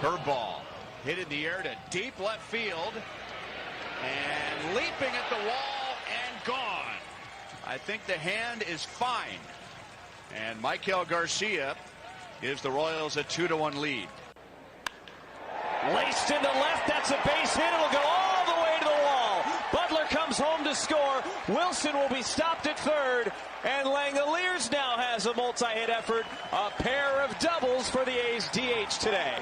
Curveball hit in the air to deep left field. And leaping at the wall and gone. I think the hand is fine. And Michael Garcia gives the Royals a 2-1 lead. Laced into left, that's a base hit. It'll go all the way to the wall. Butler comes home to score. Wilson will be stopped at third. And Langoliers now has a multi-hit effort. A pair of doubles for the A's DH today.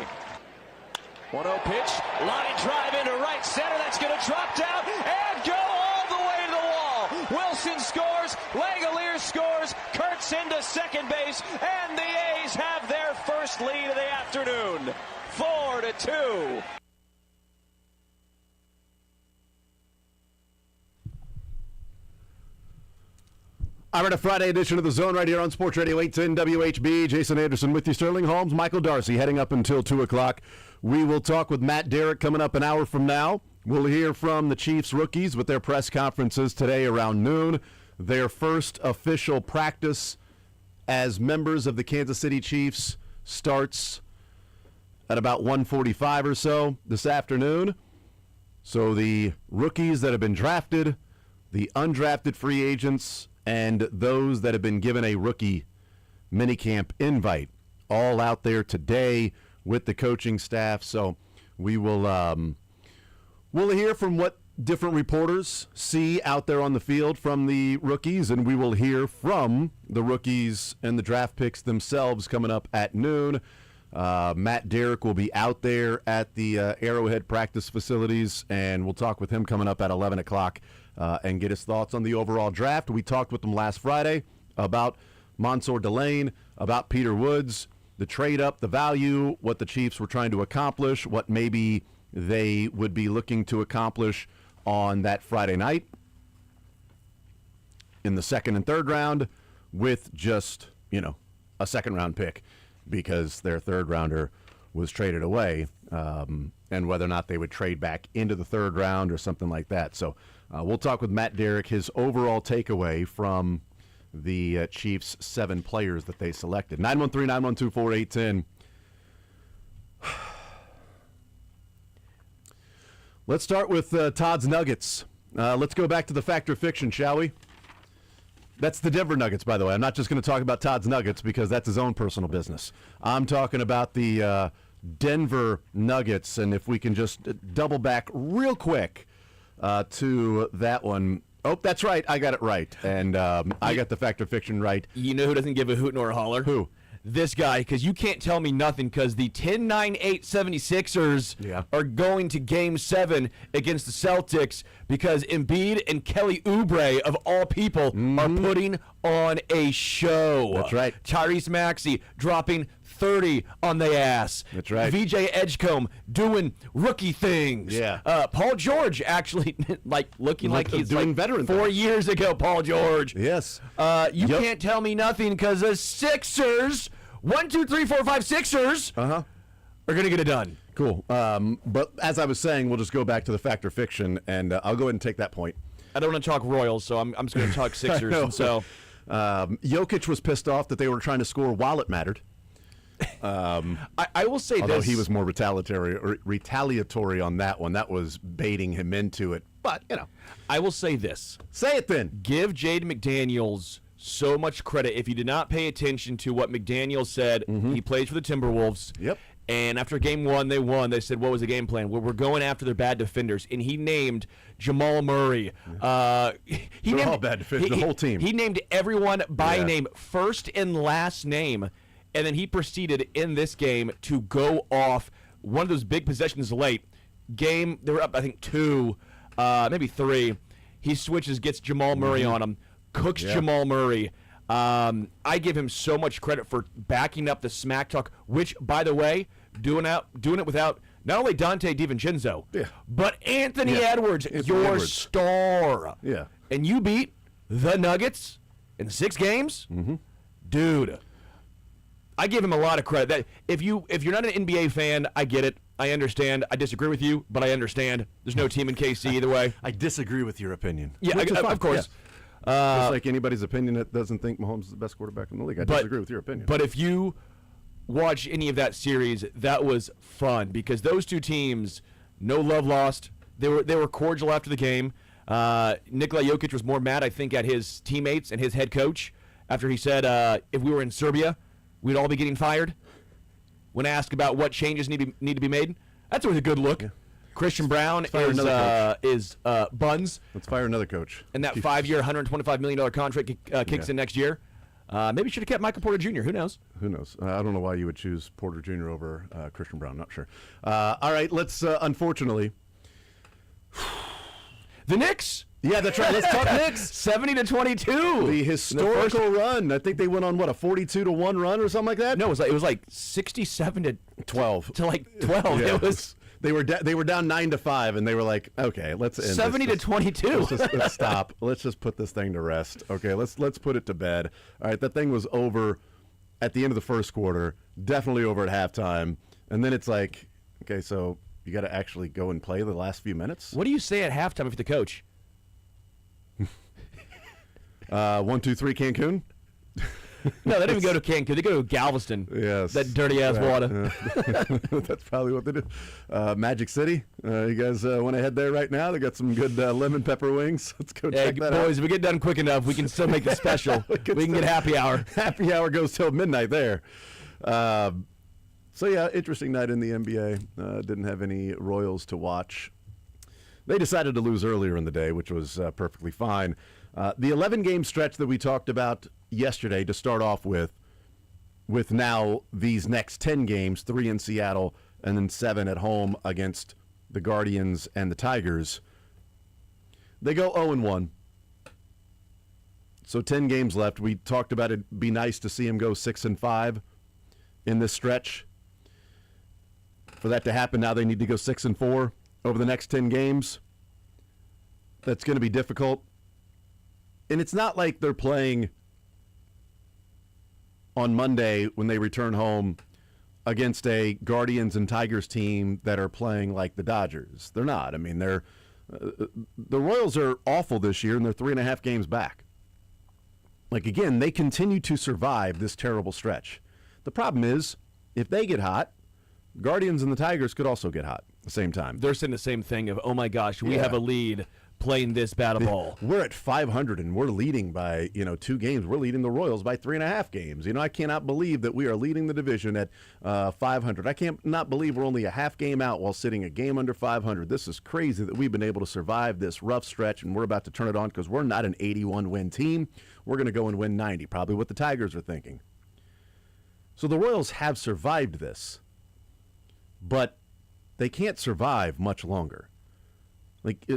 1-0 pitch, line drive into right center. That's going to drop down and go all the way to the wall. Wilson scores, Langoliers scores, Kurtz into second base, and the A's have their first lead of the afternoon. 4-2. All right, a Friday edition of The Zone right here on Sports Radio 810 WHB. Jason Anderson with you, Sterling Holmes, Michael Darcy heading up until 2 o'clock. We will talk with Matt Derrick coming up an hour from now. We'll hear from the Chiefs rookies with their press conferences today around noon. Their first official practice as members of the Kansas City Chiefs starts at about 1:45 or so this afternoon. So the rookies that have been drafted, the undrafted free agents, and those that have been given a rookie minicamp invite, all out there today with the coaching staff. So we will we'll hear from what different reporters see out there on the field from the rookies, and we will hear from the rookies and the draft picks themselves coming up at noon. Matt Derrick will be out there at the Arrowhead practice facilities, and we'll talk with him coming up at 11 o'clock and get his thoughts on the overall draft. We talked with him last Friday about Mansour Delane, about Peter Woods, the trade up, the value, what the Chiefs were trying to accomplish, what maybe they would be looking to accomplish on that Friday night in the second and third round with just, a second-round pick, because their third rounder was traded away, and whether or not they would trade back into the third round or something like that. So we'll talk with Matt Derrick, his overall takeaway from the Chiefs' 7 players that they selected. 913-912-4810. Let's start with Todd's Nuggets. Let's go back to the fact or fiction, shall we? That's the Denver Nuggets, by the way. I'm not just going to talk about Todd's Nuggets because that's his own personal business. I'm talking about the Denver Nuggets, and if we can just double back real quick to that one. Oh, that's right. I got it right, and I got the fact or fiction right. You know who doesn't give a hoot nor a holler? Who? This guy, because you can't tell me nothing, because the 10-9-8 76ers are going to Game 7 against the Celtics because Embiid and Kelly Oubre, of all people, are putting on a show. That's right. Tyrese Maxey dropping 30 on the ass. That's right. VJ Edgecombe doing rookie things. Yeah. Paul George actually looking like he's doing veteran 4 things. years ago, Paul George. Yes. You can't tell me nothing because the Sixers, 1, 2, 3, 4, 5 Sixers, are going to get it done. Cool. But as I was saying, we'll just go back to the fact or fiction, and I'll go ahead and take that point. I don't want to talk Royals, so I'm just going to talk Sixers. And so, Jokic was pissed off that they were trying to score while it mattered. I will say although this. he was more retaliatory on that one. That was baiting him into it. But, I will say this. Say it then. Give Jaden McDaniels so much credit. If you did not pay attention to what McDaniels said, he plays for the Timberwolves. Yep. And after game 1, they won. They said, what was the game plan? Well, we're going after their bad defenders. And he named Jamal Murray. They're all bad defenders, the whole team. He named everyone by name, first and last name. And then he proceeded in this game to go off one of those big possessions late. They were up, I think, 2, maybe 3. He switches, gets Jamal Murray on him, cooks Jamal Murray. I give him so much credit for backing up the smack talk, which, by the way, doing it without not only Dante DiVincenzo, but Anthony Edwards, your star. Yeah. And you beat the Nuggets in 6 games? Dude. I give him a lot of credit. That if you're not an NBA fan, I get it. I understand. I disagree with you, but I understand. There's no team in KC either way. I disagree with your opinion. Yeah, of course. Just like anybody's opinion that doesn't think Mahomes is the best quarterback in the league. I disagree with your opinion. But if you watch any of that series, that was fun because those two teams, no love lost. They were cordial after the game. Nikola Jokic was more mad, I think, at his teammates and his head coach after he said if we were in Serbia, we'd all be getting fired. When asked about what changes need to be made, that's always a good look. Yeah. Christian Brown is buns. Let's fire another coach. And that 5-year, $125 million contract kicks in next year. Maybe should have kept Michael Porter Jr. Who knows? Who knows? I don't know why you would choose Porter Jr. over Christian Brown. Not sure. All right, let's, unfortunately. The Knicks. Yeah, that's right. Let's talk Knicks. 70-22. The historical run. I think they went on, what, a 42-1 run or something like that? No, it was like 67-12. To like 12. Yeah. It was. They were down 9-5, and they were like, okay, let's end 70-22. Let's stop. Let's just put this thing to rest. Okay, let's put it to bed. All right, that thing was over at the end of the first quarter, definitely over at halftime, and then it's like, okay, so you got to actually go and play the last few minutes. What do you say at halftime if you're the coach? 1, 2, 3, Cancun. No, they didn't even go to Cancun. They go to Galveston. Yes. That dirty-ass water. That's probably what they did. Magic City. You guys want to head there right now? They got some good lemon pepper wings. Let's go check that out. Boys, if we get done quick enough, we can still make the special. we can get happy hour. Happy hour goes till midnight there. So, yeah, interesting night in the NBA. Didn't have any Royals to watch. They decided to lose earlier in the day, which was perfectly fine. The 11-game stretch that we talked about yesterday to start off with now these next 10 games, 3 in Seattle and then 7 at home against the Guardians and the Tigers, they go 0-1. So 10 games left. We talked about it'd be nice to see them go 6-5 in this stretch. For that to happen, now they need to go 6-4 over the next 10 games. That's going to be difficult. And it's not like they're playing on Monday when they return home against a Guardians and Tigers team that are playing like the Dodgers. They're not. I mean, the Royals are awful this year, and they're 3.5 games back. Like, again, they continue to survive this terrible stretch. The problem is, if they get hot, Guardians and the Tigers could also get hot at the same time. They're saying the same thing of, oh, my gosh, we have a lead playing this bad a ball. We're at 500, and we're leading by, 2 games. We're leading the Royals by 3.5 games. I cannot believe that we are leading the division at 500. I can't not believe we're only a half game out while sitting a game under 500. This is crazy that we've been able to survive this rough stretch, and we're about to turn it on because we're not an 81-win team. We're going to go and win 90, probably what the Tigers are thinking. So the Royals have survived this, but they can't survive much longer.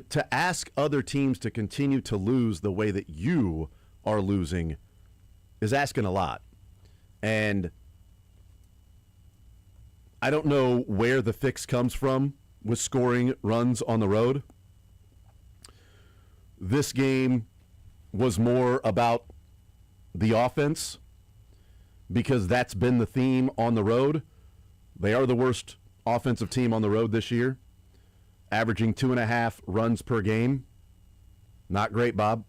To ask other teams to continue to lose the way that you are losing is asking a lot. And I don't know where the fix comes from with scoring runs on the road. This game was more about the offense because that's been the theme on the road. They are the worst offensive team on the road this year, averaging 2.5 runs per game. Not great, Bob.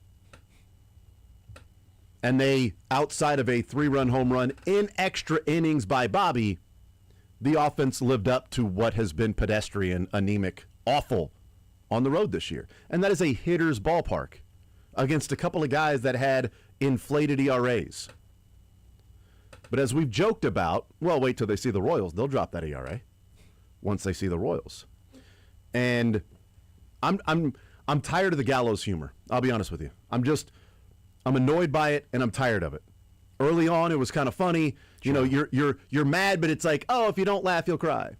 And they, outside of a 3-run home run in extra innings by Bobby, the offense lived up to what has been pedestrian, anemic, awful on the road this year. And that is a hitter's ballpark against a couple of guys that had inflated ERAs. But as we've joked about, well, wait till they see the Royals. They'll drop that ERA once they see the Royals. And I'm tired of the gallows humor. I'll be honest with you. I'm annoyed by it, and I'm tired of it. Early on, it was kind of funny. Sure. You're mad, but it's like, oh, if you don't laugh, you'll cry.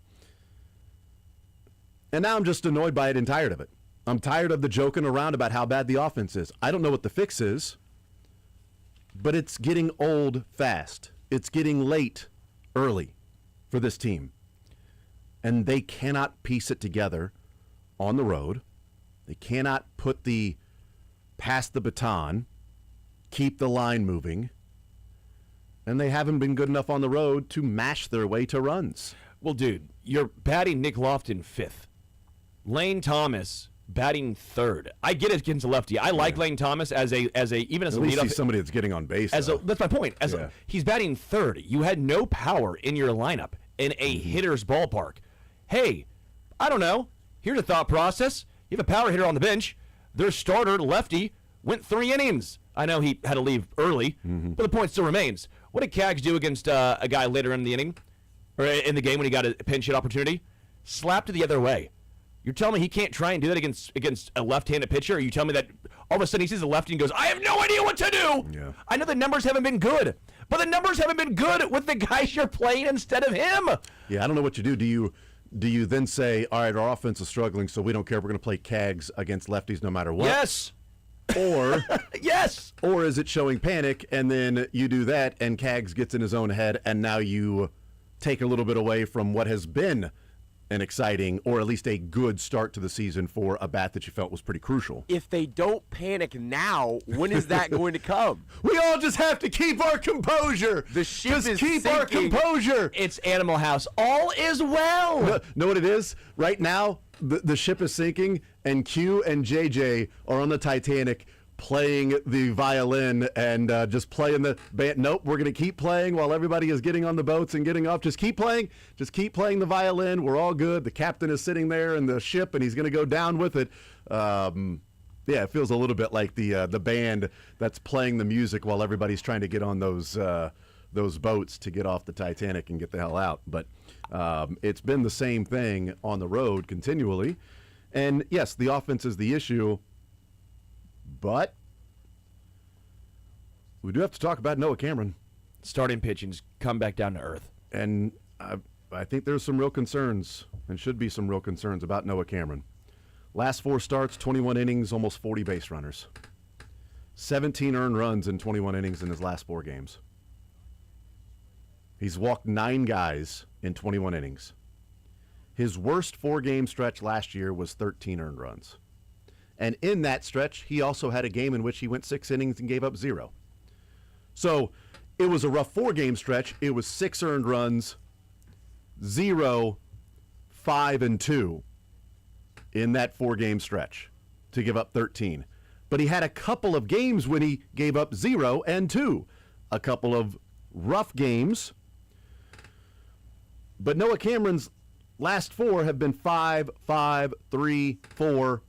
And now I'm just annoyed by it and tired of it. I'm tired of the joking around about how bad the offense is. I don't know what the fix is, but it's getting old fast. It's getting late early for this team. And they cannot piece it together on the road. They cannot pass the baton, keep the line moving, and they haven't been good enough on the road to mash their way to runs. Well, dude, you're batting Nick Lofton 5th. Lane Thomas batting third. I get it against a lefty. I like Lane Thomas as a At least he's somebody that's getting on base. that's my point. He's batting third. You had no power in your lineup in a hitter's ballpark. Hey, I don't know. Here's a thought process. You have a power hitter on the bench. Their starter, lefty, went 3 innings. I know he had to leave early, but the point still remains. What did Cags do against a guy later in the inning, or in the game when he got a pinch hit opportunity? Slapped it the other way. You're telling me he can't try and do that against a left-handed pitcher? Or you tell me that all of a sudden he sees a lefty and goes, I have no idea what to do? Yeah. I know the numbers haven't been good, but the numbers haven't been good with the guys you're playing instead of him. Yeah, I don't know what you do. Do you then say, all right, our offense is struggling, so we don't care. We're going to play Cags against lefties no matter what? Yes. Or yes. Or is it showing panic, and then you do that, and Cags gets in his own head, and now you take a little bit away from what has been an exciting, or at least a good start to the season for a bat that you felt was pretty crucial. If they don't panic now, when is that going to come? We all just have to keep our composure. The ship just is keep our sinking. composure. It's Animal House. All is well. Know what it is? Right now, the ship is sinking, and Q and JJ are on the Titanic playing the violin and just playing the band. Nope, we're going to keep playing while everybody is getting on the boats and getting off. Just keep playing. Just keep playing the violin. We're all good. The captain is sitting there in the ship, and he's going to go down with it. Yeah, it feels a little bit like the band that's playing the music while everybody's trying to get on those boats to get off the Titanic and get the hell out. But it's been the same thing on the road continually. And yes, the offense is the issue. But we do have to talk about Noah Cameron. Starting pitching's come back down to earth. And I think there's some real concerns, and should be some real concerns about Noah Cameron. Last 4 starts, 21 innings, almost 40 base runners. 17 earned runs in 21 innings in his last 4 games. He's walked 9 guys in 21 innings. His worst 4-game stretch last year was 13 earned runs. And in that stretch, he also had a game in which he went 6 innings and gave up 0. So it was a rough 4-game stretch. It was 6 earned runs, 0, 5, and 2 in that 4-game stretch to give up 13. But he had a couple of games when he gave up 0 and 2. A couple of rough games. But Noah Cameron's last 4 have been 5, 5, 3, 4.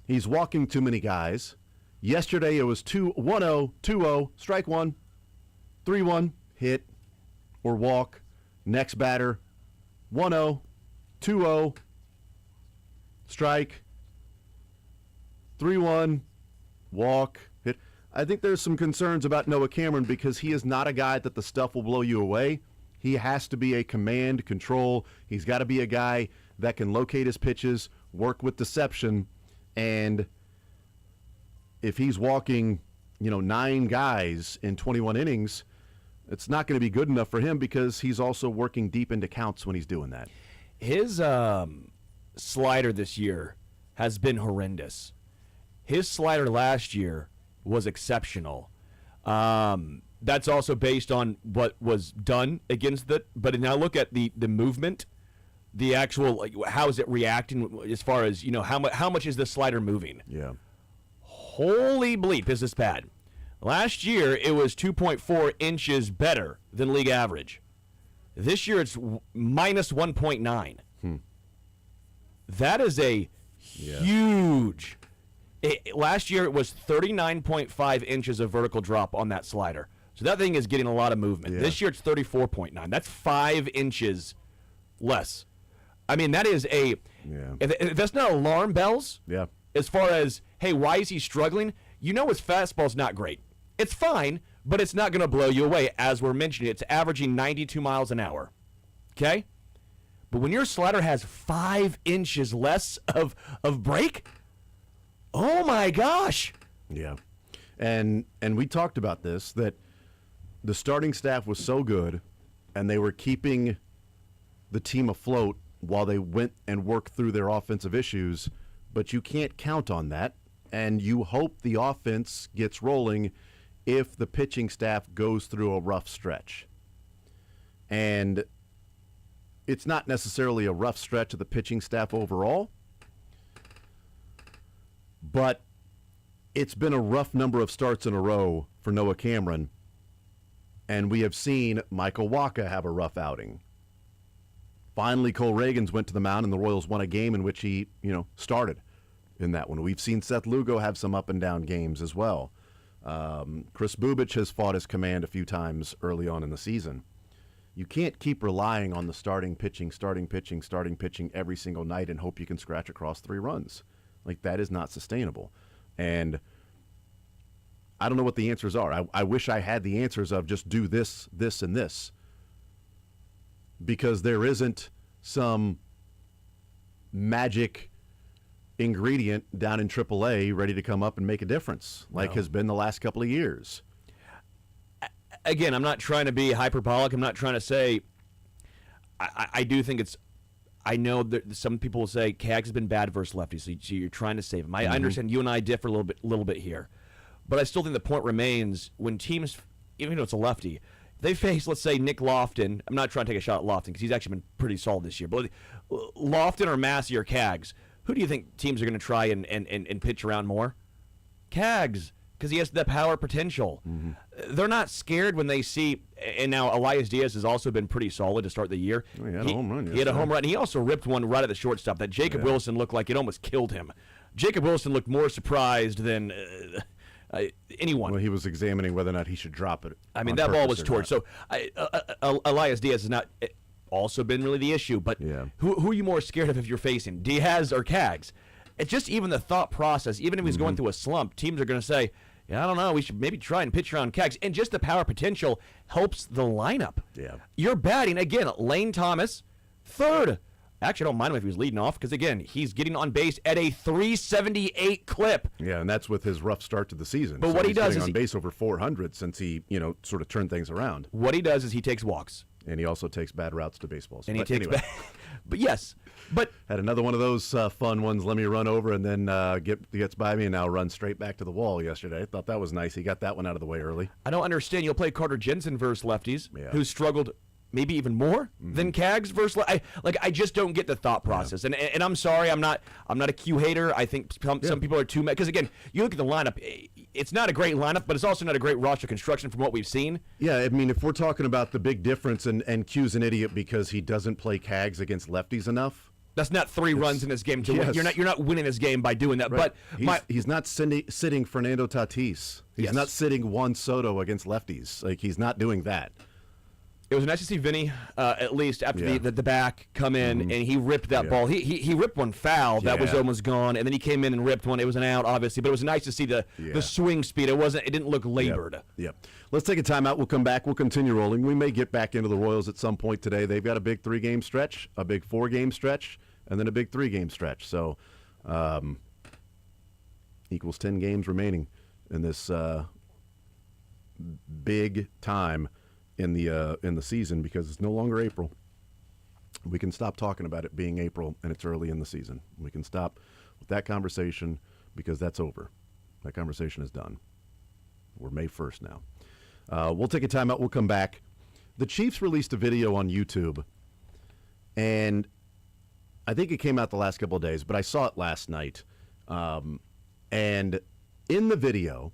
He's walking too many guys. Yesterday it was 1-0, 2-0, strike 1, 3-1, hit or walk. Next batter, 1-0, 2-0, strike, 3-1, walk, hit. I think there's some concerns about Noah Cameron because he is not a guy that the stuff will blow you away. He has to be a command control. He's got to be a guy that can locate his pitches, work with deception. And if he's walking, 9 guys in 21 innings, it's not going to be good enough for him because he's also working deep into counts when he's doing that. His slider this year has been horrendous. His slider last year was exceptional. That's also based on what was done against it. But now look at the movement. The actual, how is it reacting as far as, how much is the slider moving? Yeah. Holy bleep, is this bad. Last year, it was 2.4 inches better than league average. This year, it's minus 1.9. That is a huge. Last year, it was 39.5 inches of vertical drop on that slider. So that thing is getting a lot of movement. Yeah. This year, it's 34.9. That's 5 inches less. I mean, that is a if that's not alarm bells, as far as, hey, why is he struggling? His fastball's not great. It's fine, but it's not going to blow you away. As we're mentioning, it's averaging 92 miles an hour. Okay? But when your slider has 5 inches less of break, oh my gosh. Yeah. And we talked about this, that the starting staff was so good, and they were keeping the team afloat while they went and worked through their offensive issues, but you can't count on that, and you hope the offense gets rolling if the pitching staff goes through a rough stretch. And it's not necessarily a rough stretch of the pitching staff overall, But it's been a rough number of starts in a row for Noah Cameron, and we have seen Michael Wacha have a rough outing. Finally, Cole Reagans went to the mound, and the Royals won a game in which he, started in that one. We've seen Seth Lugo have some up and down games as well. Chris Bubich has fought his command a few times early on in the season. You can't keep relying on the starting pitching every single night and hope you can scratch across 3 runs. Like, that is not sustainable. And I don't know what the answers are. I wish I had the answers of just do this, this, and this. Because there isn't some magic ingredient down in AAA ready to come up and make a difference, like has been the last couple of years. Again, I'm not trying to be hyperbolic. I'm not trying to say I do think it's – I know that some people will say Cags has been bad versus lefties, so you're trying to save him. I understand you and I differ a little bit here. But I still think the point remains when teams – even though it's a lefty – they face, let's say, Nick Lofton. I'm not trying to take a shot at Lofton because he's actually been pretty solid this year. But Lofton or Massey or Cags, who do you think teams are going to try and pitch around more? Cags, because he has the power potential. They're not scared when they see, and now Elias Diaz has also been pretty solid to start the year. He had a home run. He had a home run. He also ripped one right at the shortstop that Jacob Wilson looked like it almost killed him. Jacob Wilson looked more surprised than anyone. Well, he was examining whether or not he should drop it. I mean, that ball was torched. So Elias Diaz has not also been really the issue. But who are you more scared of if you're facing Diaz or Cags? It's just even the thought process. Even if he's going through a slump, teams are going to say, I don't know, we should maybe try and pitch around Cags. And just the power potential helps the lineup. Yeah. You're batting, again, Lane Thomas, third. Actually, I don't mind him if he was leading off because, again, he's getting on base at a 378 clip. Yeah, and that's with his rough start to the season. But what he does is on base over 400 since he, sort of turned things around. What he does is he takes walks. And he also takes bad routes to baseballs. And he takes bad. But yes, had another one of those fun ones. Let me run over and then gets by me and now run straight back to the wall yesterday. I thought that was nice. He got that one out of the way early. I don't understand. You'll play Carter Jensen versus lefties, who struggled maybe even more than Cags versus I just don't get the thought process. And I'm sorry, I'm not a Q hater. I think some people are too mad because, again, you look at the lineup. It's not a great lineup, but it's also not a great roster construction from what we've seen. Yeah, I mean, if we're talking about the big difference, and Q's an idiot because he doesn't play Cags against lefties enough. That's not 3 runs in this game to win. You're not winning this game by doing that. Right. But he's not sitting Fernando Tatis. He's not sitting Juan Soto against lefties. Like, he's not doing that. It was nice to see Vinny, at least after the back, come in, and he ripped that ball. He ripped one foul that was almost gone, and then he came in and ripped one. It was an out, obviously, but it was nice to see the swing speed. It didn't look labored. Yep. Let's take a timeout. We'll come back. We'll continue rolling. We may get back into the Royals at some point today. They've got a big 3-game stretch, a big 4-game stretch, and then a big 3-game stretch. So equals 10 games remaining in this big time in the season, because it's no longer April. We can stop talking about it being April and it's early in the season. We can stop with that conversation because that's over. That conversation is done. We're May 1st now. We'll take a timeout. We'll come back. The Chiefs released a video on YouTube, and I think it came out the last couple of days, but I saw it last night. And in the video,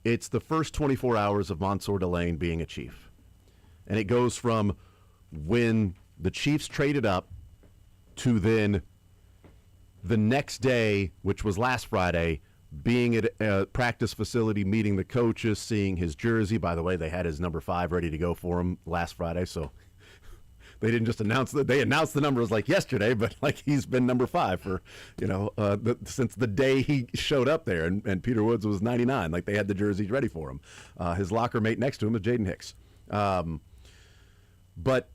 it's the first 24 hours of Mansour Delane being a Chief. And it goes from when the Chiefs traded up to then the next day, which was last Friday, being at a practice facility, meeting the coaches, seeing his jersey. By the way, they had his number 5 ready to go for him last Friday, so they didn't just announce that. They announced the numbers like yesterday, but like he's been number 5 for, since the day he showed up there, and Peter Woods was 99. Like, they had the jerseys ready for him. His locker mate next to him is Jaden Hicks. But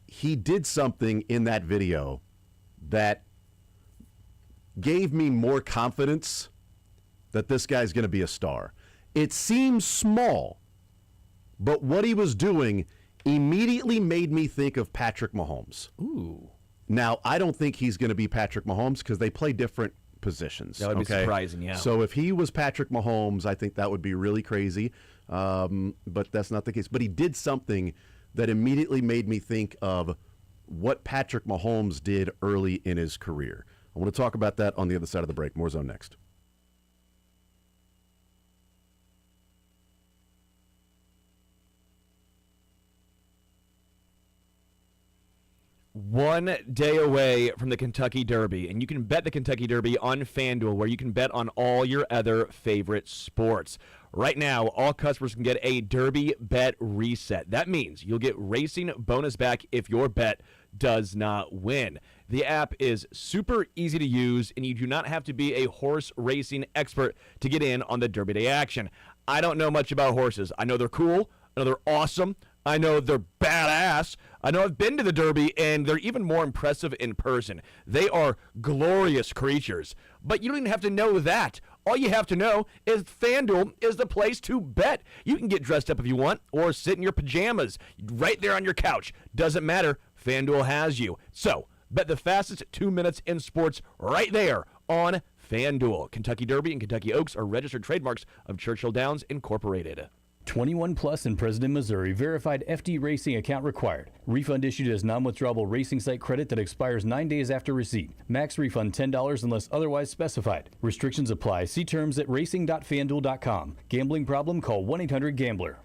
he did something in that video that gave me more confidence that this guy's going to be a star. It seems small, but what he was doing immediately made me think of Patrick Mahomes. Ooh. Now, I don't think he's going to be Patrick Mahomes because they play different positions. That would be surprising, yeah. So if he was Patrick Mahomes, I think that would be really crazy. But that's not the case. But he did something that immediately made me think of what Patrick Mahomes did early in his career. I want to talk about that on the other side of the break. More Zone next. 1 day away from the Kentucky Derby, and you can bet the Kentucky Derby on FanDuel, where you can bet on all your other favorite sports. Right now, all customers can get a Derby bet reset. That means you'll get racing bonus back if your bet does not win. The app is super easy to use, and you do not have to be a horse racing expert to get in on the Derby Day action. I don't know much about horses. I know they're cool. I know they're awesome. I know they're badass. I know I've been to the Derby, and they're even more impressive in person. They are glorious creatures. But you don't even have to know that. All you have to know is FanDuel is the place to bet. You can get dressed up if you want, or sit in your pajamas right there on your couch. Doesn't matter. FanDuel has you. So, bet the fastest 2 minutes in sports right there on FanDuel. Kentucky Derby and Kentucky Oaks are registered trademarks of Churchill Downs Incorporated. 21 plus in President, Missouri. Verified FD Racing account required. Refund issued as non-withdrawable racing site credit that expires 9 days after receipt. Max refund $10 unless otherwise specified. Restrictions apply. See terms at racing.fanduel.com. Gambling problem? Call 1-800-GAMBLER.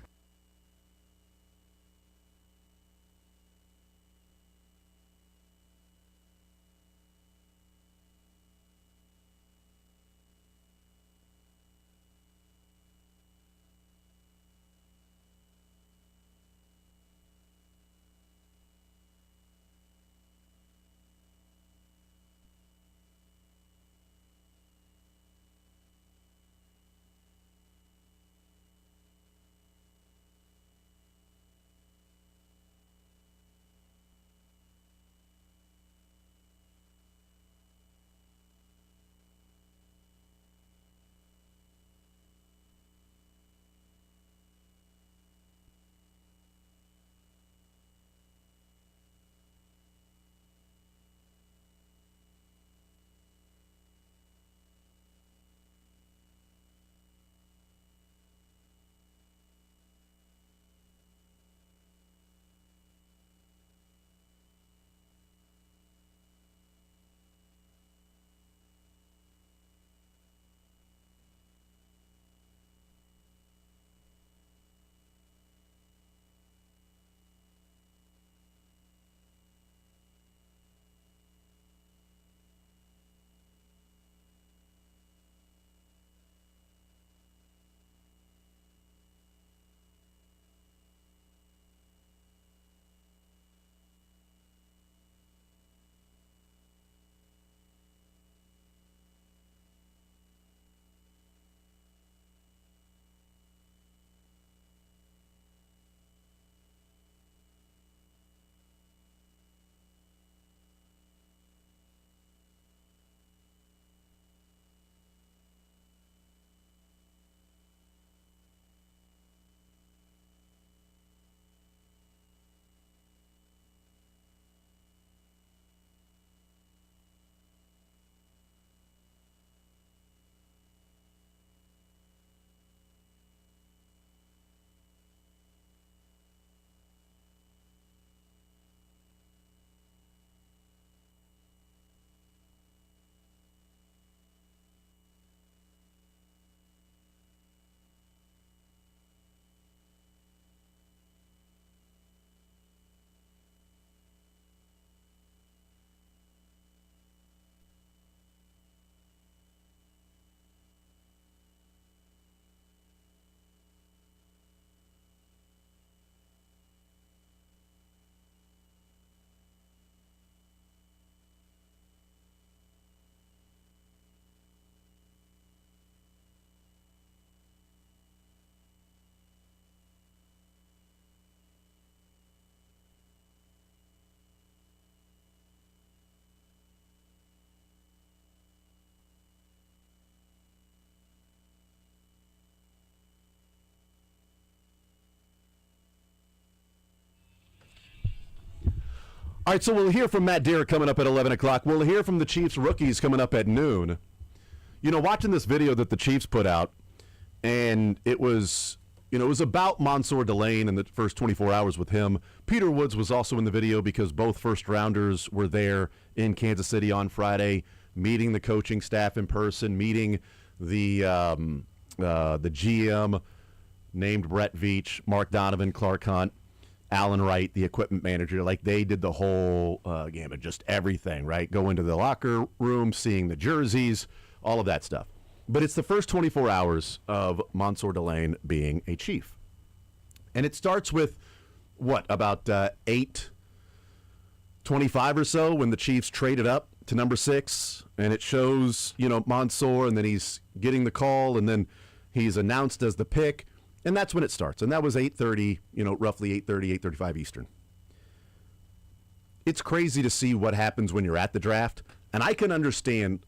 All right, so we'll hear from Matt Derrick coming up at 11 o'clock. We'll hear from the Chiefs rookies coming up at noon. You know, watching this video that the Chiefs put out, and it was about Mansour Delane in the first 24 hours with him. Peter Woods was also in the video because both first-rounders were there in Kansas City on Friday, meeting the coaching staff in person, meeting the GM named Brett Veach, Mark Donovan, Clark Hunt. Alan Wright, the equipment manager, like they did the whole gamut, just everything, right? Go into the locker room, seeing the jerseys, all of that stuff. But it's the first 24 hours of Mansour Delane being a Chief. And it starts with, about 8:25 or so when the Chiefs traded up to number 6, and it shows, Mansour, and then he's getting the call, and then he's announced as the pick. And that's when it starts. And that was 8:30, roughly 8:30, 8:35 Eastern. It's crazy to see what happens when you're at the draft. And I can understand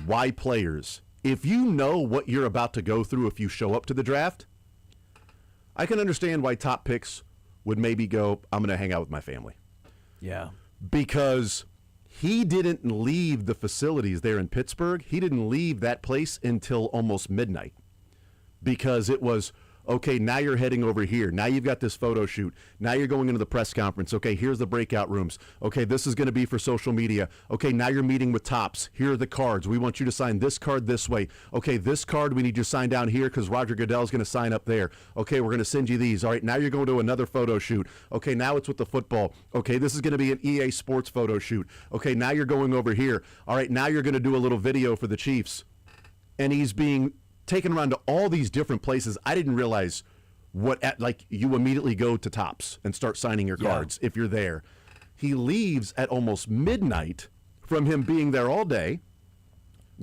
why players, if you know what you're about to go through if you show up to the draft, I can understand why top picks would maybe go, I'm going to hang out with my family. Yeah. Because he didn't leave the facilities there in Pittsburgh. He didn't leave that place until almost midnight. Because it was, okay, now you're heading over here. Now you've got this photo shoot. Now you're going into the press conference. Okay, here's the breakout rooms. Okay, this is going to be for social media. Okay, now you're meeting with Topps. Here are the cards. We want you to sign this card this way. Okay, this card we need you to sign down here because Roger Goodell's going to sign up there. Okay, we're going to send you these. All right, now you're going to another photo shoot. Okay, now it's with the football. Okay, this is going to be an EA Sports photo shoot. Okay, now you're going over here. All right, now you're going to do a little video for the Chiefs. And he's being taken around to all these different places. I didn't realize you immediately go to Topps and start signing your cards if you're there. He leaves at almost midnight from him being there all day,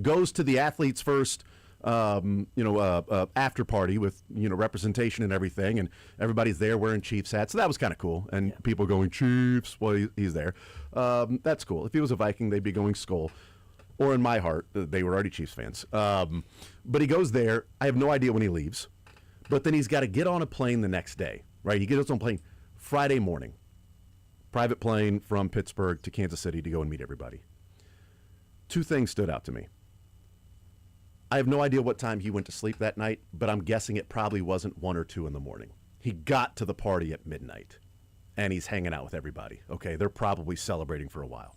goes to the athletes first, after party with, representation and everything, and everybody's there wearing Chiefs hats. So that was kind of cool. And people going Chiefs while he's there. That's cool. If he was a Viking, they'd be going Skull. Or in my heart, they were already Chiefs fans. But he goes there. I have no idea when he leaves. But then he's got to get on a plane the next day, right? He gets on a plane Friday morning. Private plane from Pittsburgh to Kansas City to go and meet everybody. 2 things stood out to me. I have no idea what time he went to sleep that night, but I'm guessing it probably wasn't 1 or 2 in the morning. He got to the party at midnight, and he's hanging out with everybody. Okay, they're probably celebrating for a while.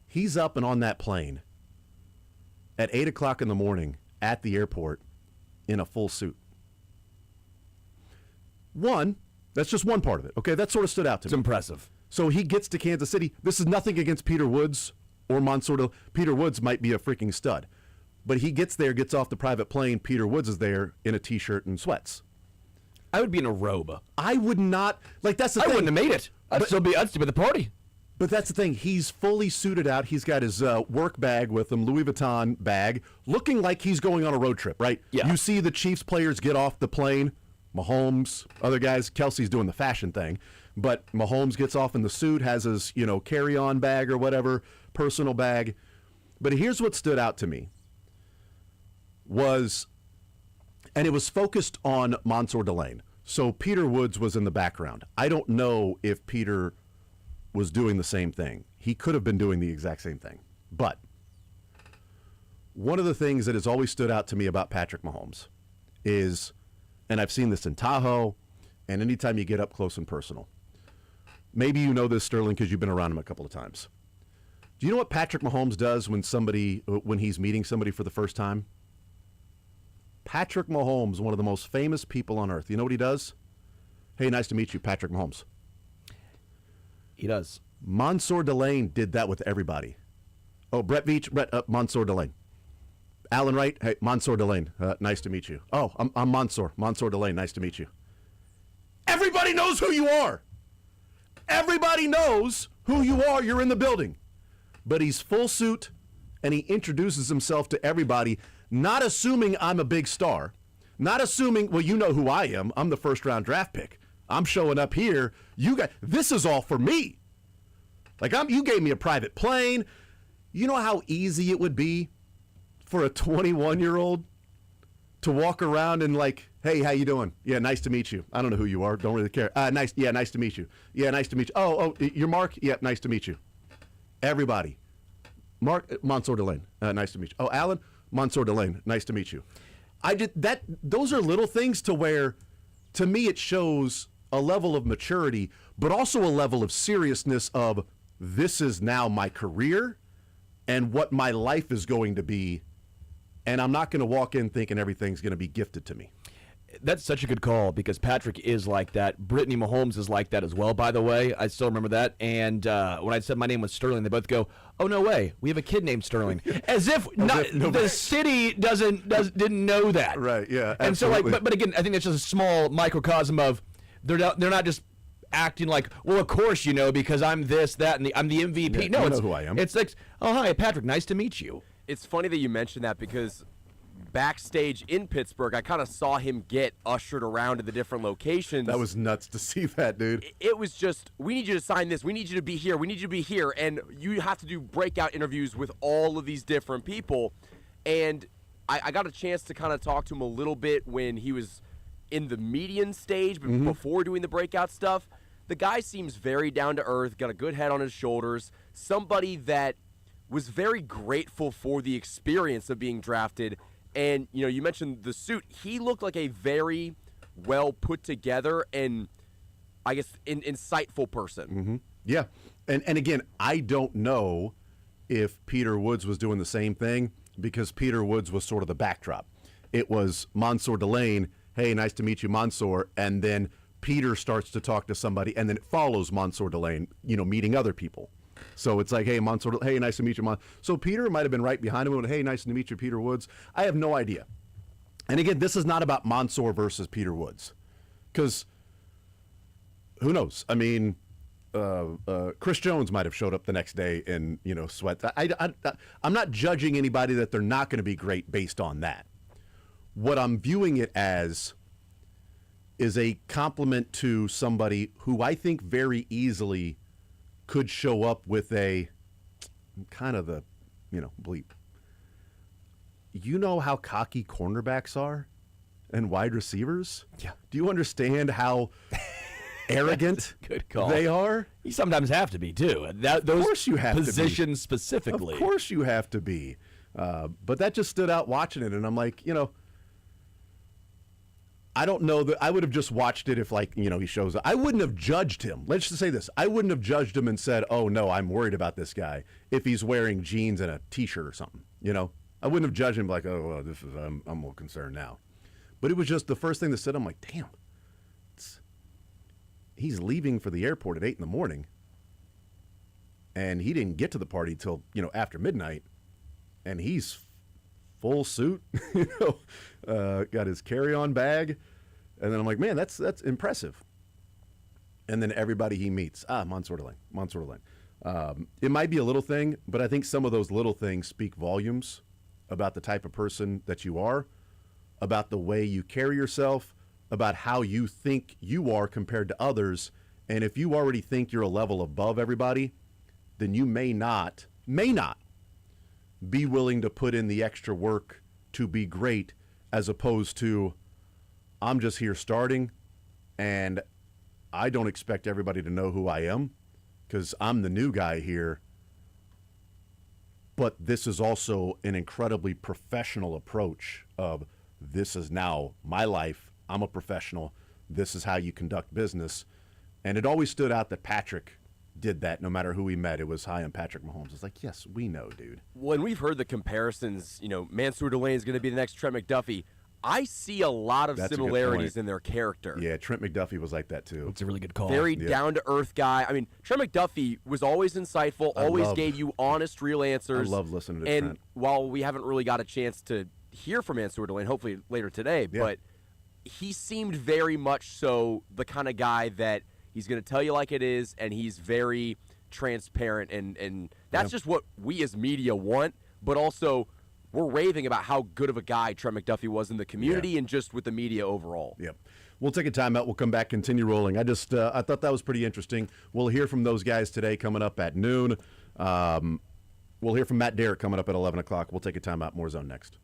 He's up and on that plane at 8 o'clock in the morning at the airport in a full suit. That's just one part of it. Okay, that sort of stood out to me. It's impressive. So he gets to Kansas City. This is nothing against Peter Woods or Mansour. Peter Woods might be a freaking stud. But he gets there, gets off the private plane. Peter Woods is there in a T-shirt and sweats. I would be in a robe. I would not. That's the thing. I wouldn't have made it. I'd still be at the party. But that's the thing. He's fully suited out. He's got his work bag with him, Louis Vuitton bag, looking like he's going on a road trip, right? Yeah. You see the Chiefs players get off the plane. Mahomes, other guys. Kelsey's doing the fashion thing. But Mahomes gets off in the suit, has his, carry-on bag or whatever, personal bag. But here's what stood out to me and it was focused on Mansour Delane. So Peter Woods was in the background. I don't know if Peter was doing the same thing. He could have been doing the exact same thing. But one of the things that has always stood out to me about Patrick Mahomes is, and I've seen this in Tahoe, and anytime you get up close and personal. Maybe you know this, Sterling, because you've been around him a couple of times. Do you know what Patrick Mahomes does when he's meeting somebody for the first time? Patrick Mahomes, one of the most famous people on earth. You know what he does? Hey, nice to meet you, Patrick Mahomes. He does. Mansour Delane did that with everybody. Oh, Brett Veach, Mansour Delane. Alan Wright, hey, Mansour Delane, nice to meet you. Oh, I'm Mansour Delane, nice to meet you. Everybody knows who you are. Everybody knows who you are. You're in the building. But he's full suit, and he introduces himself to everybody, not assuming I'm a big star, not assuming, well, you know who I am. I'm the first-round draft pick. I'm showing up here. This is all for me. You gave me a private plane. You know how easy it would be for a 21-year-old to walk around and hey, how you doing? Yeah, nice to meet you. I don't know who you are. Don't really care. Nice to meet you. Yeah, nice to meet you. Oh, you're Mark? Yeah, nice to meet you. Everybody. Mark, Mansour Delane, nice to meet you. Oh, Alan, Mansour Delane, nice to meet you. Those are little things to where, to me, it shows a level of maturity, but also a level of seriousness of this is now my career and what my life is going to be, and I'm not going to walk in thinking everything's going to be gifted to me. That's such a good call because Patrick is like that. Brittany Mahomes is like that as well, by the way. I still remember that. And when I said my name was Sterling, they both go, "Oh, no way. We have a kid named Sterling." As if the city didn't know that. Right, yeah. And absolutely. so, but again, I think that's just a small microcosm of they're not just acting like, well, of course, because I'm this, that, and I'm the MVP. Yeah, no, you it's know who I am. It's like, oh, hi, Patrick. Nice to meet you. It's funny that you mentioned that because backstage in Pittsburgh, I kind of saw him get ushered around to the different locations. That was nuts to see that, dude. It was just, we need you to sign this. We need you to be here. We need you to be here. And you have to do breakout interviews with all of these different people. And I got a chance to kind of talk to him a little bit when he was in the median stage, but before doing the breakout stuff. The guy seems very down to earth, got a good head on his shoulders, somebody that was very grateful for the experience of being drafted. And, you mentioned the suit. He looked like a very well put together and, I guess, insightful person. Yeah. And again, I don't know if Peter Woods was doing the same thing because Peter Woods was sort of the backdrop. It was Mansour Delane, hey, nice to meet you, Mansour, and then Peter starts to talk to somebody, and then it follows Mansour Delane, meeting other people. So it's like, hey, Mansour, hey, nice to meet you, So Peter might have been right behind him and, hey, nice to meet you, Peter Woods. I have no idea. And again, this is not about Mansour versus Peter Woods, because who knows? I mean, Chris Jones might have showed up the next day in, sweats. I'm not judging anybody that they're not going to be great based on that. What I'm viewing it as is a compliment to somebody who I think very easily could show up with kind of the, bleep. You know how cocky cornerbacks are and wide receivers? Yeah. Do you understand how arrogant Good call. they are? You sometimes have to be, too. Those Of course you have to be. positions specifically. Of course you have to be. But that just stood out watching it, and I'm like, I don't know that I would have just watched it if, he shows up. I wouldn't have judged him. Let's just say this. I wouldn't have judged him and said, oh, no, I'm worried about this guy if he's wearing jeans and a T-shirt or something, I wouldn't have judged him like, oh, well, I'm a little concerned now. But it was just the first thing that said, I'm like, damn, he's leaving for the airport at 8 in the morning, and he didn't get to the party till, after midnight, and he's full suit, got his carry-on bag, and then I'm like, man, that's impressive. And then everybody he meets, Mansour Delane. It might be a little thing, but I think some of those little things speak volumes about the type of person that you are, about the way you carry yourself, about how you think you are compared to others. And if you already think you're a level above everybody, then you may not be willing to put in the extra work to be great, as opposed to, I'm just here starting and I don't expect everybody to know who I am because I'm the new guy here. But this is also an incredibly professional approach of, this is now my life. I'm a professional. This is how you conduct business. And it always stood out that Patrick did that no matter who he met. It was, hi, I'm Patrick Mahomes. It's like, yes, we know, dude. When we've heard the comparisons, Mansour Delane is going to be the next Trent McDuffie. I see a lot of similarities in their character. Yeah, Trent McDuffie was like that too. It's a really good call. Very down-to-earth guy. I mean, Trent McDuffie was always insightful, always gave you honest, real answers. I love listening to Trent. Trent. While we haven't really got a chance to hear from Mansour Delane, hopefully later today, but he seemed very much so the kind of guy that he's going to tell you like it is, and he's very transparent, and that's just what we as media want, but also we're raving about how good of a guy Trent McDuffie was in the community and just with the media overall. Yep. We'll take a timeout. We'll come back, continue rolling. I thought that was pretty interesting. We'll hear from those guys today coming up at noon. We'll hear from Matt Derrick coming up at 11 o'clock. We'll take a timeout. More Zone next.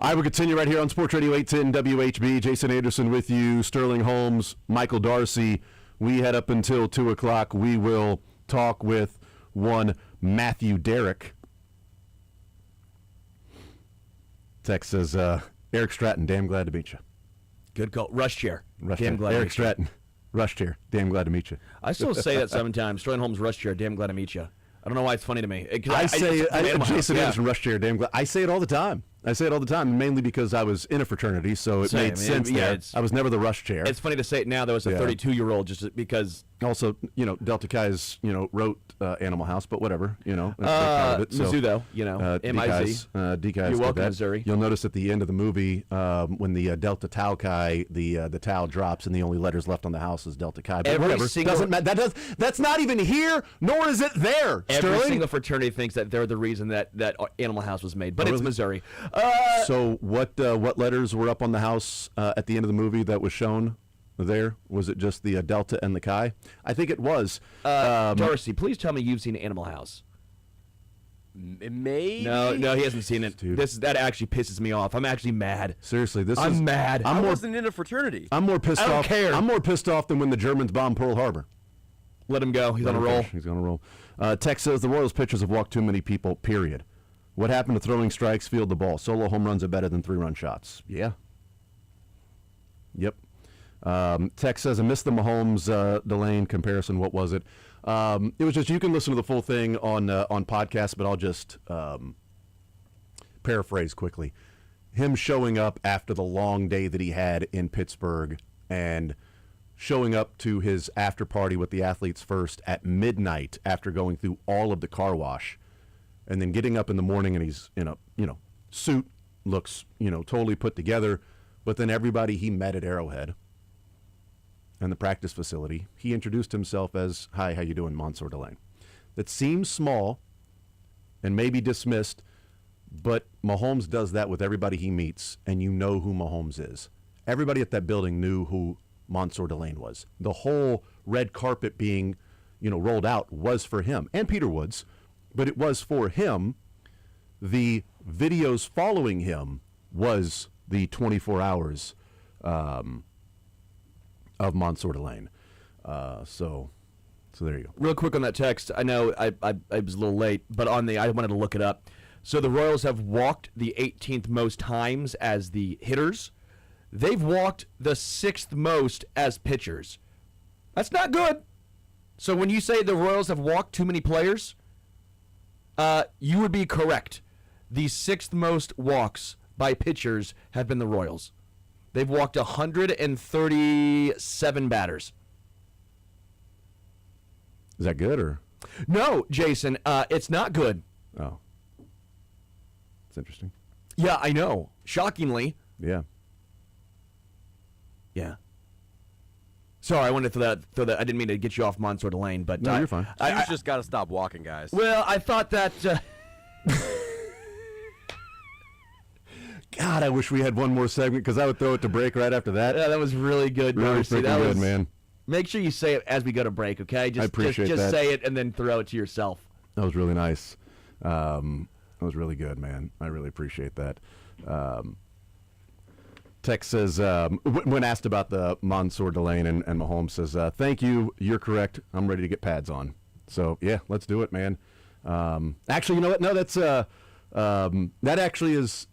I will continue right here on Sports Radio 810 WHB. Jason Anderson with you, Sterling Holmes, Michael Darcy. We head up until 2 o'clock. We will talk with one Matthew Derrick. Text says, Eric Stratton, damn glad to meet you. Good call. Rush chair. Rush damn chair. glad Eric to meet you. Stratton, rush chair, damn glad to meet you. I still say that sometimes. Sterling Holmes, rush chair, damn glad to meet you. I don't know why it's funny to me. I say Animal House, Jason yeah. Anderson, rush chair, damn glad. I say it all the time. Mainly because I was in a fraternity, so it Same, made sense yeah, there. I was never the rush chair. It's funny to say it now, though, as a Yeah. 32-year-old, just because. Also, Delta Chi's, wrote Animal House, but whatever, that's part of it. Mizzou, though, MIZ. D-Chi's You're did welcome, that. Missouri. You'll notice at the end of the movie, when the Delta Tau Chi, the Tau drops, and the only letters left on the house is Delta Chi. But Every whatever, single- doesn't matter. That's not even here, nor is it there. Every Sterling. single fraternity thinks that they're the reason that Animal House was made, but it's really? Missouri. So what letters were up on the house at the end of the movie that was shown there? Was it just the Delta and the Chi? I think it was. Darcy, please tell me you've seen Animal House. Maybe. No, he hasn't seen it. Dude. That actually pisses me off. I'm actually mad. Seriously, I'm mad. I wasn't in a fraternity. I'm more pissed I don't off. care. I'm more pissed off than when the Germans bombed Pearl Harbor. Let him go. He's on a roll. He's on a roll. Tex says the Royals pitchers have walked too many people, period. What happened to throwing strikes, field the ball? Solo home runs are better than 3-run shots. Yeah. Yep. Tex says, I missed the Mahomes Delane comparison. What was it? It was just, you can listen to the full thing on podcast, but I'll just paraphrase quickly. Him showing up after the long day that he had in Pittsburgh and showing up to his after party with the Athletes First at midnight after going through all of the car wash, and then getting up in the morning and he's in a suit, looks totally put together, but then everybody he met at Arrowhead and the practice facility, he introduced himself as, hi, how you doing, Mansour Delane. That seems small and maybe dismissed, but Mahomes does that with everybody he meets, and you know who Mahomes is. Everybody at that building knew who Mansour Delane was. The whole red carpet being, rolled out was for him and Peter Woods, but it was for him. The videos following him was the 24 hours of Mansour Delane. So there you go. Real quick on that text, I know I was a little late, but I wanted to look it up. So the Royals have walked the 18th most times as the hitters. They've walked the 6th most as pitchers. That's not good. So when you say the Royals have walked too many players, you would be correct. The 6th most walks by pitchers have been the Royals. They've walked 137 batters. Is that good or? No, Jason, it's not good. Oh. It's interesting. Yeah, I know. Shockingly. Yeah. Yeah. Sorry, I wanted to throw that. I didn't mean to get you off Mansour Delane, but No, you're fine. You just got to stop walking, guys. Well, I thought that. God, I wish we had one more segment because I would throw it to break right after that. Yeah, that was really good, Really Darcy. freaking That good, was, man. Make sure you say it as we go to break, okay? Just, I appreciate just that. say it and then throw it to yourself. That was really nice. That was really good, man. I really appreciate that. Tex says, when asked about the Mansour Delane and Mahomes, says, thank you. You're correct. I'm ready to get pads on. So, yeah, let's do it, man. Actually, you know what? No, that's that actually is,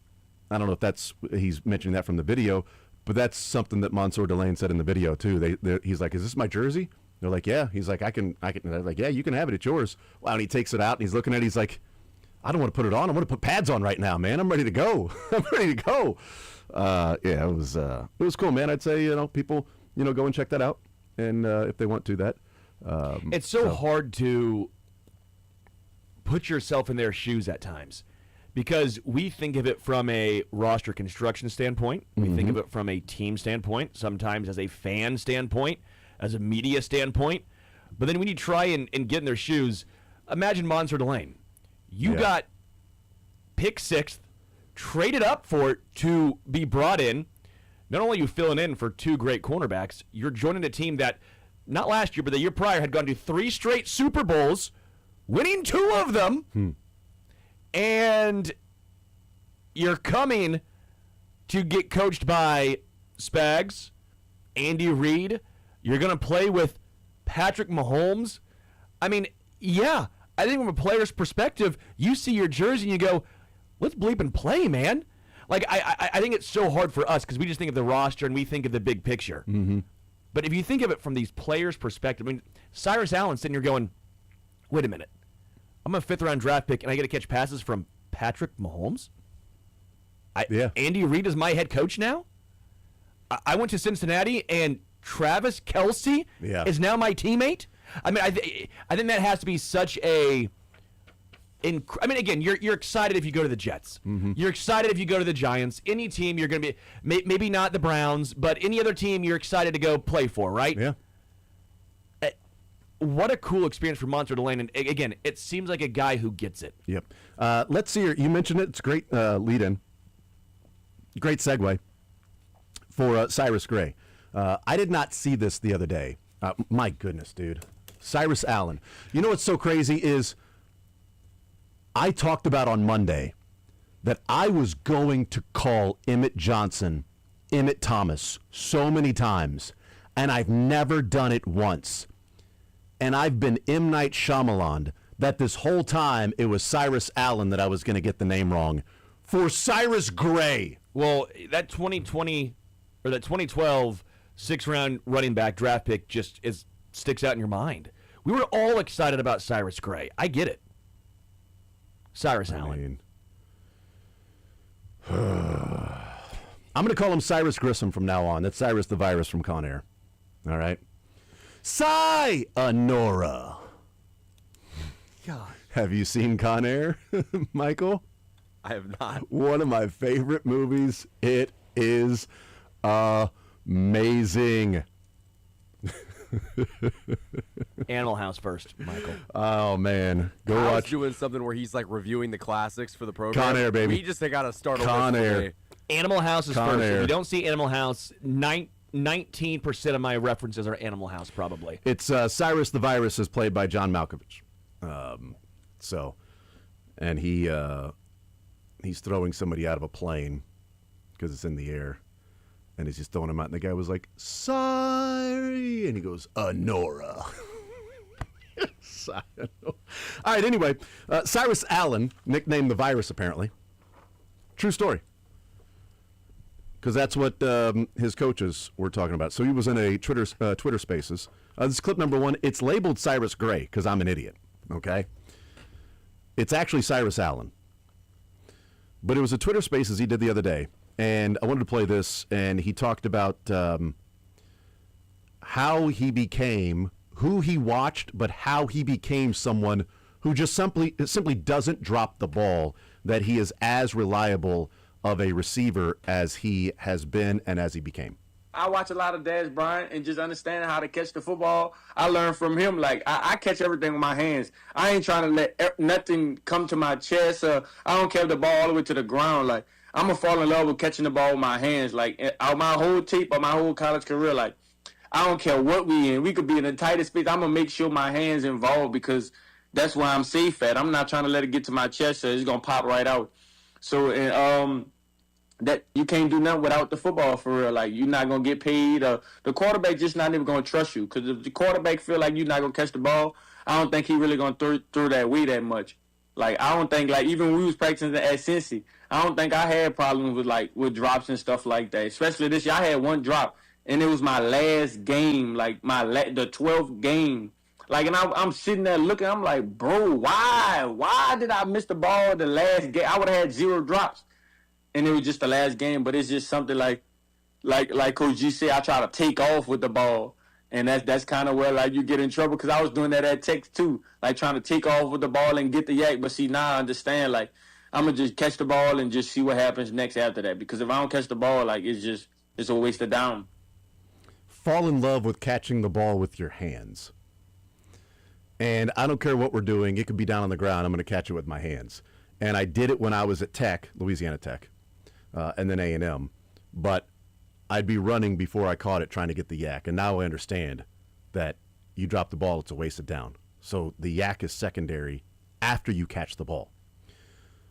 I don't know if that's, he's mentioning that from the video, but that's something that Mansour Delane said in the video, too. He's like, is this my jersey? They're like, yeah. He's like, I can. They're like, yeah, you can have it. It's yours. Wow, and he takes it out, and he's looking at it. He's like, I don't want to put it on. I want to put pads on right now, man. I'm ready to go. I'm ready to go. Yeah, it was cool, man. I'd say, people, go and check that out. And if they want to that. It's so hard to put yourself in their shoes at times because we think of it from a roster construction standpoint. We think of it from a team standpoint, sometimes as a fan standpoint, as a media standpoint. But then when you try and get in their shoes, imagine Mansour Delane. You got pick 6th, traded up for it to be brought in. Not only are you filling in for 2 great cornerbacks, you're joining a team that, not last year, but the year prior, had gone to 3 straight Super Bowls, winning 2 of them. And you're coming to get coached by Spags, Andy Reid. You're going to play with Patrick Mahomes. I mean, yeah, I think from a player's perspective, you see your jersey and you go, let's bleep and play, man. Like, I think it's so hard for us because we just think of the roster and we think of the big picture. Mm-hmm. But if you think of it from these players' perspective, I mean, Cyrus Allen sitting here going, wait a minute, I'm a 5th-round draft pick and I get to catch passes from Patrick Mahomes? Andy Reid is my head coach now? I went to Cincinnati and Travis Kelce is now my teammate? I mean, I think that has to be such a... I mean, again, you're excited if you go to the Jets. Mm-hmm. You're excited if you go to the Giants. Any team you're going to be, maybe not the Browns, but any other team you're excited to go play for, right? Yeah. What a cool experience for Monster to land. And again, it seems like a guy who gets it. Yep. Let's see here. You mentioned it. It's a great lead-in. Great segue for Cyrus Gray. I did not see this the other day. My goodness, dude. Cyrus Allen. You know what's so crazy is I talked about on Monday that I was going to call Emmett Johnson Emmett Thomas so many times, and I've never done it once. And I've been M. Night Shyamalan that this whole time it was Cyrus Allen that I was going to get the name wrong for Cyrus Gray. Well, that 2020 or that 2012 6th-round running back draft pick just sticks out in your mind. We were all excited about Cyrus Gray. I get it. Cyrus Allen. I'm going to call him Cyrus Grissom from now on. That's Cyrus the Virus from Con Air. All right? Sayonara. God. Have you seen Con Air, Michael? I have not. One of my favorite movies. It is amazing. Animal House first, Michael. Oh, man. Go I watch. was doing something where he's like reviewing the classics for the program. Con Air, baby. We just got to start Con over. Air. Animal House is Con first. Air. If you don't see Animal House, 19% of my references are Animal House, probably. It's Cyrus the Virus is played by John Malkovich. And he's throwing somebody out of a plane because it's in the air. And he's just throwing him out. And the guy was like, sorry. And he goes, Nora. All right, anyway. Cyrus Allen, nicknamed the Virus, apparently. True story. Because that's what his coaches were talking about. So he was in a Twitter Spaces. This is clip number 1. It's labeled Cyrus Gray because I'm an idiot. Okay? It's actually Cyrus Allen. But it was a Twitter Spaces he did the other day. And I wanted to play this, and he talked about how he became, who he watched, but how he became someone who just simply doesn't drop the ball, that he is as reliable of a receiver as he has been and as he became. I watch a lot of Dez Bryant and just understanding how to catch the football. I learned from him. Like, I catch everything with my hands. I ain't trying to let nothing come to my chest. I don't care if the ball all the way to the ground. Like, I'm going to fall in love with catching the ball with my hands. Like, my whole tape or my whole college career, like, I don't care what we in. We could be in the tightest space. I'm going to make sure my hands involved because that's where I'm safe at. I'm not trying to let it get to my chest so it's going to pop right out. So, that you can't do nothing without the football for real. Like, you're not going to get paid. The quarterback just not even going to trust you because if the quarterback feel like you're not going to catch the ball, I don't think he really going to throw that way that much. Like, I don't think, like, even when we was practicing at Cincy, I don't think I had problems with drops and stuff like that. Especially this year, I had one drop, and it was my last game, like, the 12th game. Like, and I'm sitting there looking, I'm like, bro, why? Why did I miss the ball the last game? I would have had 0 drops, and it was just the last game. But it's just something like Coach G said, I try to take off with the ball. And that's kind of where, like, you get in trouble because I was doing that at Texas, too, like, trying to take off with the ball and get the yak. But, see, now I understand, like, I'm going to just catch the ball and just see what happens next after that. Because if I don't catch the ball, like, it's a waste of down. Fall in love with catching the ball with your hands. And I don't care what we're doing. It could be down on the ground. I'm going to catch it with my hands. And I did it when I was at Tech, Louisiana Tech, and then A&M. But I'd be running before I caught it trying to get the yak. And now I understand that you drop the ball, it's a waste of down. So the yak is secondary after you catch the ball.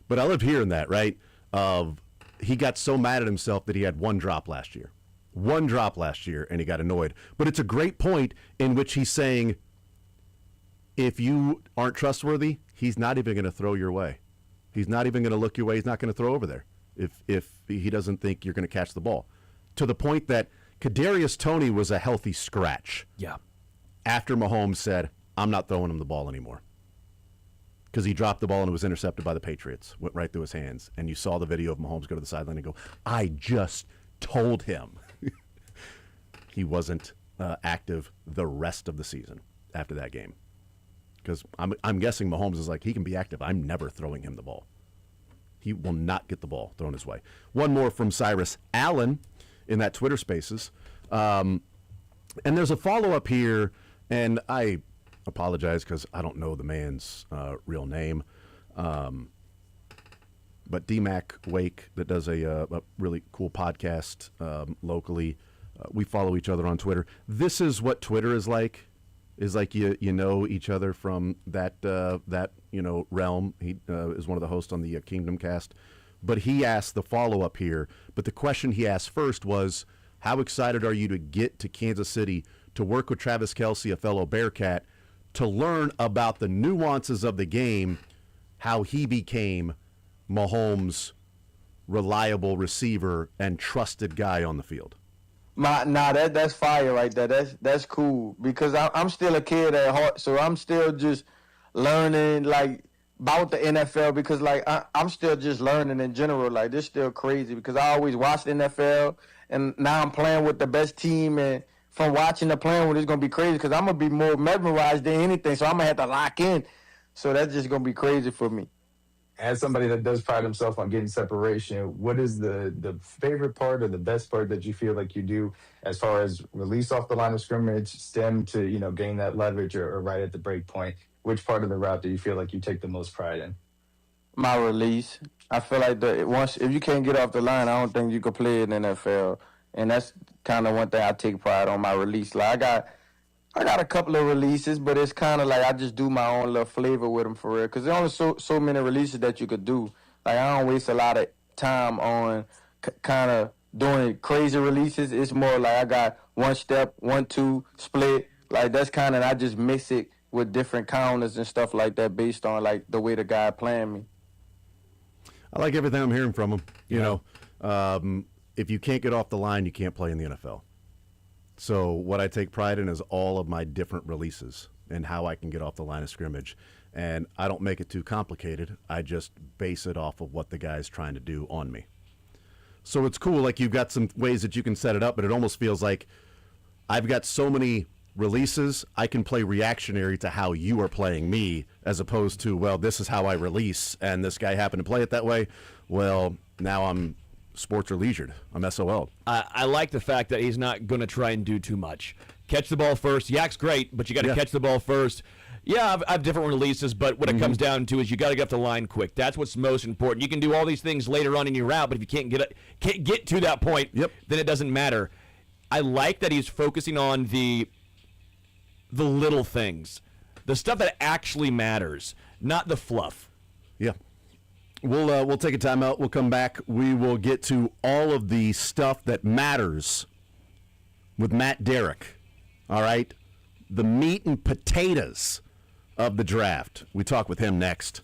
But I love hearing that, right? Of he got so mad at himself that he had one drop last year. One drop last year, and he got annoyed. But it's a great point in which he's saying, if you aren't trustworthy, he's not even going to throw your way. He's not even going to look your way. He's not going to throw over there if he doesn't think you're going to catch the ball. To the point that Kadarius Toney was a healthy scratch. Yeah. After Mahomes said, I'm not throwing him the ball anymore. Because he dropped the ball and it was intercepted by the Patriots. Went right through his hands. And you saw the video of Mahomes go to the sideline and go, I just told him. He wasn't active the rest of the season after that game. Because I'm guessing Mahomes is like, he can be active. I'm never throwing him the ball. He will not get the ball thrown his way. One more from Cyrus Allen in that Twitter Spaces. And there's a follow-up here, and I apologize because I don't know the man's real name. But DMAC Wake, that does a really cool podcast locally. We follow each other on Twitter. This is what Twitter is like you know each other from that realm. He is one of the hosts on the Kingdom Cast. But he asked the follow-up here. But the question he asked first was, how excited are you to get to Kansas City to work with Travis Kelce, a fellow Bearcat, to learn about the nuances of the game, how he became Mahomes' reliable receiver and trusted guy on the field? That's fire right there. That's cool because I'm still a kid at heart, so I'm still just learning like about the NFL because like I'm still just learning in general. Like this still crazy because I always watched the NFL and now I'm playing with the best team, and from watching the playing with it's gonna be crazy because I'm gonna be more mesmerized than anything. So I'm gonna have to lock in. So that's just gonna be crazy for me. As somebody that does pride himself on getting separation, what is the favorite part or the best part that you feel like you do as far as release off the line of scrimmage, stem to, gain that leverage or right at the break point? Which part of the route do you feel like you take the most pride in? My release. I feel like if you can't get off the line, I don't think you can play in the NFL. And that's kind of one thing I take pride on, my release. Like I got a couple of releases, but it's kind of like I just do my own little flavor with them for real. Because there's only so many releases that you could do. Like I don't waste a lot of time on kind of doing crazy releases. It's more like I got one step, 1, 2, split. Like that's kind of, I just mix it with different counters and stuff like that based on like the way the guy playing me. I like everything I'm hearing from him. You know, if you can't get off the line, you can't play in the NFL. So what I take pride in is all of my different releases and how I can get off the line of scrimmage. And I don't make it too complicated. I just base it off of what the guy's trying to do on me. So it's cool. Like you've got some ways that you can set it up, but it almost feels like I've got so many releases, I can play reactionary to how you are playing me as opposed to, well, this is how I release and this guy happened to play it that way. Well, now I'm sports or leisured. I'm SOL. I like the fact that he's not going to try and do too much. Catch the ball first. Yak's great, but you got to catch the ball first. Yeah, I have different releases, but what it comes down to is you got to get off the line quick. That's what's most important. You can do all these things later on in your route, but if you can't get to that point, then it doesn't matter. I like that he's focusing on the little things, the stuff that actually matters, not the fluff. Yeah. We'll take a timeout. We'll come back. We will get to all of the stuff that matters with Matt Derrick. All right? The meat and potatoes of the draft. We talk with him next.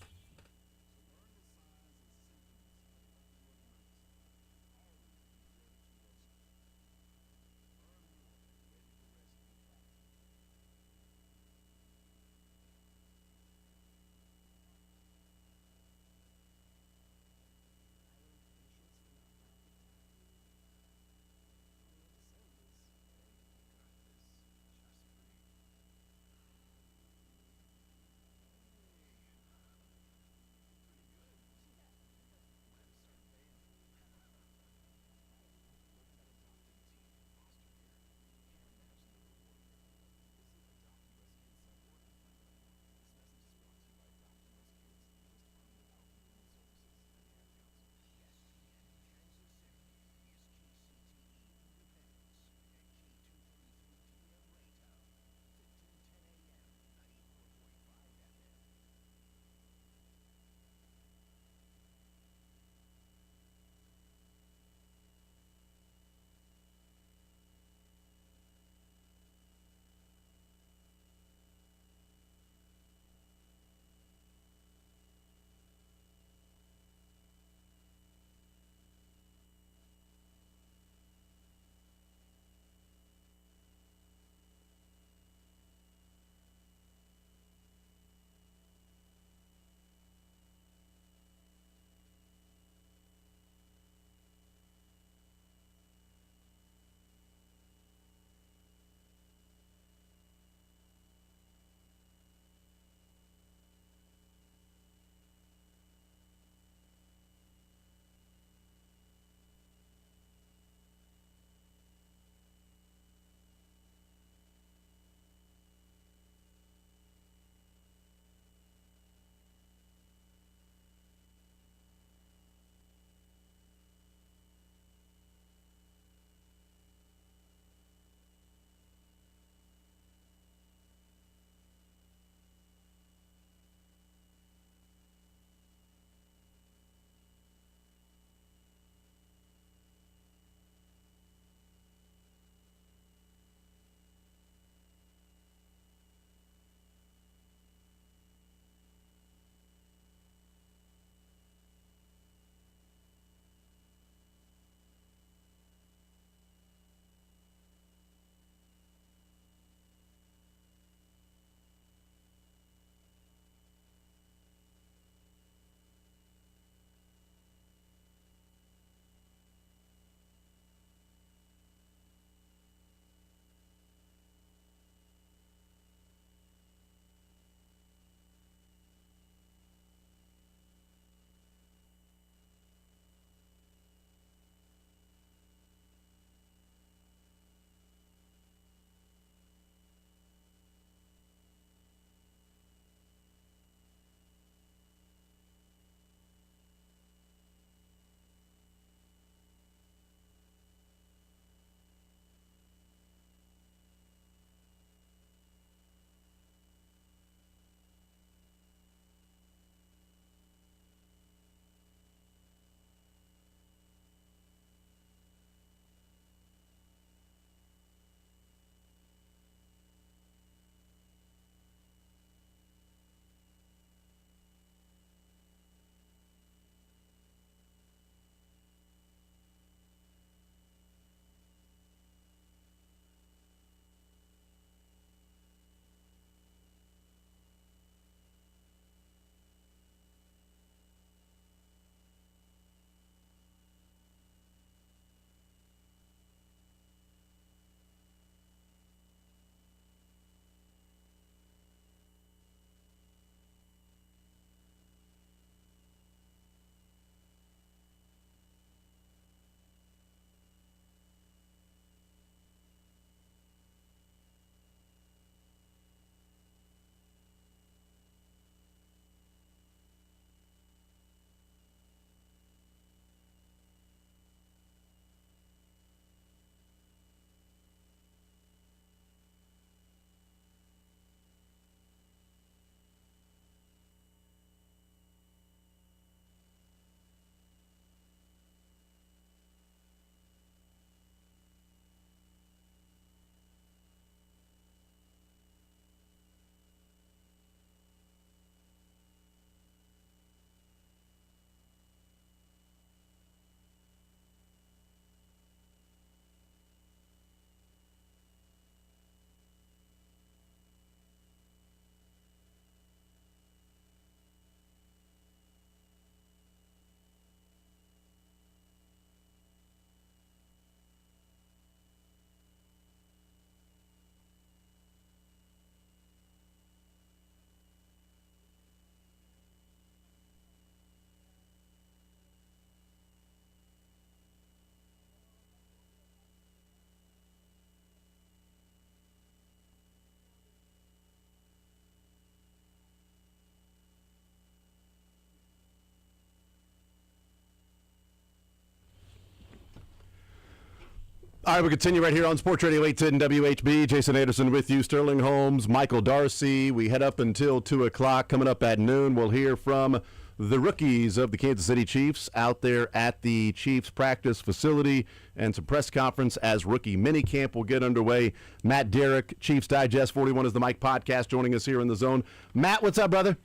All right, we'll continue right here on Sports Radio 810 WHB. Jason Anderson with you, Sterling Holmes, Michael Darcy. We head up until 2 o'clock. Coming up at noon, we'll hear from the rookies of the Kansas City Chiefs out there at the Chiefs practice facility and some press conference as rookie minicamp will get underway. Matt Derrick, Chiefs Digest 41 is the Mike podcast, joining us here in the zone. Matt, what's up, brother?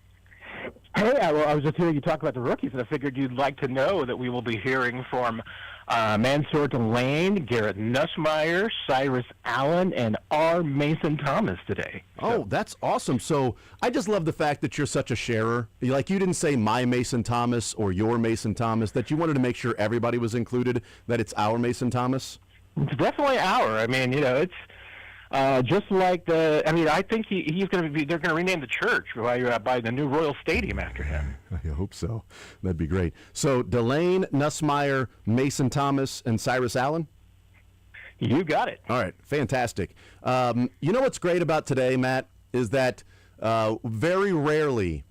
Hey, well, I was just hearing you talk about the rookies, and I figured you'd like to know that we will be hearing from Mansour Delane, Garrett Nussmeier, Cyrus Allen, and R. Mason Thomas today. Oh, that's awesome. So I just love the fact that you're such a sharer. Like, you didn't say my Mason Thomas or your Mason Thomas, that you wanted to make sure everybody was included, that it's our Mason Thomas. It's definitely our. I mean, it's just like I think he's going to be. They're going to rename the church by the new Royal Stadium after him. I hope so. That'd be great. So Delane, Nussmeier, Mason Thomas, and Cyrus Allen. You got it. All right, fantastic. You know what's great about today, Matt, is that very rarely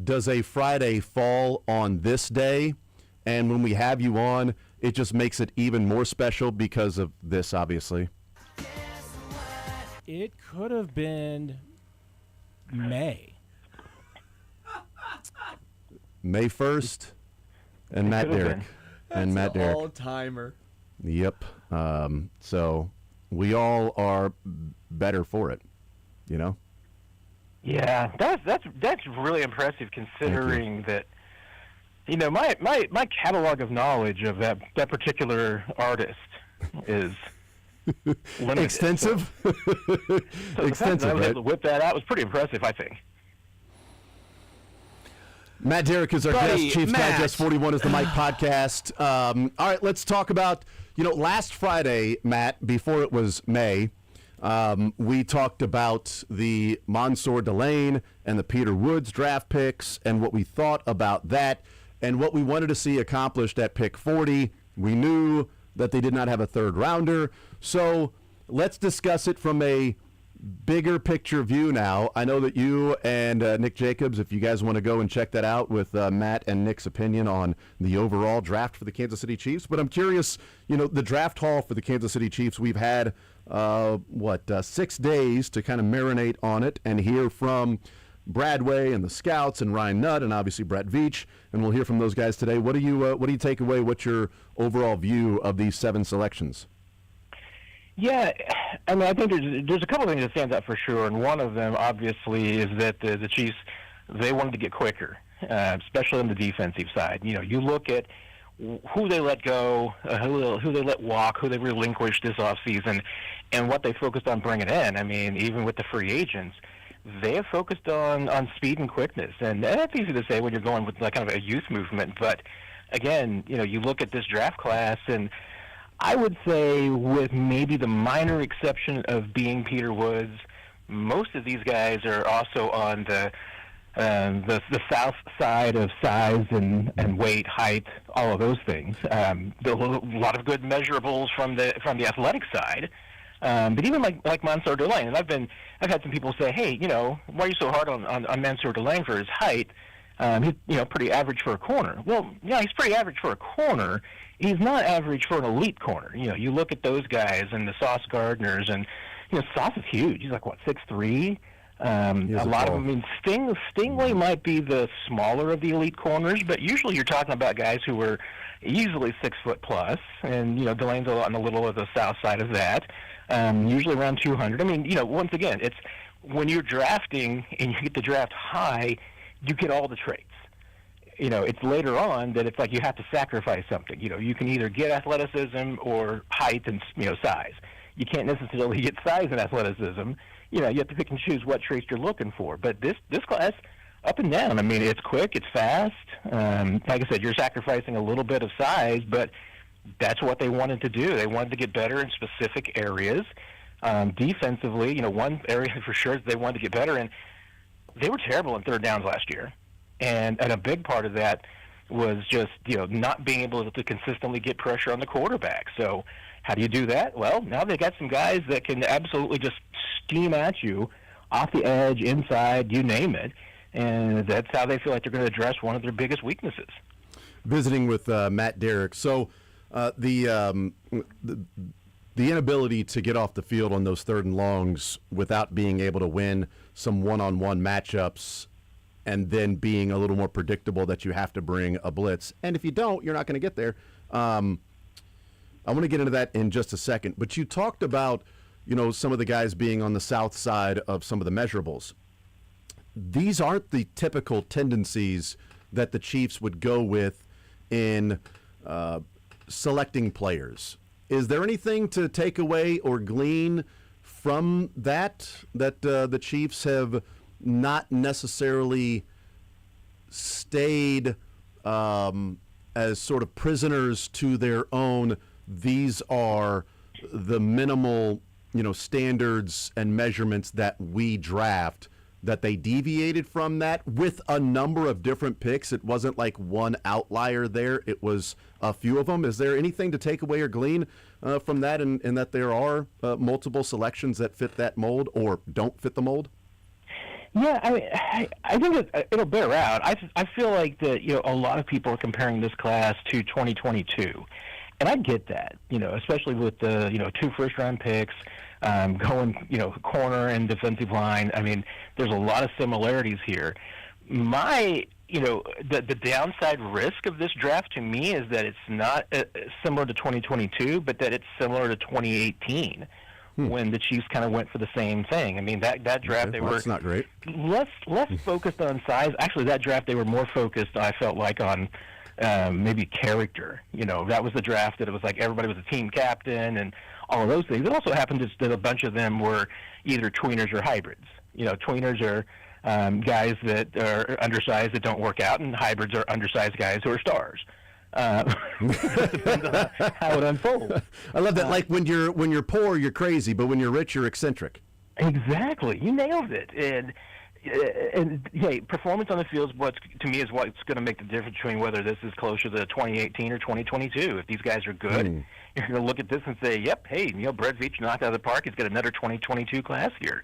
does a Friday fall on this day, and when we have you on, it just makes it even more special because of this, obviously. It could have been May 1st, and Matt Derrick. And Matt Derrick. All-timer. Yep. So we all are better for it, you know? Yeah, that's really impressive considering that, my catalog of knowledge of that particular artist is limited. Extensive? So the fact that I was right? able to whip that out was pretty impressive, I think. Matt Derrick is our guest. Chiefs Digest 41 is the Mike podcast. All right, let's talk about, last Friday, Matt, before it was May, we talked about the Mansour Delane and the Peter Woods draft picks and what we thought about that and what we wanted to see accomplished at pick 40. We knew that they did not have a third rounder. So let's discuss it from a bigger picture view now. I know that you and Nick Jacobs, if you guys want to go and check that out with Matt and Nick's opinion on the overall draft for the Kansas City Chiefs. But I'm curious, the draft haul for the Kansas City Chiefs, we've had, 6 days to kind of marinate on it and hear from Bradway and the scouts and Ryan Nutt and obviously Brett Veach, and we'll hear from those guys today. What do you take away? What's your overall view of these 7 selections? Yeah, I think there's a couple of things that stand out for sure, and one of them obviously is that the Chiefs, they wanted to get quicker, especially on the defensive side. You look at who they let go, who they let walk, who they relinquished this offseason, and what they focused on bringing in. I mean, even with the free agents, they have focused on speed and quickness, and that's easy to say when you're going with like kind of a youth movement. But again, you look at this draft class, and I would say, with maybe the minor exception of being Peter Woods, most of these guys are also on the south side of size and weight, height, all of those things. A lot of good measurables from the athletic side. But even like Mansour Delane, and I've had some people say, hey, why are you so hard on Mansour Delane for his height? He's pretty average for a corner. Well, yeah, he's pretty average for a corner. He's not average for an elite corner. You look at those guys and the Sauce Gardners, and Sauce is huge. He's like 6'3". A lot of them. Stingley might be the smaller of the elite corners, but usually you're talking about guys who were easily 6 foot plus, and Delane's on a little of the south side of that. Usually around 200. I mean, once again, it's when you're drafting and you get the draft high, you get all the traits. It's later on that it's like you have to sacrifice something. You can either get athleticism or height and size. You can't necessarily get size and athleticism. You have to pick and choose what traits you're looking for. But this class, up and down. I mean, it's quick, it's fast. Like I said, you're sacrificing a little bit of size, but that's what they wanted to do. They wanted to get better in specific areas. Defensively, one area for sure they wanted to get better in. They were terrible in third downs last year. And a big part of that was just, not being able to consistently get pressure on the quarterback. So how do you do that? Well, now they got some guys that can absolutely just steam at you off the edge, inside, you name it. And that's how they feel like they're going to address one of their biggest weaknesses. Visiting with Matt Derrick. So the the inability to get off the field on those 3rd and longs without being able to win some one-on-one matchups and then being a little more predictable that you have to bring a blitz. And if you don't, you're not going to get there. I want to get into that in just a second. But you talked about, some of the guys being on the south side of some of the measurables. These aren't the typical tendencies that the Chiefs would go with in selecting players. Is there anything to take away or glean from that the Chiefs have not necessarily stayed as sort of prisoners to their own? These are the minimal, standards and measurements that we draft, that they deviated from that with a number of different picks. It wasn't like one outlier there. It was a few of them. Is there anything to take away or glean from that, and that there are multiple selections that fit that mold or don't fit the mold? Yeah, I think it'll bear out. I feel like that, a lot of people are comparing this class to 2022. And I get that, especially with the, 2 first-round picks, going, corner and defensive line. I mean, there's a lot of similarities here. The downside risk of this draft to me is that it's not similar to 2022, but that it's similar to 2018 when the Chiefs kind of went for the same thing. I mean, that draft they were that's not great. Less focused on size. Actually, that draft they were more focused, I felt like, on maybe character. That was the draft that it was like everybody was a team captain and all of those things. It also happened that a bunch of them were either tweeners or hybrids. Tweeners are guys that are undersized that don't work out, and hybrids are undersized guys who are stars. Depends on how it unfolds. I love that. Like when you're poor, you're crazy, but when you're rich, you're eccentric. Exactly. You nailed it. And hey, performance on the field to me is what's going to make the difference between whether this is closer to 2018 or 2022. If these guys are good, you're going to look at this and say, "Yep, hey, Brett Veach knocked out of the park. He's got another 2022 class here."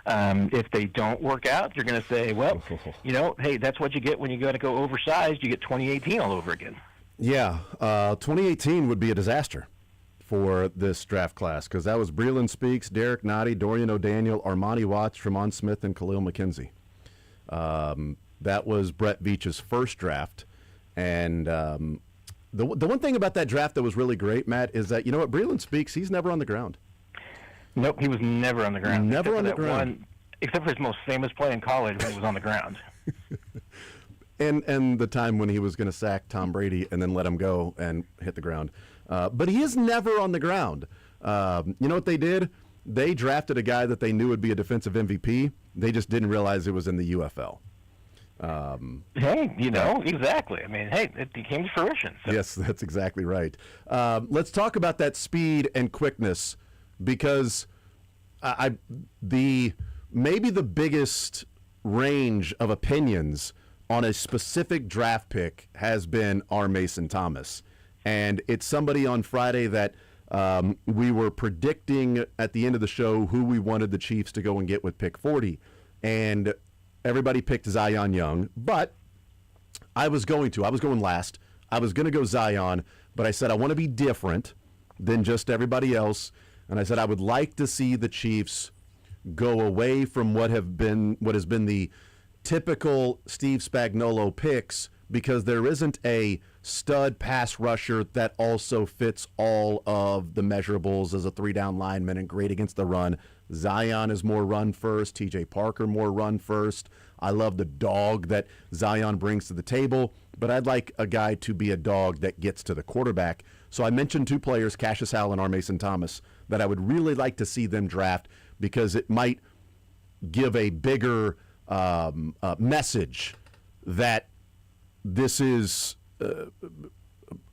If they don't work out, you're going to say, "Well, hey, that's what you get when you got to go oversized. You get 2018 all over again." Yeah, 2018 would be a disaster for this draft class, because that was Breeland Speaks, Derek Nottie, Dorian O'Daniel, Armani Watts, Tremont Smith, and Khalil McKenzie. That was Brett Veach's first draft. And the one thing about that draft that was really great, Matt, is that, Breeland Speaks, he's never on the ground. Nope, he was never on the ground. Never on the ground. Except for his most famous play in college when he was on the ground. And the time when he was going to sack Tom Brady and then let him go and hit the ground. But he is never on the ground. You know what they did? They drafted a guy that they knew would be a defensive MVP. They just didn't realize it was in the UFL. Hey, exactly. I mean, hey, it came to fruition. So. Yes, that's exactly right. Let's talk about that speed and quickness, because maybe the biggest range of opinions on a specific draft pick has been our Mason Thomas. And it's somebody on Friday that we were predicting at the end of the show who we wanted the Chiefs to go and get with pick 40. And everybody picked Zion Young, but I was going last. I was going to go Zion, but I said I want to be different than just everybody else. And I said I would like to see the Chiefs go away from what has been the typical Steve Spagnuolo picks, because there isn't a stud pass rusher that also fits all of the measurables as a 3-down lineman and great against the run. Zion is more run first. TJ Parker more run first. I love the dog that Zion brings to the table, but I'd like a guy to be a dog that gets to the quarterback. So I mentioned 2 players, Cassius Allen or Mason Thomas, that I would really like to see them draft, because it might give a bigger message that this is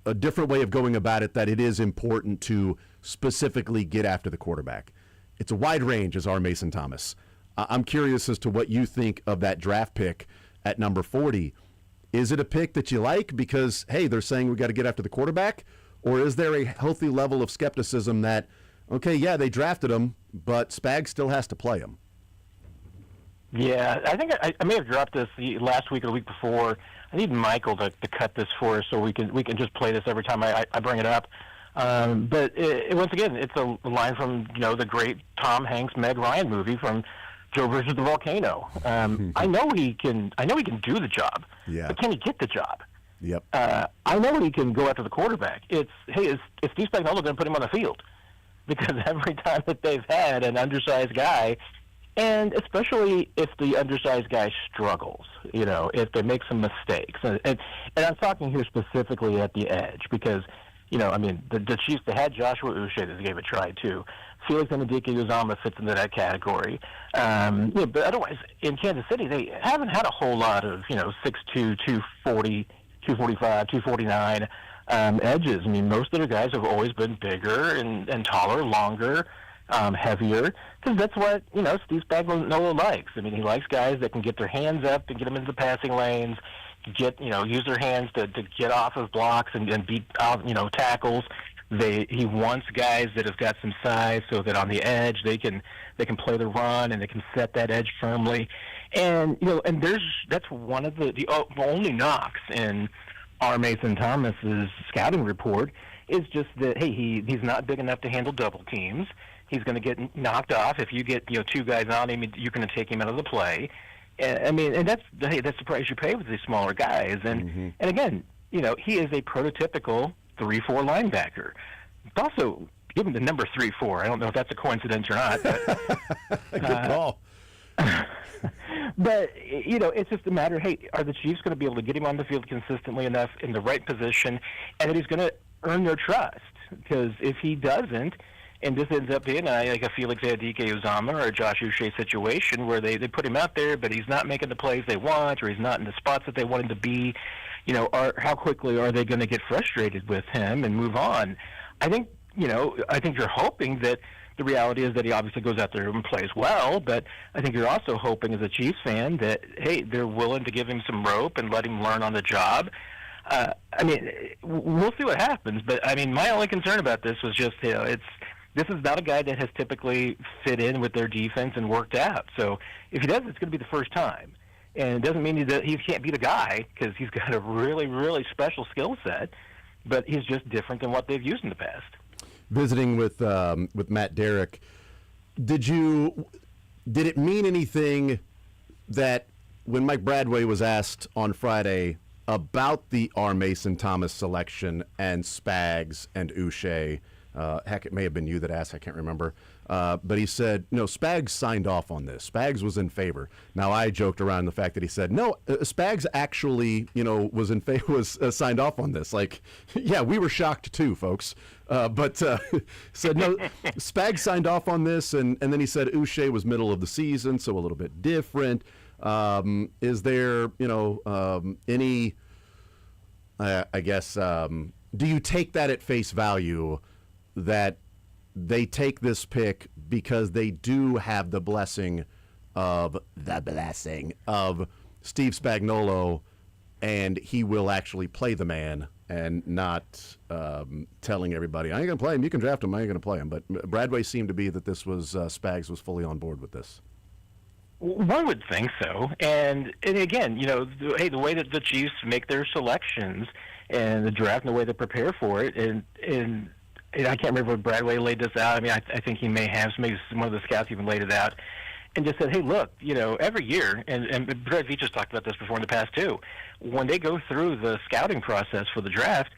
a different way of going about it, that it is important to specifically get after the quarterback. It's a wide range, as our Mason Thomas. I'm curious as to what you think of that draft pick at number 40. Is it a pick that you like because, hey, they're saying we got to get after the quarterback? Or is there a healthy level of skepticism that, okay, yeah, they drafted him, but Spag still has to play him? Yeah, I think I may have dropped this last week or the week before. I need Michael to cut this for us so we can just play this every time I bring it up. But once again, it's a line from the great Tom Hanks Meg Ryan movie from Joe versus the Volcano. I know he can do the job, but can he get the job? Yep. I know he can go after the quarterback. Is Steve Spagnuolo going to put him on the field? Because every time that they've had an undersized guy, and especially if the undersized guy struggles, if they make some mistakes, and I'm talking here specifically at the edge because, the Chiefs, they had Joshua Uche that they gave a try too. Felix Anudike-Uzomah fits into that category. But otherwise, in Kansas City, they haven't had a whole lot of, 6'2", 240, 245, 249 edges. I mean, most of their guys have always been bigger and taller, longer, heavier, because that's what, Steve Spagnuolo likes. I mean, he likes guys that can get their hands up and get them into the passing lanes, use their hands to get off of blocks and beat out, tackles. He wants guys that have got some size so that on the edge they can play the run and they can set that edge firmly. And that's one of the only knocks in R. Mason Thomas's scouting report is just that, hey, he's not big enough to handle double teams. He's going to get knocked off if you get two guys on him. You're going to take him out of the play. And that's the price you pay with these smaller guys. And again, he is a prototypical 3-4 linebacker. It's also given the number 3-4. I don't know if that's a coincidence or not. But, good call. But, it's just a matter, hey, are the Chiefs going to be able to get him on the field consistently enough in the right position and that he's going to earn their trust? Because if he doesn't, and this ends up being like a Felix Anudike-Uzomah or a Josh Uche situation where they put him out there, but he's not making the plays they want or he's not in the spots that they want him to be, how quickly are they going to get frustrated with him and move on? I think you're hoping that the reality is that he obviously goes out there and plays well, but I think you're also hoping as a Chiefs fan that, hey, they're willing to give him some rope and let him learn on the job. We'll see what happens, but, my only concern about this was just, this is not a guy that has typically fit in with their defense and worked out. So if he does, it's going to be the first time. And it doesn't mean that he can't be the guy because he's got a really, really special skill set, but he's just different than what they've used in the past. Visiting with Matt Derrick, did it mean anything that when Mike Bradway was asked on Friday about the R. Mason Thomas selection and Spags and Uche, heck, it may have been you that asked, I can't remember, but he said, no, Spags signed off on this. Spags was in favor. Now, I joked around the fact that he said, no, Spags actually, was in favor, was signed off on this. Like, yeah, we were shocked too, folks. But said, no, Spags signed off on this, and then he said Uche was middle of the season, so a little bit different. Is there, any, do you take that at face value that they take this pick because they do have the blessing of Steve Spagnuolo, and he will actually play the man and not telling everybody, I ain't going to play him, you can draft him, I ain't going to play him. But Bradway seemed to be that this was, Spags was fully on board with this. One would think so. And again, the way that the Chiefs make their selections and the draft and the way they prepare for it, and I can't remember if Bradway laid this out. I think he may have. Maybe one of the scouts even laid it out and just said, hey, look, every year, and Brett Veach has talked about this before in the past too, when they go through the scouting process for the draft,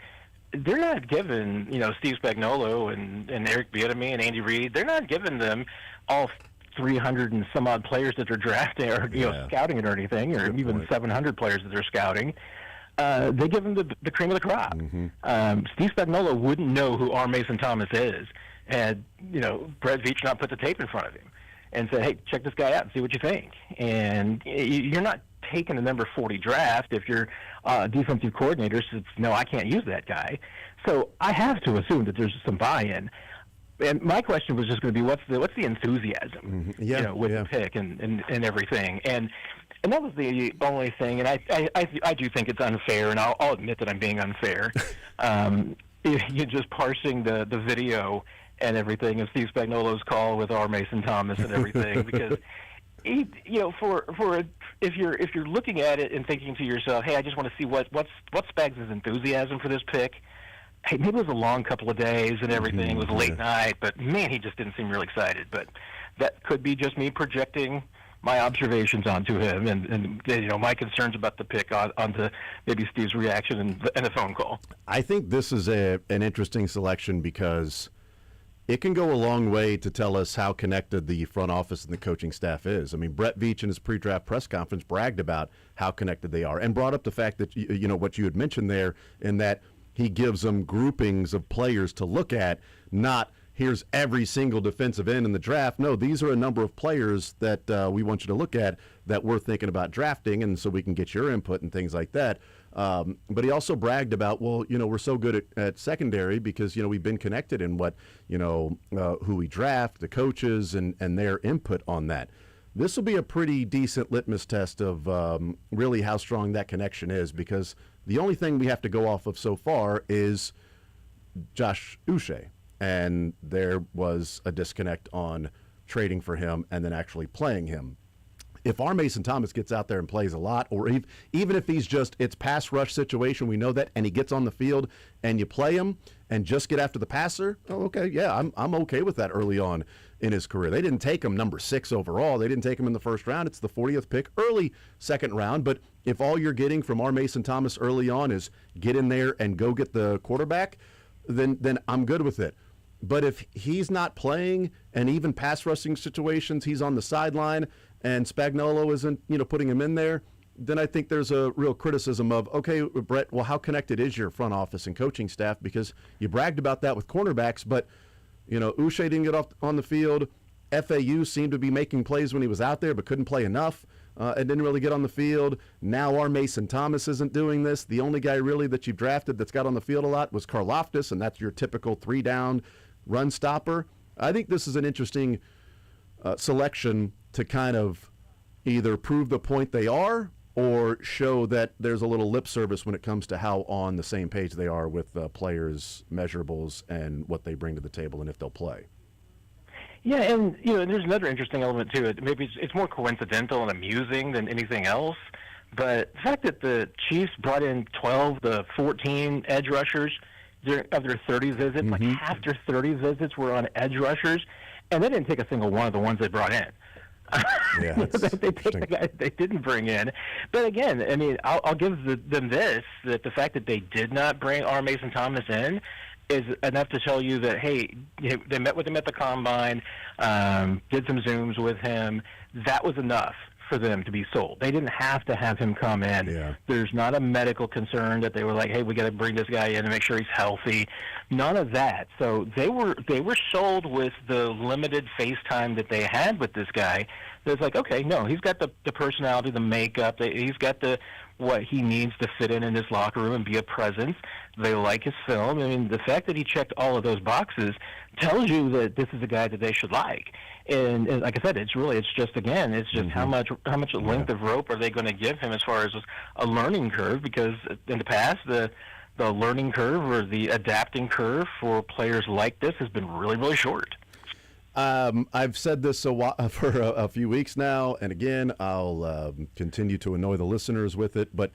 they're not given, Steve Spagnuolo and Eric Bieniemy and Andy Reid, they're not giving them all 300 and some odd players that they're drafting or scouting it or anything, or even 700 players that they're scouting. They give him the cream of the crop. Steve Spagnuolo wouldn't know who R. Mason Thomas is had Brett Veach not put the tape in front of him and said, hey, check this guy out and see what you think. And you're not taking the number 40 draft if your defensive coordinator says, no, I can't use that guy. So I have to assume that there's some buy-in. And my question was just going to be, what's the enthusiasm, with the pick and everything. And that was the only thing. And I do think it's unfair, and I'll admit that I'm being unfair. You're just parsing the video and everything of Steve Spagnuolo's call with R. Mason Thomas and everything, because if you're looking at it and thinking to yourself, hey, I just want to see what's Spags' enthusiasm for this pick. hey, maybe it was a long couple of days and everything. It was a late night, but man, he just didn't seem real excited. But that could be just me projecting my observations onto him and my concerns about the pick onto maybe Steve's reaction and the phone call. I think this is an interesting selection because it can go a long way to tell us how connected the front office and the coaching staff is. I mean, Brett Veach in his pre-draft press conference bragged about how connected they are and brought up the fact that, what you had mentioned there, in that he gives them groupings of players to look at, not here's every single defensive end in the draft. No, these are a number of players that we want you to look at that we're thinking about drafting, and so we can get your input and things like that. But he also bragged about, we're so good at secondary because, we've been connected in what, who we draft, the coaches, and their input on that. This will be a pretty decent litmus test of really how strong that connection is, because the only thing we have to go off of so far is Josh Uche. And there was a disconnect on trading for him and then actually playing him. If our Mason Thomas gets out there and plays a lot, or even if he's it's pass rush situation, we know that, and he gets on the field and you play him and just get after the passer, okay, yeah, I'm okay with that early on in his career. They didn't take him number 6 overall. They didn't take him in the first round. It's the 40th pick, early second round. But if all you're getting from our Mason Thomas early on is get in there and go get the quarterback, then I'm good with it. But if he's not playing, and even pass rushing situations, he's on the sideline, and Spagnuolo isn't, putting him in there, then I think there's a real criticism of, okay, Brett, well, how connected is your front office and coaching staff? Because you bragged about that with cornerbacks, but, Uche didn't get off on the field. FAU seemed to be making plays when he was out there, but couldn't play enough and didn't really get on the field. Now our Mason Thomas isn't doing this. The only guy really that you've drafted that's got on the field a lot was Karlaftis, and that's your typical 3-down run stopper. I think this is an interesting selection to kind of either prove the point they are or show that there's a little lip service when it comes to how on the same page they are with players' measurables and what they bring to the table and if they'll play. Yeah, and there's another interesting element to it. Maybe it's more coincidental and amusing than anything else. But the fact that the Chiefs brought in 12 to 14 edge rushers of their 30 visits, like half their 30 visits were on edge rushers, and they didn't take a single one of the ones they brought in. Yeah, they picked the guys they didn't bring in. But again, I mean, I'll give them this, that the fact that they did not bring R. Mason Thomas in is enough to tell you that, hey, they met with him at the Combine, did some Zooms with him. That was enough for them to be sold. They didn't have to have him come in. Yeah. There's not a medical concern that they were like, hey, we got to bring this guy in and make sure he's healthy. None of that. So they were sold with the limited face time that they had with this guy. It's like, okay, no, he's got the personality, the makeup, he's got what he needs to fit in this locker room and be a presence. They like his film. I mean, the fact that he checked all of those boxes tells you that this is a guy that they should like. And like I said, it's just how much length of rope are they going to give him as far as a learning curve? Because in the past, the learning curve or the adapting curve for players like this has been really, really short. I've said this for a few weeks now, and again, I'll continue to annoy the listeners with it. But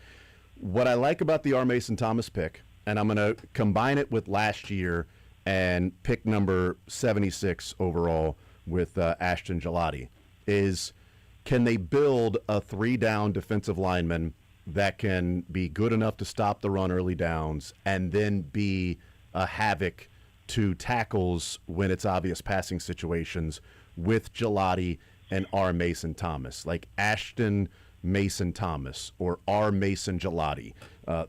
what I like about the R. Mason Thomas pick, and I'm going to combine it with last year and pick number 76 overall with Ashton Gelati, is can they build a 3-down defensive lineman that can be good enough to stop the run early downs and then be a havoc to tackles when it's obvious passing situations with Gelati and R. Mason Thomas, like Ashton Mason Thomas or R. Mason Gelati.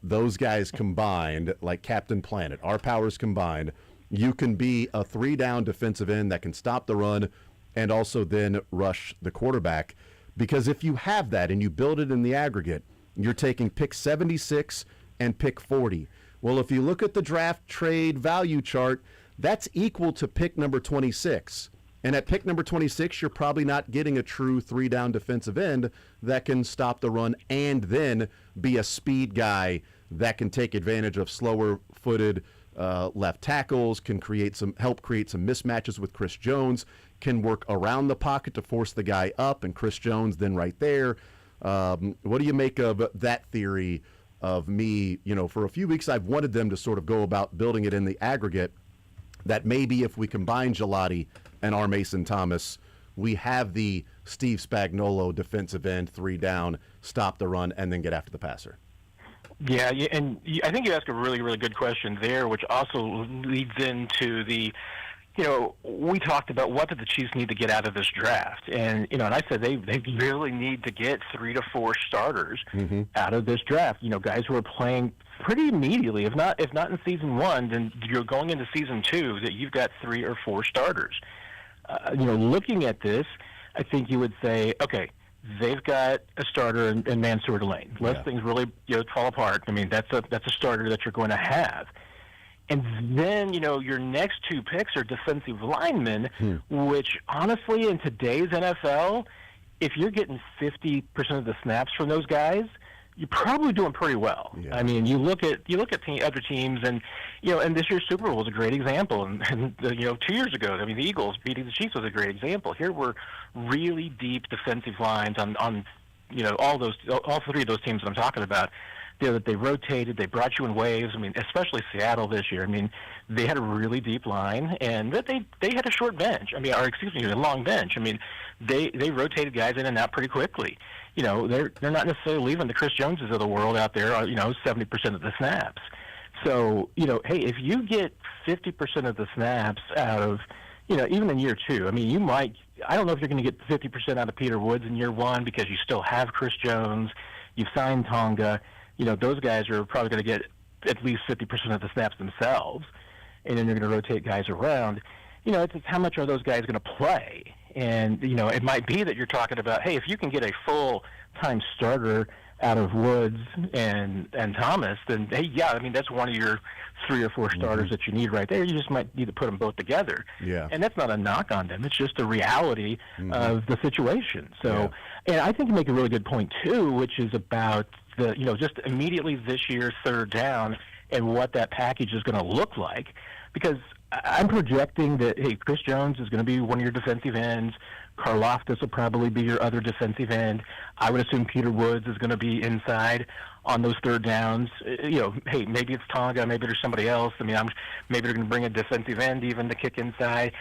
Those guys combined, like Captain Planet, our powers combined, you can be a 3-down defensive end that can stop the run and also then rush the quarterback. Because if you have that and you build it in the aggregate, you're taking pick 76 and pick 40. Well, if you look at the draft trade value chart, that's equal to pick number 26. And at pick number 26, you're probably not getting a true 3-down defensive end that can stop the run and then be a speed guy that can take advantage of slower-footed left tackles, can help create some mismatches with Chris Jones, can work around the pocket to force the guy up, and Chris Jones then right there. What do you make of that theory of me, for a few weeks I've wanted them to sort of go about building it in the aggregate that maybe if we combine Gelati and R. Mason Thomas, we have the Steve Spagnuolo defensive end, 3 down, stop the run, and then get after the passer. Yeah, and I think you asked a really, really good question there, which also leads into the, we talked about what did the Chiefs need to get out of this draft, and and I said they really need to get 3 to 4 starters out of this draft. Guys who are playing pretty immediately, if not in season 1, then you're going into season 2 that you've got 3 or 4 starters. Looking at this, I think you would say, okay, they've got a starter in Mansour Delane. Unless things really fall apart, I mean that's a starter that you're going to have. And then, your next 2 picks are defensive linemen, which honestly in today's NFL, if you're getting 50% of the snaps from those guys, you're probably doing pretty well. Yeah. I mean, you look at other teams, and and this year's Super Bowl was a great example. And 2 years ago, I mean, the Eagles beating the Chiefs was a great example. Here were really deep defensive lines on all 3 of those teams that I'm talking about. That they rotated, they brought you in waves. I mean, especially Seattle this year. I mean, they had a really deep line, and they had a short bench. I mean, a long bench. I mean, they rotated guys in and out pretty quickly. They're not necessarily leaving the Chris Joneses of the world out there. 70% of the snaps. So hey, if you get 50% of the snaps out of even in year 2, I mean, you might. I don't know if you're going to get 50% out of Peter Woods in year 1 because you still have Chris Jones. You've signed Tonga. Those guys are probably going to get at least 50% of the snaps themselves, and then you're going to rotate guys around. It's how much are those guys going to play? And, it might be that you're talking about, hey, if you can get a full-time starter out of Woods and Thomas, then, hey, yeah, I mean, that's one of your 3 or 4 starters that you need right there. You just might need to put them both together. Yeah. And that's not a knock on them. It's just a reality of the situation. So, and I think you make a really good point, too, which is about just immediately this year's 3rd down and what that package is going to look like. Because I'm projecting that, hey, Chris Jones is going to be one of your defensive ends. Karlaftis will probably be your other defensive end. I would assume Peter Woods is going to be inside on those 3rd downs. Hey, maybe it's Tonga, maybe there's somebody else. I mean, maybe they're going to bring a defensive end even to kick inside.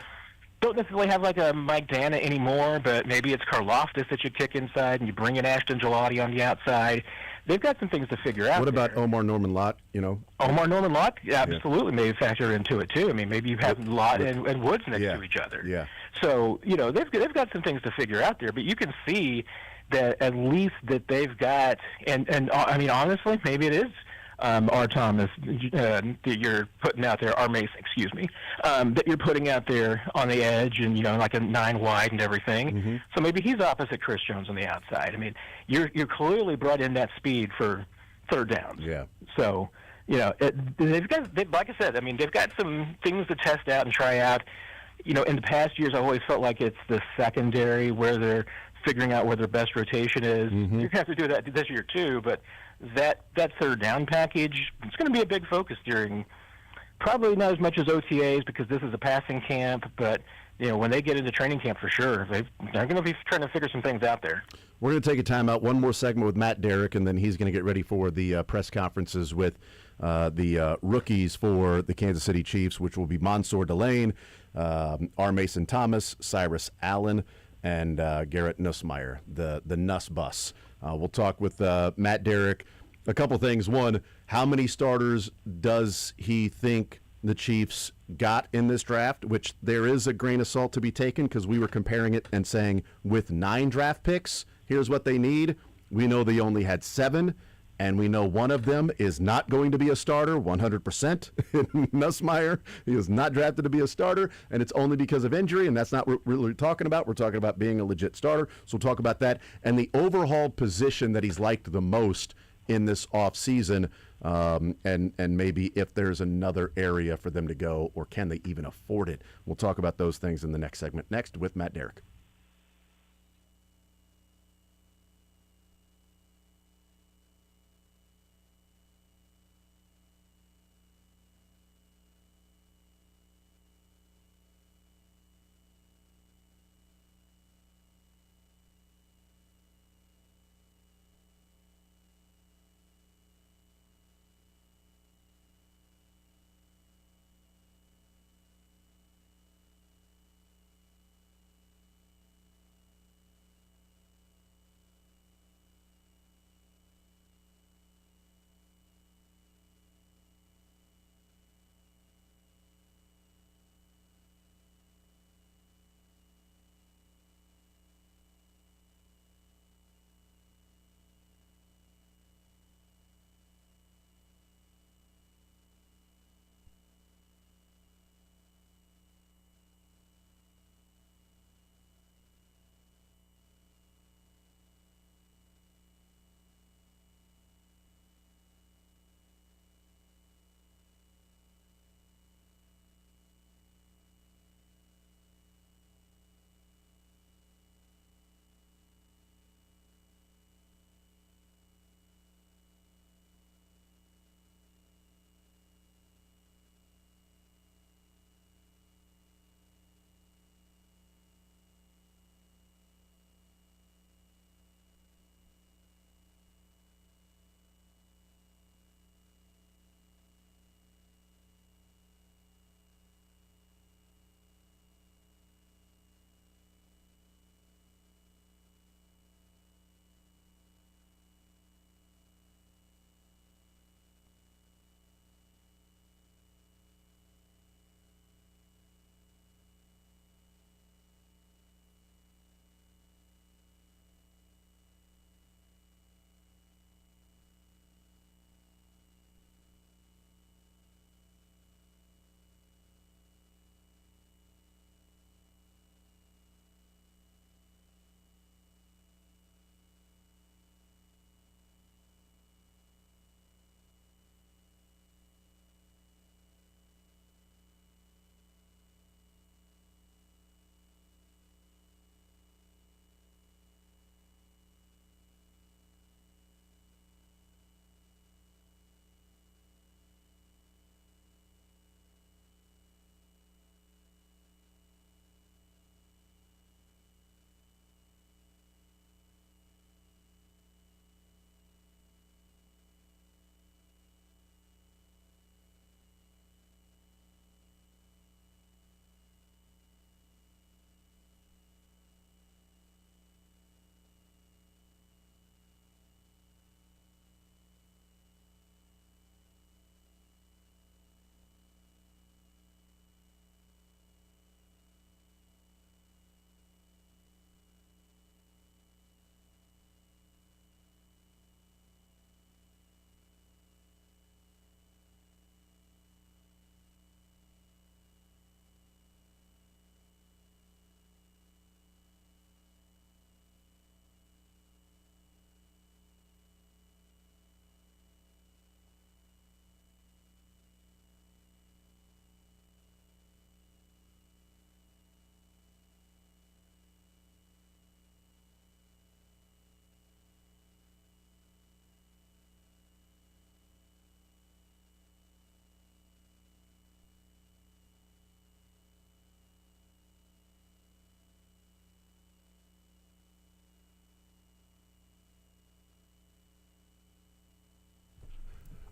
Don't necessarily have like a Mike Dana anymore, but maybe it's Karlaftis that you kick inside and you bring in Ashton Gelati on the outside. They've got some things to figure out. What about Omar Norman Lott? Omar Norman Lott absolutely may factor into it too. I mean, maybe you have Lott and Woods next to each other. Yeah. So they've got some things to figure out there, but you can see that at least that they've got and I mean honestly, maybe it is R. Thomas that you're putting out there, R. Mason, excuse me, that you're putting out there on the edge and, like a 9 wide and everything. So maybe he's opposite Chris Jones on the outside. I mean, you're clearly brought in that speed for 3rd downs. Yeah. So, they've got, like I said, I mean, they've got some things to test out and try out. In the past years, I've always felt like it's the secondary where they're figuring out where their best rotation is. You're going to have to do that this year too, but that 3rd down package, it's going to be a big focus during probably not as much as OTAs because this is a passing camp, but when they get into training camp for sure, they're going to be trying to figure some things out there. We're going to take a timeout, one more segment with Matt Derrick, and then he's going to get ready for the press conferences with the rookies for the Kansas City Chiefs, which will be Mansour Delane, R. Mason Thomas, Cyrus Allen, and Garrett Nussmeier, the Nuss Bus. We'll talk with Matt Derrick. A couple things. One, how many starters does he think the Chiefs got in this draft, which there is a grain of salt to be taken because we were comparing it and saying with 9 draft picks, here's what they need. We know they only had 7, and we know one of them is not going to be a starter 100%. Nussmeier, he was not drafted to be a starter, and it's only because of injury, and that's not what we're really talking about. We're talking about being a legit starter, so we'll talk about that. And the overhaul position that he's liked the most in this offseason, and maybe if there's another area for them to go, or can they even afford it? We'll talk about those things in the next segment. Next with Matt Derrick.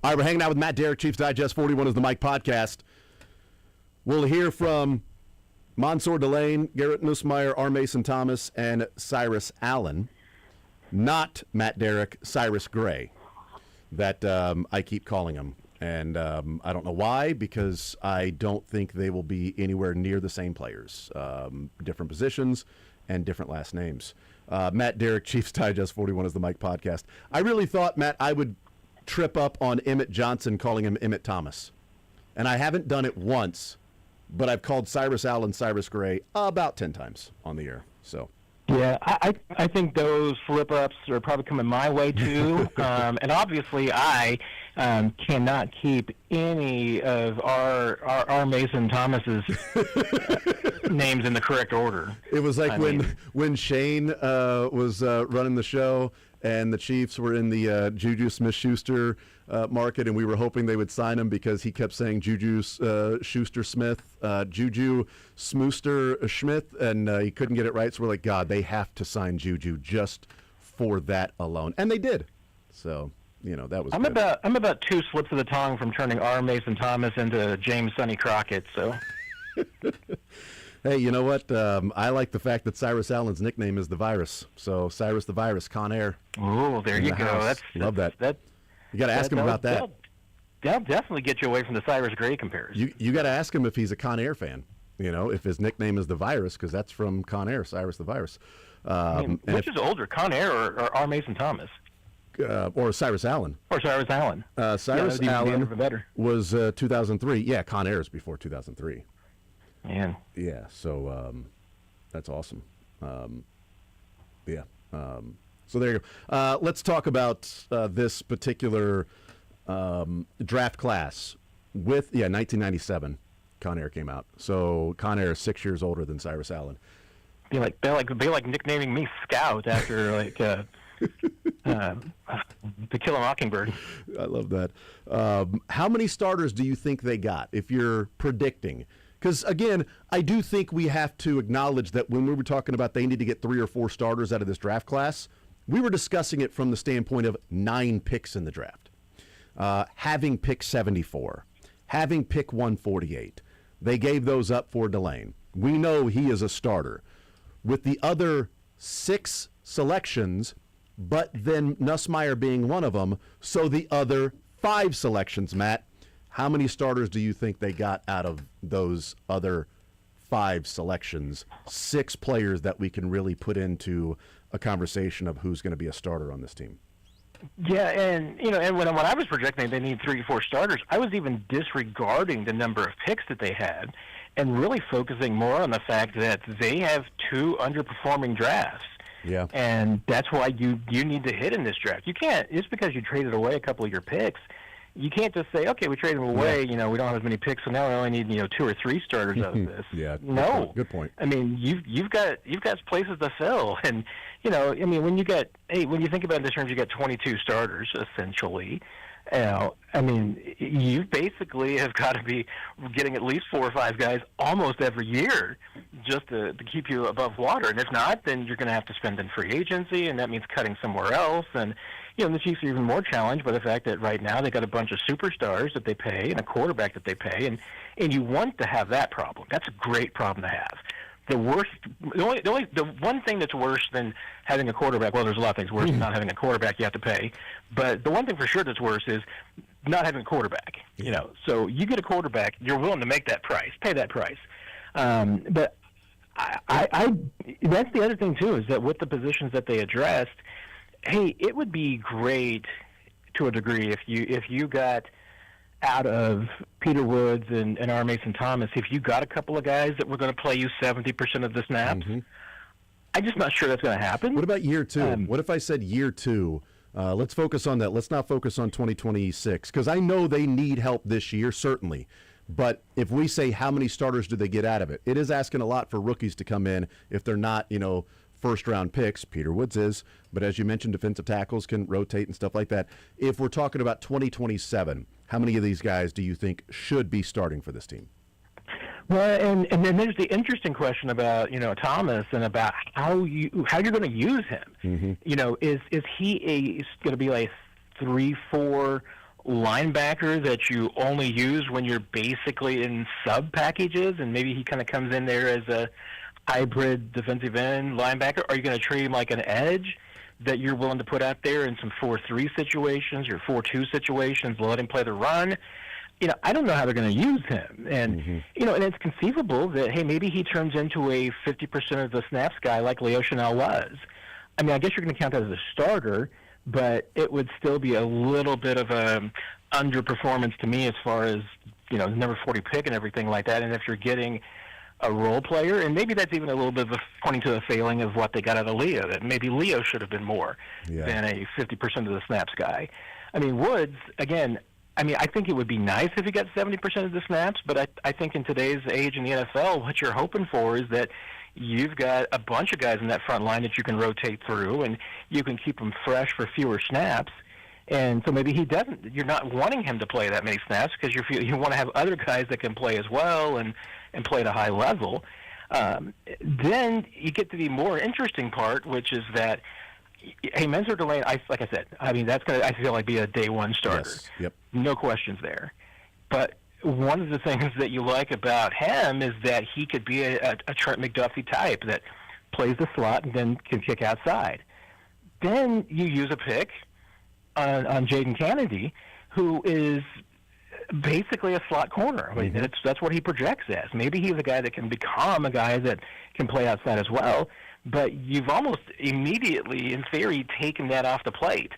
All right, we're hanging out with Matt Derrick, Chiefs Digest 41 is the Mike podcast. We'll hear from Mansour Delane, Garrett Nussmeier, R. Mason Thomas, and Cyrus Allen. Not Matt Derrick, Cyrus Gray, that I keep calling him. And I don't know why, because I don't think they will be anywhere near the same players. Different positions and different last names. Matt Derrick, Chiefs Digest 41 is the Mike podcast. I really thought, Matt, I would trip up on Emmett Johnson calling him Emmett Thomas. And I haven't done it once, but I've called Cyrus Allen Cyrus Gray about 10 times on the air. So. Yeah, I think those slip-ups are probably coming my way, too. And obviously, I cannot keep any of our Mason Thomas's names in the correct order. It was like when Shane was running the show and the Chiefs were in the Juju Smith-Schuster market, and we were hoping they would sign him because he kept saying Juju Schuster-Smith, Juju Smooster-Schmidt, and he couldn't get it right. So we're like, God, they have to sign Juju just for that alone. And they did. So, that was good. I'm about 2 slips of the tongue from turning R. Mason Thomas into James Sonny Crockett, so... Hey, you know what? I like the fact that Cyrus Allen's nickname is the Virus. So Cyrus the Virus, Con Air. Oh, there you go. Love that. You got to ask him about that. That'll definitely get you away from the Cyrus Gray comparison. You got to ask him if he's a Con Air fan. If his nickname is the Virus, because that's from Con Air, Cyrus the Virus. Which is older, Con Air or R. Mason Thomas? Or Cyrus Allen. Or Cyrus Allen. Cyrus Allen better. was 2003. Yeah, Con Air is before 2003. Man. Yeah, so that's awesome. So there you go. Let's talk about this particular draft class. 1997, Con Air came out. So Con Air is 6 years older than Cyrus Allen. Be like nicknaming me Scout after To Kill a Mockingbird. I love that. How many starters do you think they got, if you're predicting? Because, again, I do think we have to acknowledge that when we were talking about they need to get 3 or 4 starters out of this draft class, we were discussing it from the standpoint of 9 picks in the draft. Having pick 74, having pick 148. They gave those up for Delane. We know he is a starter. With the other 6 selections, but then Nussmeier being one of them, so the other 5 selections, Matt. How many starters do you think they got out of those other 5 selections? 6 players that we can really put into a conversation of who's going to be a starter on this team. Yeah, and when I was projecting they need 3 or 4 starters, I was even disregarding the number of picks that they had and really focusing more on the fact that they have 2 underperforming drafts. Yeah. And that's why you need to hit in this draft. You can't, just because you traded away a couple of your picks, you can't just say, okay, we traded them away, we don't have as many picks, so now we only need 2 or 3 starters out of this. Yeah. No. Good point. I mean, you've got places to fill, and when you think about it in this terms, you got 22 starters essentially. You basically have got to be getting at least 4 or 5 guys almost every year just to keep you above water. And if not, then you're going to have to spend in free agency, and that means cutting somewhere else. And the Chiefs are even more challenged by the fact that right now they got a bunch of superstars that they pay and a quarterback that they pay, and you want to have that problem. That's a great problem to have. The one thing that's worse than having a quarterback, well, there's a lot of things worse than not having a quarterback you have to pay, but the one thing for sure that's worse is not having a quarterback. So you get a quarterback, you're willing to make that price, pay that price. But I that's the other thing too, is that with the positions that they addressed, hey, it would be great to a degree if you got out of Peter Woods and R. Mason Thomas, if you got a couple of guys that were going to play you 70% of the snaps. I'm just not sure that's going to happen. What about year 2? What if I said year 2? Let's focus on that. Let's not focus on 2026, because I know they need help this year, certainly. But if we say how many starters do they get out of it, it is asking a lot for rookies to come in if they're not, first-round picks. Peter Woods is. But as you mentioned, defensive tackles can rotate and stuff like that. If we're talking about 2027, how many of these guys do you think should be starting for this team? Well, and then there's the interesting question about Thomas and about how you're going to use him. Is he going to be like 3-4, linebacker that you only use when you're basically in sub packages, and maybe he kind of comes in there as a hybrid defensive end linebacker? Are you going to treat him like an edge that you're willing to put out there in some 4-3 situations or 4-2 situations, let him play the run? I don't know how they're going to use him. And, and it's conceivable that, hey, maybe he turns into a 50% of the snaps guy like Leo Chanel was. I mean, I guess you're going to count that as a starter, but it would still be a little bit of a underperformance to me as far as, the number 40 pick and everything like that. And if you're getting a role player, and maybe that's even a little bit of pointing to the failing of what they got out of Leo, that maybe Leo should have been more than a 50% of the snaps guy. I mean, Woods, again, I think it would be nice if he got 70% of the snaps, but I think in today's age in the NFL, what you're hoping for is that you've got a bunch of guys in that front line that you can rotate through, and you can keep them fresh for fewer snaps. And so maybe you're not wanting him to play that many snaps because you want to have other guys that can play as well and play at a high level. Then you get to the more interesting part, which is that, hey, Menzer Delane, like I said, that's going to, I feel like, be a day one starter. Yes. Yep. No questions there. But one of the things that you like about him is that he could be a Trent McDuffie type that plays the slot and then can kick outside. Then you use a pick on Jaden Kennedy, who is basically a slot corner. I mean, that's what he projects as. Maybe he's a guy that can become a guy that can play outside as well, but you've almost immediately, in theory, taken that off the plate.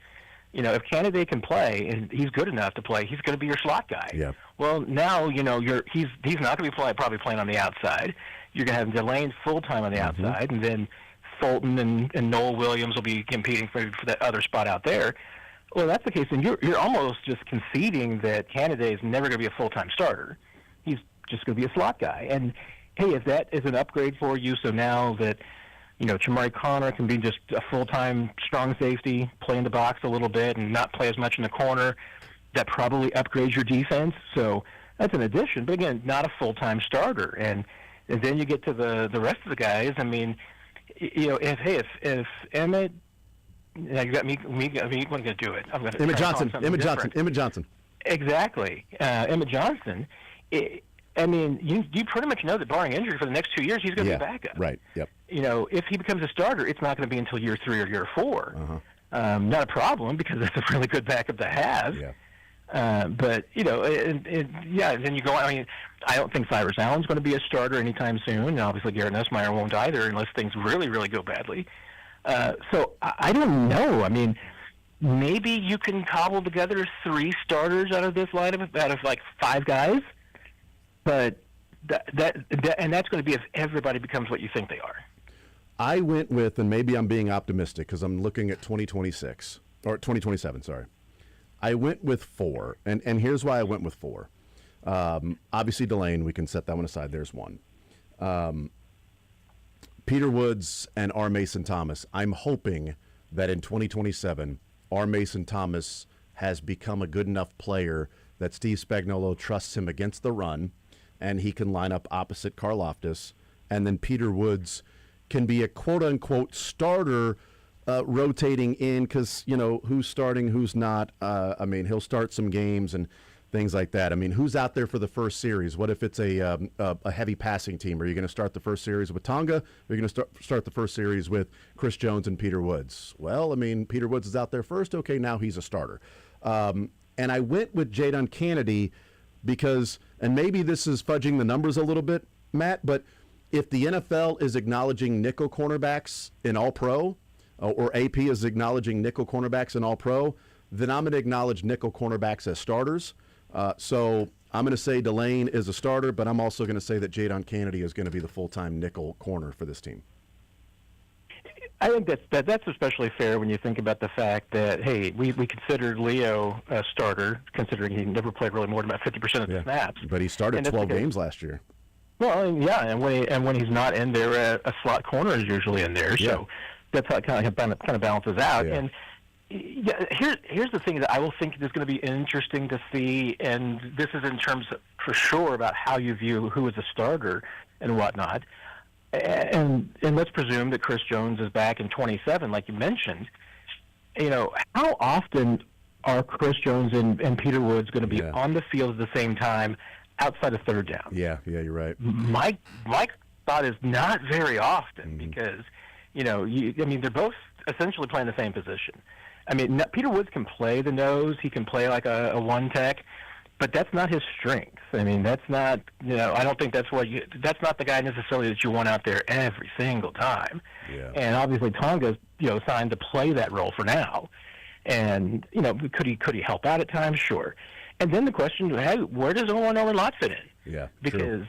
If Kennedy can play and he's good enough to play, he's going to be your slot guy. Yeah. Well, now he's not going to be probably playing on the outside. You're going to have Delane full time on the outside, and then Fulton and Noel Williams will be competing for that other spot out there. Well, that's the case, and you're almost just conceding that Kennedy is never going to be a full-time starter. He's just going to be a slot guy. And, hey, if that is an upgrade for you, so now that, Chamari Connor can be just a full-time strong safety, play in the box a little bit and not play as much in the corner, that probably upgrades your defense. So that's an addition. But, again, not a full-time starter. And then you get to the rest of the guys. I mean, if Emmett – you got me. I'm going to do it. I'm going to Emmett Johnson. Exactly. Emmett Johnson. You pretty much know that barring injury for the next 2 years, he's going to be backup. Right. Yep. If he becomes a starter, it's not going to be until year 3 or year 4. Not a problem because that's a really good backup to have. Yeah. But then you go. I don't think Cyrus Allen's going to be a starter anytime soon. And obviously, Garrett Nussmeier won't either unless things really, really go badly. So I don't know. I mean, maybe you can cobble together 3 starters out of this lineup, out of like 5 guys, but and that's going to be if everybody becomes what you think they are. I went with, and maybe I'm being optimistic because I'm looking at 2026 or 2027. Sorry, I went with 4, and here's why I went with 4. Obviously, Delane, we can set that one aside. There's one. Peter Woods and R. Mason Thomas. I'm hoping that in 2027, R. Mason Thomas has become a good enough player that Steve Spagnuolo trusts him against the run, and he can line up opposite Karlaftis, and then Peter Woods can be a quote-unquote starter rotating in because, who's starting, who's not. He'll start some games and things like that. I mean, who's out there for the first series? What if it's a heavy passing team? Are you going to start the first series with Tonga? Or are you going to start the first series with Chris Jones and Peter Woods? Well, Peter Woods is out there first. Okay, now he's a starter. And I went with Jaden Kennedy because, and maybe this is fudging the numbers a little bit, Matt, but if the NFL is acknowledging nickel cornerbacks in All-Pro, or AP is acknowledging nickel cornerbacks in All-Pro, then I'm going to acknowledge nickel cornerbacks as starters. So I'm going to say Delane is a starter, but I'm also going to say that Jaden Kennedy is going to be the full-time nickel corner for this team. I think that's especially fair when you think about the fact that, hey, we considered Leo a starter, considering he never played really more than about 50% of the snaps. But he started 12 games last year. Well, yeah, and when he's not in there, a slot corner is usually in there. Yeah. So that's how it kind of balances out. Yeah. And here's the thing that I will think is going to be interesting to see, and this is in terms of, for sure, about how you view who is a starter and whatnot. And let's presume that Chris Jones is back in 27, like you mentioned. How often are Chris Jones and Peter Woods going to be on the field at the same time outside of third down? Yeah, you're right. My thought is not very often because, they're both essentially playing the same position. I mean, Peter Woods can play the nose. He can play like a one tech, but that's not his strength. I mean, that's not, I don't think that's that's not the guy necessarily that you want out there every single time. Yeah. And obviously Tonga's, signed to play that role for now. And, could he help out at times? Sure. And then the question, hey, where does Omar Norman-Lott fit in? Yeah. Because,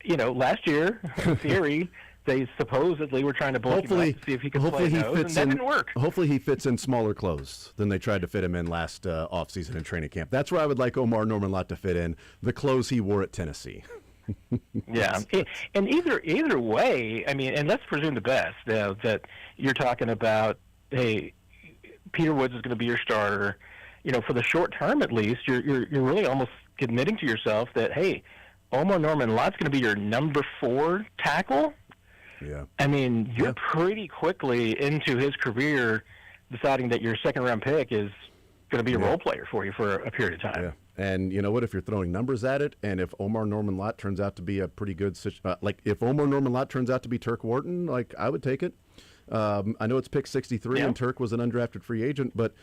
last year, in theory, they supposedly were trying to bulk him up to see if he could play nose, and that didn't work. Hopefully he fits in smaller clothes than they tried to fit him in last offseason in training camp. That's where I would like Omar Norman-Lott to fit in, the clothes he wore at Tennessee. Yeah, and either way, I mean, and let's presume the best, that you're talking about, hey, Peter Woods is going to be your starter. For the short term at least, you're really almost admitting to yourself that, hey, Omar Norman-Lott's going to be your number 4 tackle. Yeah. I mean, you're pretty quickly into his career deciding that your second-round pick is going to be a role player for you for a period of time. Yeah. And you know what? If you're throwing numbers at it, and if Omar Norman-Lott turns out to be a pretty good, if Omar Norman-Lott turns out to be Turk Wharton, I would take it. I know it's pick 63, and Turk was an undrafted free agent, but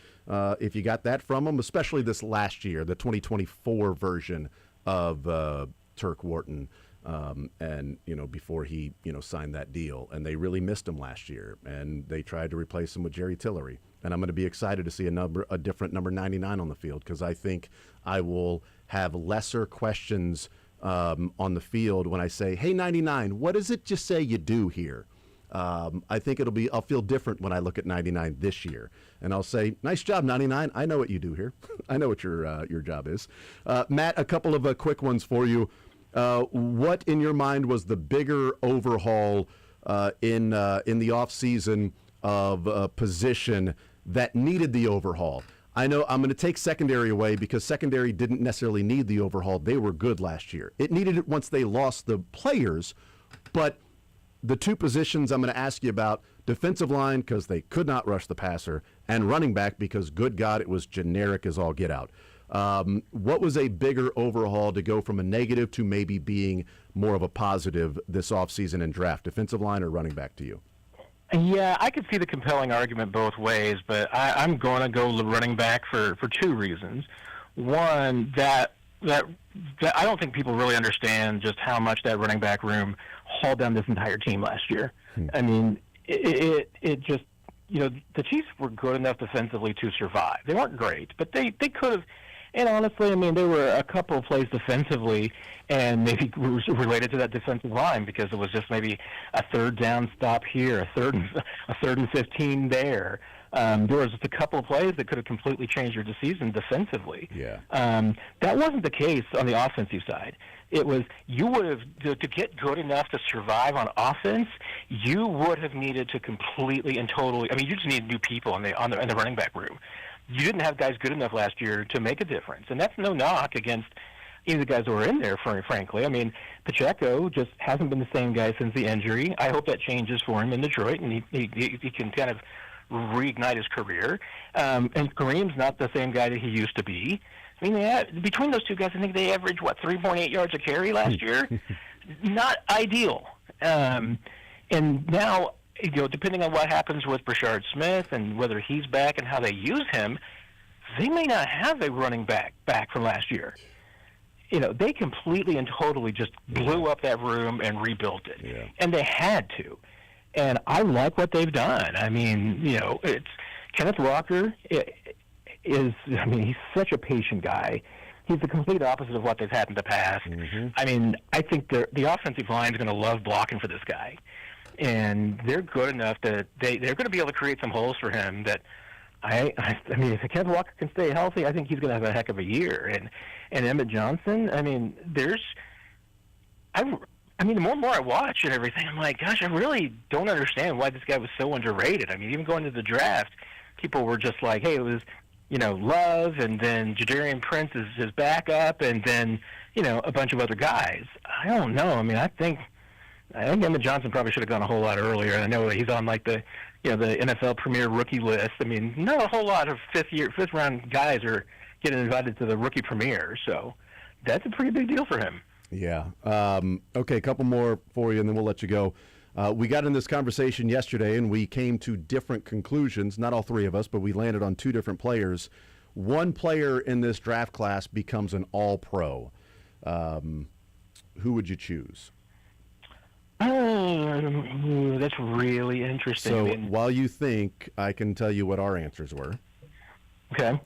if you got that from him, especially this last year, the 2024 version of Turk Wharton, and before he signed that deal, and they really missed him last year, and they tried to replace him with Jerry Tillery, and I'm going to be excited to see a different number 99 on the field, because I think I will have lesser questions on the field when I say, hey, 99, what does it just say you do here? I think I'll feel different when I look at 99 this year, and I'll say, nice job, 99. I know what you do here. I know what your job is. Matt, a couple of quick ones for you. What in your mind was the bigger overhaul in the offseason of a position that needed the overhaul? I know I'm going to take secondary away because secondary didn't necessarily need the overhaul. They were good last year. It needed it once they lost the players, but the two positions I'm going to ask you about, defensive line because they could not rush the passer, and running back because, good God, it was generic as all get out. What was a bigger overhaul to go from a negative to maybe being more of a positive this offseason and draft, defensive line or running back to you? Yeah, I could see the compelling argument both ways, but I'm going to go running back for 2 reasons. One, that I don't think people really understand just how much that running back room hauled down this entire team last year. I mean, it just, the Chiefs were good enough defensively to survive. They weren't great, but they could have. And honestly, I mean, there were a couple of plays defensively, and maybe related to that defensive line because it was just maybe a third down stop here, a third and 15 there. There was just a couple of plays that could have completely changed your season defensively. Yeah. That wasn't the case on the offensive side. It was you would have to get good enough to survive on offense. You would have needed to completely and totally. I mean, you just need new people in the running back room. You didn't have guys good enough last year to make a difference, and that's no knock against any of the guys that were in there. Frankly, I mean, Pacheco just hasn't been the same guy since the injury. I hope that changes for him in Detroit, and he can kind of reignite his career. And Kareem's not the same guy that he used to be. I mean, between those two guys, I think they averaged 3.8 yards a carry last year. Not ideal. And now, depending on what happens with Brashard Smith and whether he's back and how they use him, they may not have a running back from last year. They completely and totally just blew up that room and rebuilt it, and they had to. And I like what they've done. I mean, it's Kenneth Walker is. I mean, he's such a patient guy. He's the complete opposite of what they've had in the past. Mm-hmm. I mean, I think the offensive line is going to love blocking for this guy. And they're good enough that they're going to be able to create some holes for him that I mean, if Kevin Walker can stay healthy, I think he's going to have a heck of a year. And Emmett Johnson, I mean, the more and more I watch and everything, I'm like, gosh, I really don't understand why this guy was so underrated. I mean, even going to the draft, people were just like, hey, it was, Love, and then Jadarian Prince is his backup, and then, a bunch of other guys. I don't know. I mean, I think I think Emmett Johnson probably should have gone a whole lot earlier. I know he's on like the NFL Premier Rookie list. I mean, not a whole lot of fifth round guys are getting invited to the Rookie Premier, so that's a pretty big deal for him. Yeah. Okay, a couple more for you, and then we'll let you go. We got in this conversation yesterday, and we came to different conclusions. Not all three of us, but we landed on two different players. One player in this draft class becomes an All-Pro. Who would you choose? That's really interesting. So while you think, I can tell you what our answers were. Okay.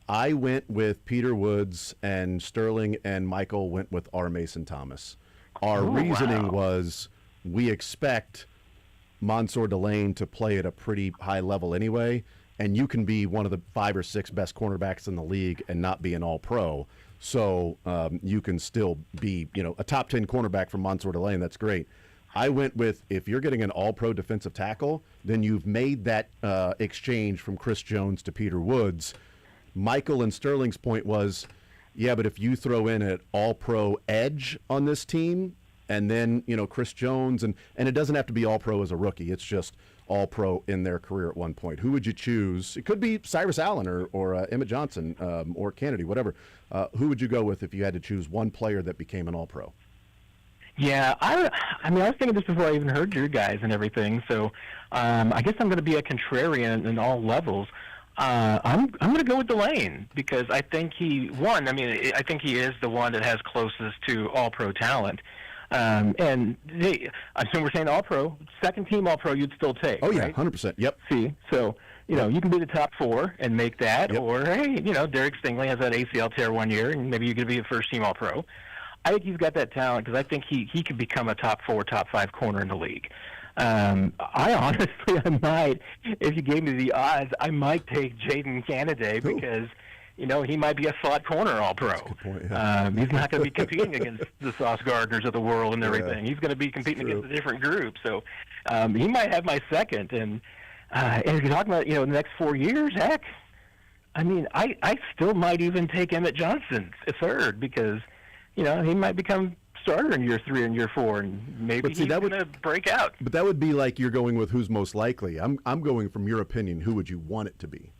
I went with Peter Woods, and Sterling and Michael went with R. Mason Thomas. Our reasoning was we expect Mansour Delane to play at a pretty high level anyway, and you can be one of the 5 or 6 best cornerbacks in the league and not be an All-Pro. So you can still be, a top 10 cornerback from Mansour Delane. That's great. I went with, if you're getting an All-Pro defensive tackle, then you've made that exchange from Chris Jones to Peter Woods. Michael and Sterling's point was, yeah, but if you throw in an All-Pro edge on this team, and then, Chris Jones, and it doesn't have to be All-Pro as a rookie. It's just All-Pro in their career at one point. Who would you choose? It could be Cyrus Allen or Emmett Johnson or Kennedy, whatever. Who would you go with if you had to choose one player that became an All-Pro? Yeah, I was thinking this before I even heard your guys and everything. So I guess I'm going to be a contrarian in all levels. I'm going to go with Delane because I think I think he is the one that has closest to All-Pro talent. And I assume we're saying All-Pro, second team All-Pro you'd still take. Oh, yeah, right? 100%. Yep. See, so, you can be the top 4 and make that, yep. Or, hey, Derek Stingley has that ACL tear one year, and maybe you could be a first team All-Pro. I think he's got that talent because I think he could become a top 4, top 5 corner in the league. I honestly might, if you gave me the odds, I might take Jaden Canada because he might be a slot corner All-Pro. Yeah. He's not going to be competing against the Sauce Gardners of the world and everything. He's going to be competing against a different group. So he might have my second. And if you're talking about the next 4 years, heck, I still might even take Emmett Johnson a third because he might become starter in year 3 and year 4, and maybe he's going to break out. But that would be like you're going with who's most likely. I'm going from your opinion. Who would you want it to be?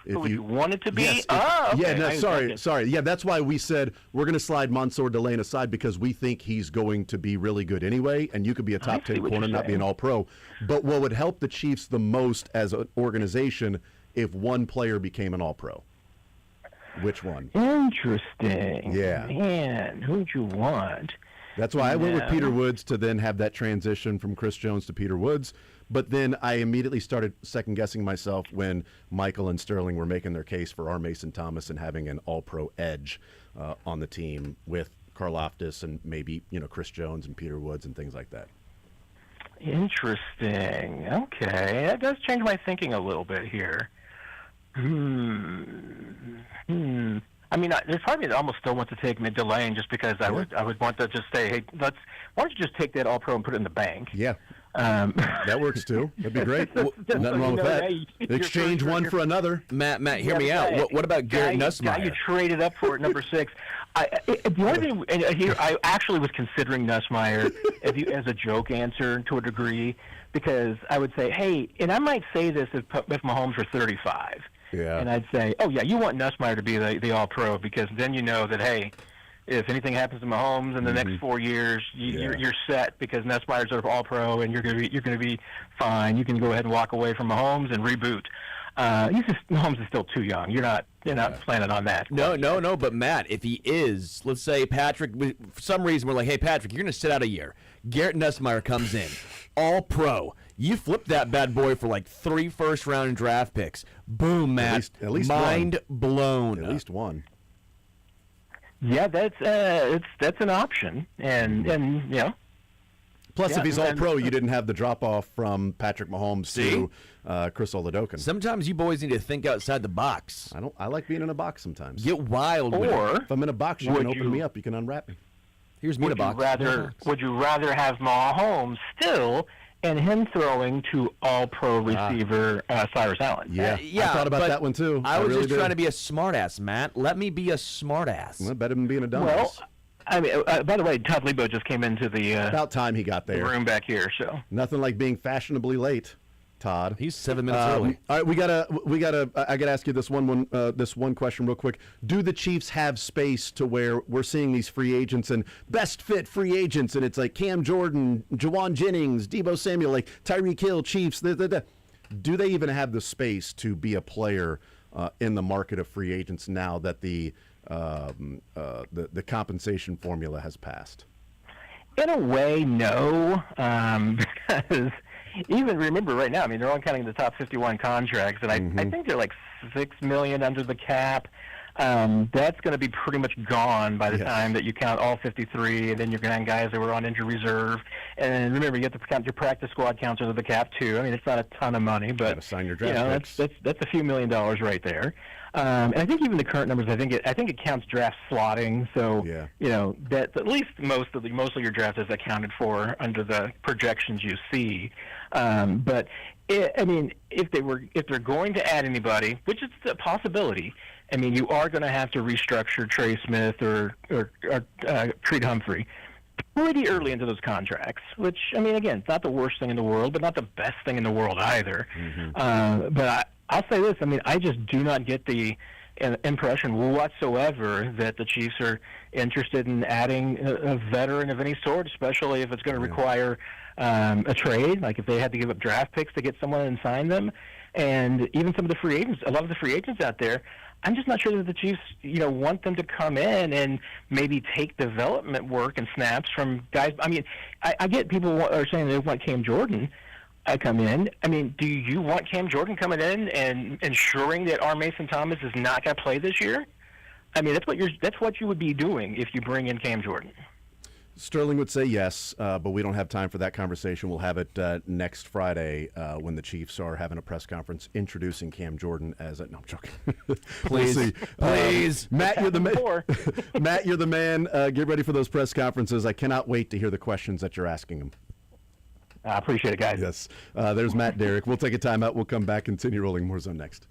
Who would you want it to be? Yes, okay. Yeah, no, sorry. Yeah, that's why we said we're going to slide Mansour Delane aside because we think he's going to be really good anyway, and you could be a top 10 corner, not be an All-Pro. But what would help the Chiefs the most as an organization if one player became an All-Pro? Which one? Interesting. Yeah. Man, who'd you want? That's why I went with Peter Woods to then have that transition from Chris Jones to Peter Woods. But then I immediately started second-guessing myself when Michael and Sterling were making their case for R. Mason Thomas and having an All-Pro edge on the team with Karlaftis and maybe, Chris Jones and Peter Woods and things like that. Interesting. Okay. That does change my thinking a little bit here. There's part of me that almost still wants to take Delane just because I would want to just say, hey, why don't you just take that All-Pro and put it in the bank? Yeah. That works too. That'd be great. Nothing wrong with that. Exchange one for another. Matt, hear me out. What about Garrett Nussmeier? Guy you traded up for at number 6. The only thing here, I actually was considering Nussmeier as a joke answer to a degree because I would say, hey, and I might say this if Mahomes were 35. Yeah. And I'd say, oh, yeah, you want Nussmeier to be the All-Pro because then you know that, hey, if anything happens to Mahomes in the next 4 years, you're set because Nussmeier's an All-Pro and you're going to be fine. You can go ahead and walk away from Mahomes and reboot. Mahomes is still too young. You're not planning on that. No. But Matt, if he is, let's say Patrick, for some reason we're like, hey Patrick, you're going to sit out a year. Garrett Nussmeier comes in, All-Pro. You flip that bad boy for like 3 first-round draft picks. Boom, Matt. At least mind one. blown. At least one. Yeah, that's an option, and Plus, if he's All-Pro, you didn't have the drop-off from Patrick Mahomes to Chris Oladokun. Sometimes you boys need to think outside the box. I like being in a box sometimes. Get wild. Or if I'm in a box, you can open me up. You can unwrap me. Here's me in a box. Would you rather have Mahomes still and him throwing to All-Pro receiver Cyrus Allen? Yeah, I thought about that one too. I was really just trying to be a smartass, Matt. Let me be a smartass. Well, better than being a dumbass. Well, I mean, by the way, Todd Lebo just came into the About time he got there. room back here. So Nothing like being fashionably late, Todd. He's 7 minutes early. All right, we gotta. I gotta ask you this one question real quick. Do the Chiefs have space to where we're seeing these free agents and best fit free agents, and it's like Cam Jordan, Jawan Jennings, Deebo Samuel, like Tyreek Hill, Chiefs. Do they even have the space to be a player in the market of free agents now that the compensation formula has passed? in a way, no, because even remember right now, I mean, they're only counting the top 51 contracts, and I think they're like $6 million under the cap. That's going to be pretty much gone by the time that you count all 53, and then you're going to have guys that were on injury reserve. And remember, you have to count your practice squad counts under the cap too. I mean, it's not a ton of money, but sign your draft picks. that's a few $1 million right there. And I think even the current numbers, I think it counts draft slotting. So that at least most of your draft is accounted for under the projections you see. But I mean, if they're going to add anybody, which is a possibility. I mean, you are going to have to restructure Trey Smith or Creed Humphrey pretty early into those contracts, which, I mean, again, it's not the worst thing in the world, but not the best thing in the world either. But I'll say this. I mean, I just do not get the impression whatsoever that the Chiefs are interested in adding a veteran of any sort, especially if it's going to require a trade, like if they had to give up draft picks to get someone and sign them. And even some of the free agents, a lot of the free agents out there, I'm just not sure that the Chiefs, want them to come in and maybe take development work and snaps from guys. I mean, I get people are saying they want Cam Jordan come in. I mean, do you want Cam Jordan coming in and ensuring that R. Mason Thomas is not going to play this year? I mean, that's what you would be doing if you bring in Cam Jordan. Sterling would say yes, but we don't have time for that conversation. We'll have it next Friday when the Chiefs are having a press conference introducing Cam Jordan as a... No, I'm joking. Please. We'll see. Please. Matt, you're the man. Matt, you're the man. Get ready for those press conferences. I cannot wait to hear the questions that you're asking him. I appreciate it, guys. Yes. There's Matt Derrick. We'll take a timeout. We'll come back, continue rolling more zone next.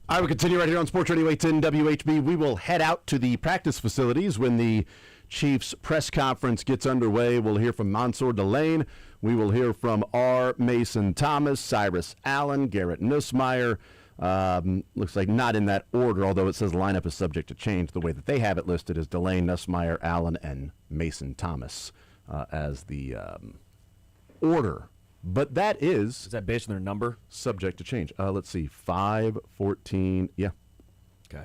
All right, we continue right here on Sports Radio 810 WHB. We will head out to the practice facilities when the Chiefs press conference gets underway. We'll hear from Mansour Delane. We will hear from R. Mason Thomas, Cyrus Allen, Garrett Nussmeier. Looks like not in that order, although it says lineup is subject to change. The way that they have it listed is Delane, Nussmeier, Allen, and Mason Thomas as the order. But that is that based on their number? Subject to change. Let's see, 5-14. Yeah. Okay.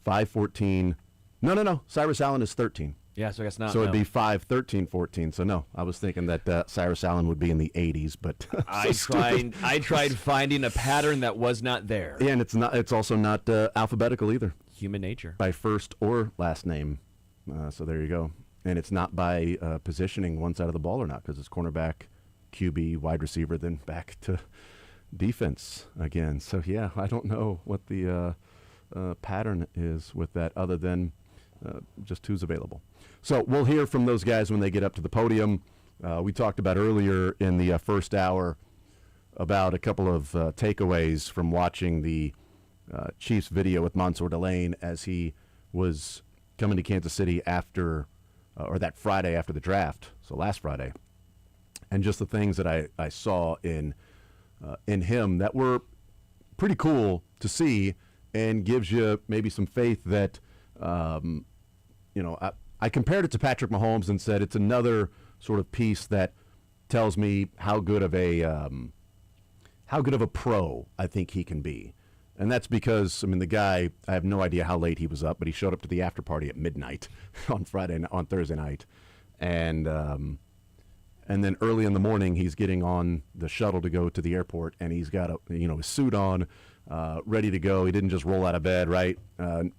5-14. No. Cyrus Allen is 13. Yeah, so I guess not. So it'd be 5-13-14. So no, I was thinking that Cyrus Allen would be in the 80s, but I tried finding a pattern that was not there. Yeah, and it's not. It's also not alphabetical either. Human nature. By first or last name. So there you go. And it's not by positioning one side of the ball or not, because it's cornerback, QB, wide receiver, then back to defense again. So yeah, I don't know what the pattern is with that, other than just who's available. So we'll hear from those guys when they get up to the podium. We talked about earlier in the first hour about a couple of takeaways from watching the Chiefs video with Mansour Delane as he was coming to Kansas City after, or that Friday after the draft, so last Friday, and just the things that I saw in him that were pretty cool to see, and gives you maybe some faith that, I compared it to Patrick Mahomes and said it's another sort of piece that tells me how good of a pro I think he can be. And that's because, the guy, I have no idea how late he was up, but he showed up to the after party at midnight on Thursday night. And then early in the morning, he's getting on the shuttle to go to the airport, and he's got his suit on, ready to go. He didn't just roll out of bed, right? I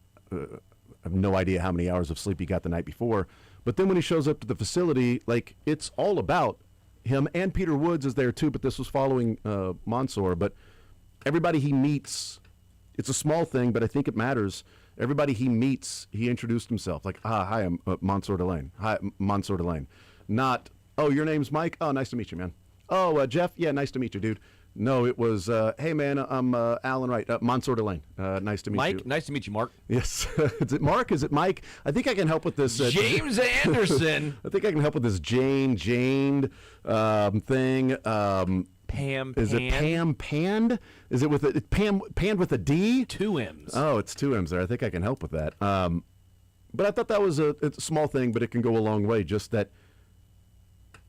have no idea how many hours of sleep he got the night before. But then when he shows up to the facility, it's all about him, and Peter Woods is there too, but this was following Mansour. But everybody he meets, it's a small thing, but I think it matters. Everybody he meets, he introduced himself. Hi, I'm Mansour Delane. Hi, Mansour Delane. Not, oh, your name's Mike? Oh, nice to meet you, man. Oh, Jeff? Yeah, nice to meet you, dude. No, it was, hey, man, I'm Alan Wright. Mansour Delane. Nice to meet you. Mike, nice to meet you, Mark. Yes. Is it Mark? Is it Mike? I think I can help with this. James Anderson. I think I can help with this Jane thing. Pam. Is it Pam Pand? Is it with a Pam Pand with a D? 2 M's. Oh, it's 2 M's there. I think I can help with that. But I thought that was it's a small thing, but it can go a long way. Just that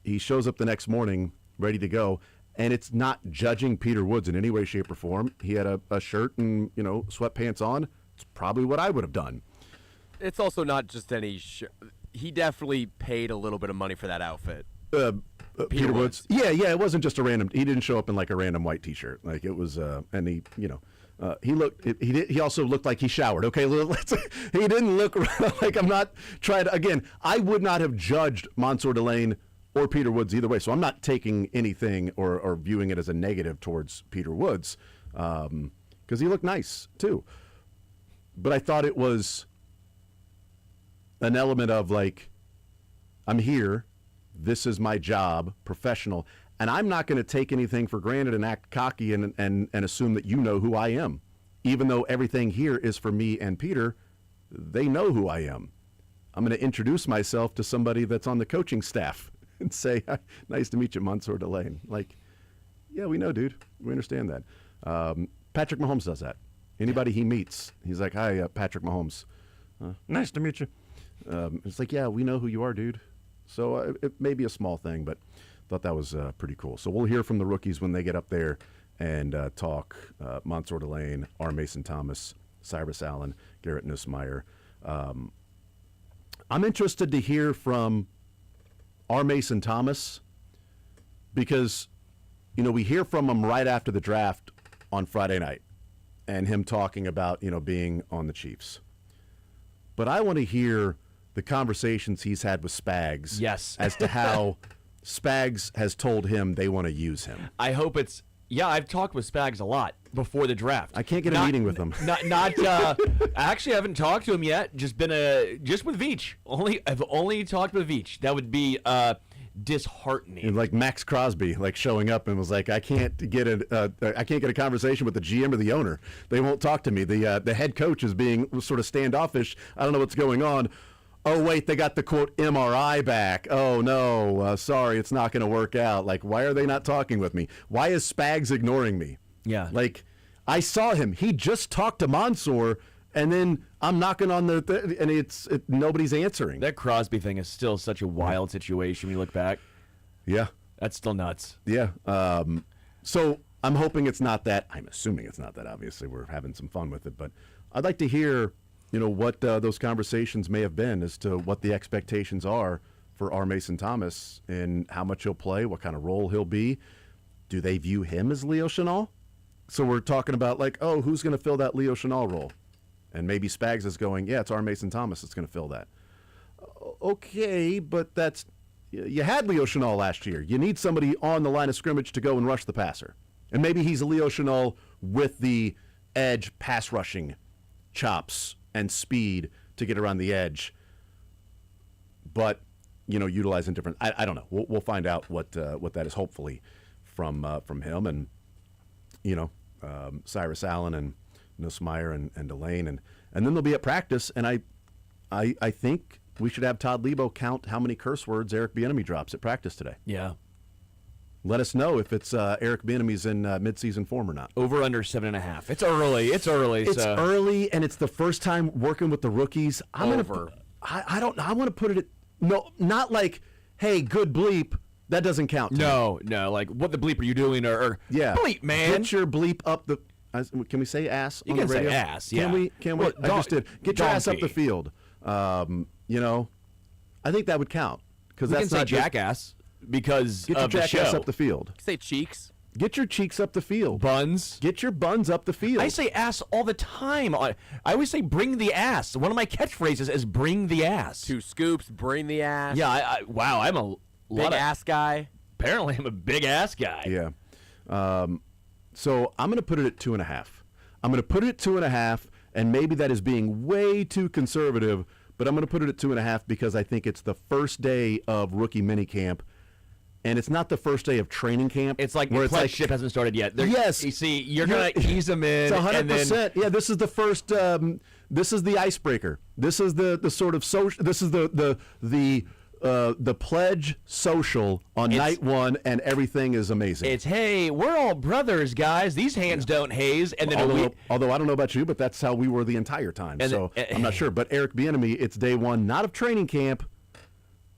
he shows up the next morning ready to go. And it's not judging Peter Woods in any way, shape, or form. He had a shirt and, sweatpants on. It's probably what I would have done. It's also not just any he definitely paid a little bit of money for that outfit. Peter Woods. Yeah, it wasn't just a random. He didn't show up in a random white T-shirt. It was, and he, he looked. He also looked like he showered. Okay, he didn't look like. I'm not trying to. Again, I would not have judged Mansour Delane or Peter Woods either way. So I'm not taking anything or viewing it as a negative towards Peter Woods, because he looked nice too. But I thought it was an element of I'm here, this is my job, professional, and I'm not going to take anything for granted and act cocky and assume that you know who I am. Even though everything here is for me and Peter, they know who I am. I'm going to introduce myself to somebody that's on the coaching staff and say, nice to meet you, Mansour Delane. Yeah, we know, dude. We understand that. Patrick Mahomes does that. Anybody he meets, he's like, hi, Patrick Mahomes. Nice to meet you. It's yeah, we know who you are, dude. So it may be a small thing, but thought that was pretty cool. So we'll hear from the rookies when they get up there and talk. Mansour Delane, R. Mason Thomas, Cyrus Allen, Garrett Nussmeier. I'm interested to hear from R. Mason Thomas because, we hear from him right after the draft on Friday night and him talking about, being on the Chiefs. But I want to hear the conversations he's had with Spags. Yes. As to how Spags has told him they want to use him. I hope it's... Yeah, I've talked with Spags a lot before the draft. I can't get a meeting with him. Actually, I haven't talked to him yet. Just with Veach. I've only talked with Veach. That would be disheartening. And like Max Crosby, like showing up and was like, I can't get a conversation with the GM or the owner. They won't talk to me. The head coach is being sort of standoffish. I don't know what's going on. Oh, wait, they got the, quote, MRI back. Oh, no, sorry, it's not going to work out. Like, why are they not talking with me? Why is Spags ignoring me? Yeah. Like, I saw him. He just talked to Mansour, and then I'm knocking on and nobody's answering. That Crosby thing is still such a wild situation when you look back. Yeah. That's still nuts. Yeah. So I'm hoping it's not that. I'm assuming it's not that. Obviously, we're having some fun with it. But I'd like to hear, what those conversations may have been as to what the expectations are for R. Mason Thomas and how much he'll play, what kind of role he'll be. Do they view him as Leo Chenal? So we're talking about, like, oh, who's going to fill that Leo Chenal role? And maybe Spags is going, yeah, it's R. Mason Thomas that's going to fill that. Okay, but you had Leo Chenal last year. You need somebody on the line of scrimmage to go and rush the passer. And maybe he's a Leo Chenal with the edge pass rushing chops and speed to get around the edge. But, utilizing different, I don't know. We'll find out what that is, hopefully, from him and, Cyrus Allen and Nussmeier and Delane. And then they'll be at practice. And I think we should have Todd Lebo count how many curse words Eric Bieniemy drops at practice today. Yeah. Let us know if it's Eric Bieniemy's in midseason form or not. Over under 7.5. It's early. It's early, and it's the first time working with the rookies. I want to put it at, no, not like, hey, good bleep. That doesn't count. No. Like, what the bleep are you doing? Or yeah, bleep, man. Get your bleep up the. Can we say ass on the radio? You can say ass. Yeah. Can we? Well, I just did. Get your ass up the field. I think that would count because that's can not say jackass. Because get your of the jackass show. up the field. Say cheeks. Get your cheeks up the field. Buns. Get your buns up the field. I say ass all the time. I always say bring the ass. One of my catchphrases is bring the ass. 2 scoops, bring the ass. Yeah, wow, I'm a big ass guy. Apparently I'm a big ass guy. Yeah. So I'm going to put it at 2.5. I'm going to put it at 2.5, and maybe that is being way too conservative, but I'm going to put it at 2.5 because I think it's the first day of rookie minicamp. And it's not the first day of training camp. It's like where the ship hasn't started yet. Yes. You see, you're going to ease them in. It's 100%. And then, yeah, this is the first, this is the icebreaker. This is the sort of social, this is the pledge social on night one, and everything is amazing. It's, hey, we're all brothers, guys. These hands don't haze. And then although I don't know about you, but that's how we were the entire time. I'm not sure. But Eric Bieniemy, it's day one, not of training camp,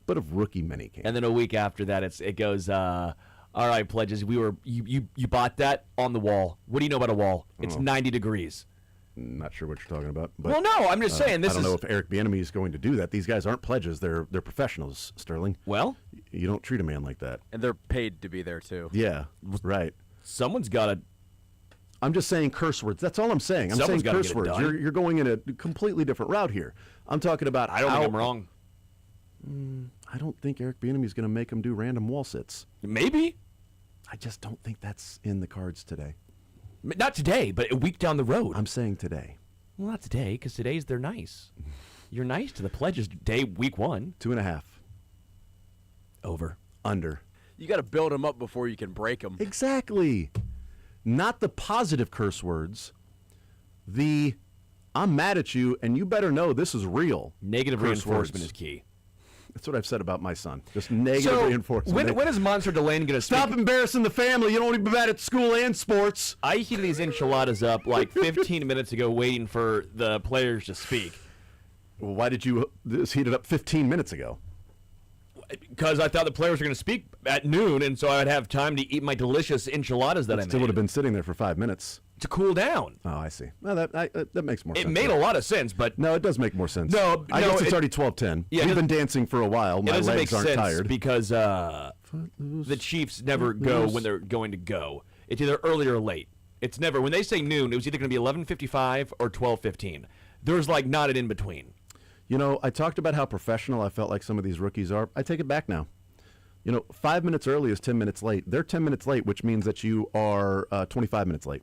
but of rookie minicamp. And then a week after that, it goes, all right, pledges, you bought that on the wall. What do you know about a wall? It's 90 degrees. Not sure what you're talking about. But, well, no, I'm just saying I don't know if Eric Bieniemy is going to do that. These guys aren't pledges. They're professionals, Sterling. Well, you don't treat a man like that. And they're paid to be there, too. Yeah, right. Someone's got to. I'm just saying curse words. That's all I'm saying. I'm saying curse words. You're going in a completely different route here. I'm talking about I don't think I'm wrong. I don't think Eric Bieniemy is going to make him do random wall sits. Maybe. I just don't think that's in the cards today. Not today, but a week down the road. I'm saying today. Well, not today, because today's they're nice. You're nice to the pledges day week 1. 2.5. Over. Under. You got to build them up before you can break them. Exactly. Not the positive curse words. I'm mad at you, and you better know this is real. Negative reinforcement is key. That's what I've said about my son. Just negative reinforcement. When is Monster Delane going to stop embarrassing the family? You don't want to be bad at school and sports. I heated these enchiladas up like 15 minutes ago waiting for the players to speak. Well, why did you heat it up 15 minutes ago? Because I thought the players were going to speak at noon, and so I would have time to eat my delicious enchiladas that I made. Still would have been sitting there for 5 minutes. To cool down. Oh, I see. Well, that makes more sense. It made a lot of sense, but... No, it does make more sense. No, I guess it's already 12:10. Yeah, we've been dancing for a while. My legs aren't tired. Because the Chiefs never go when they're going to go. It's either early or late. It's never... When they say noon, it was either going to be 11:55 or 12:15. There's like not an in-between. You know, I talked about how professional I felt like some of these rookies are. I take it back now. 5 minutes early is 10 minutes late. They're 10 minutes late, which means that you are 25 minutes late.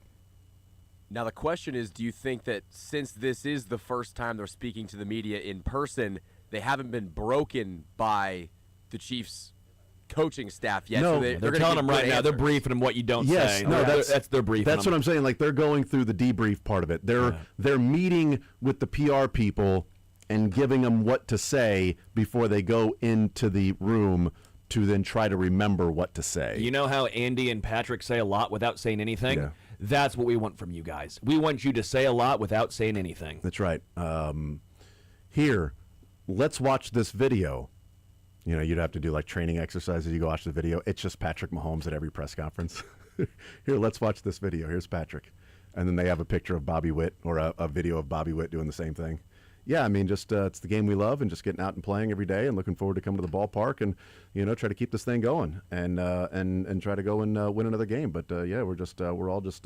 Now, the question is, do you think that since this is the first time they're speaking to the media in person, they haven't been broken by the Chiefs' coaching staff yet. No, so They're gonna telling give them right good now. They're answers. briefing them what you don't Yes, say. no, that's their briefing. That's what I'm saying. Like, they're going through the debrief part of it. They're meeting with the PR people and giving them what to say before they go into the room to then try to remember what to say. You know how Andy and Patrick say a lot without saying anything? Yeah. That's what we want from you guys. We want you to say a lot without saying anything. That's right. Here, let's watch this video. You know, you'd have to do like training exercises. You go watch the video. It's just Patrick Mahomes at every press conference. Here, let's watch this video. Here's Patrick. And then they have a picture of Bobby Witt or a video of Bobby Witt doing the same thing. Yeah, I mean, just it's the game we love, and just getting out and playing every day, and looking forward to coming to the ballpark, and try to keep this thing going, and try to go and win another game. But yeah, we're all just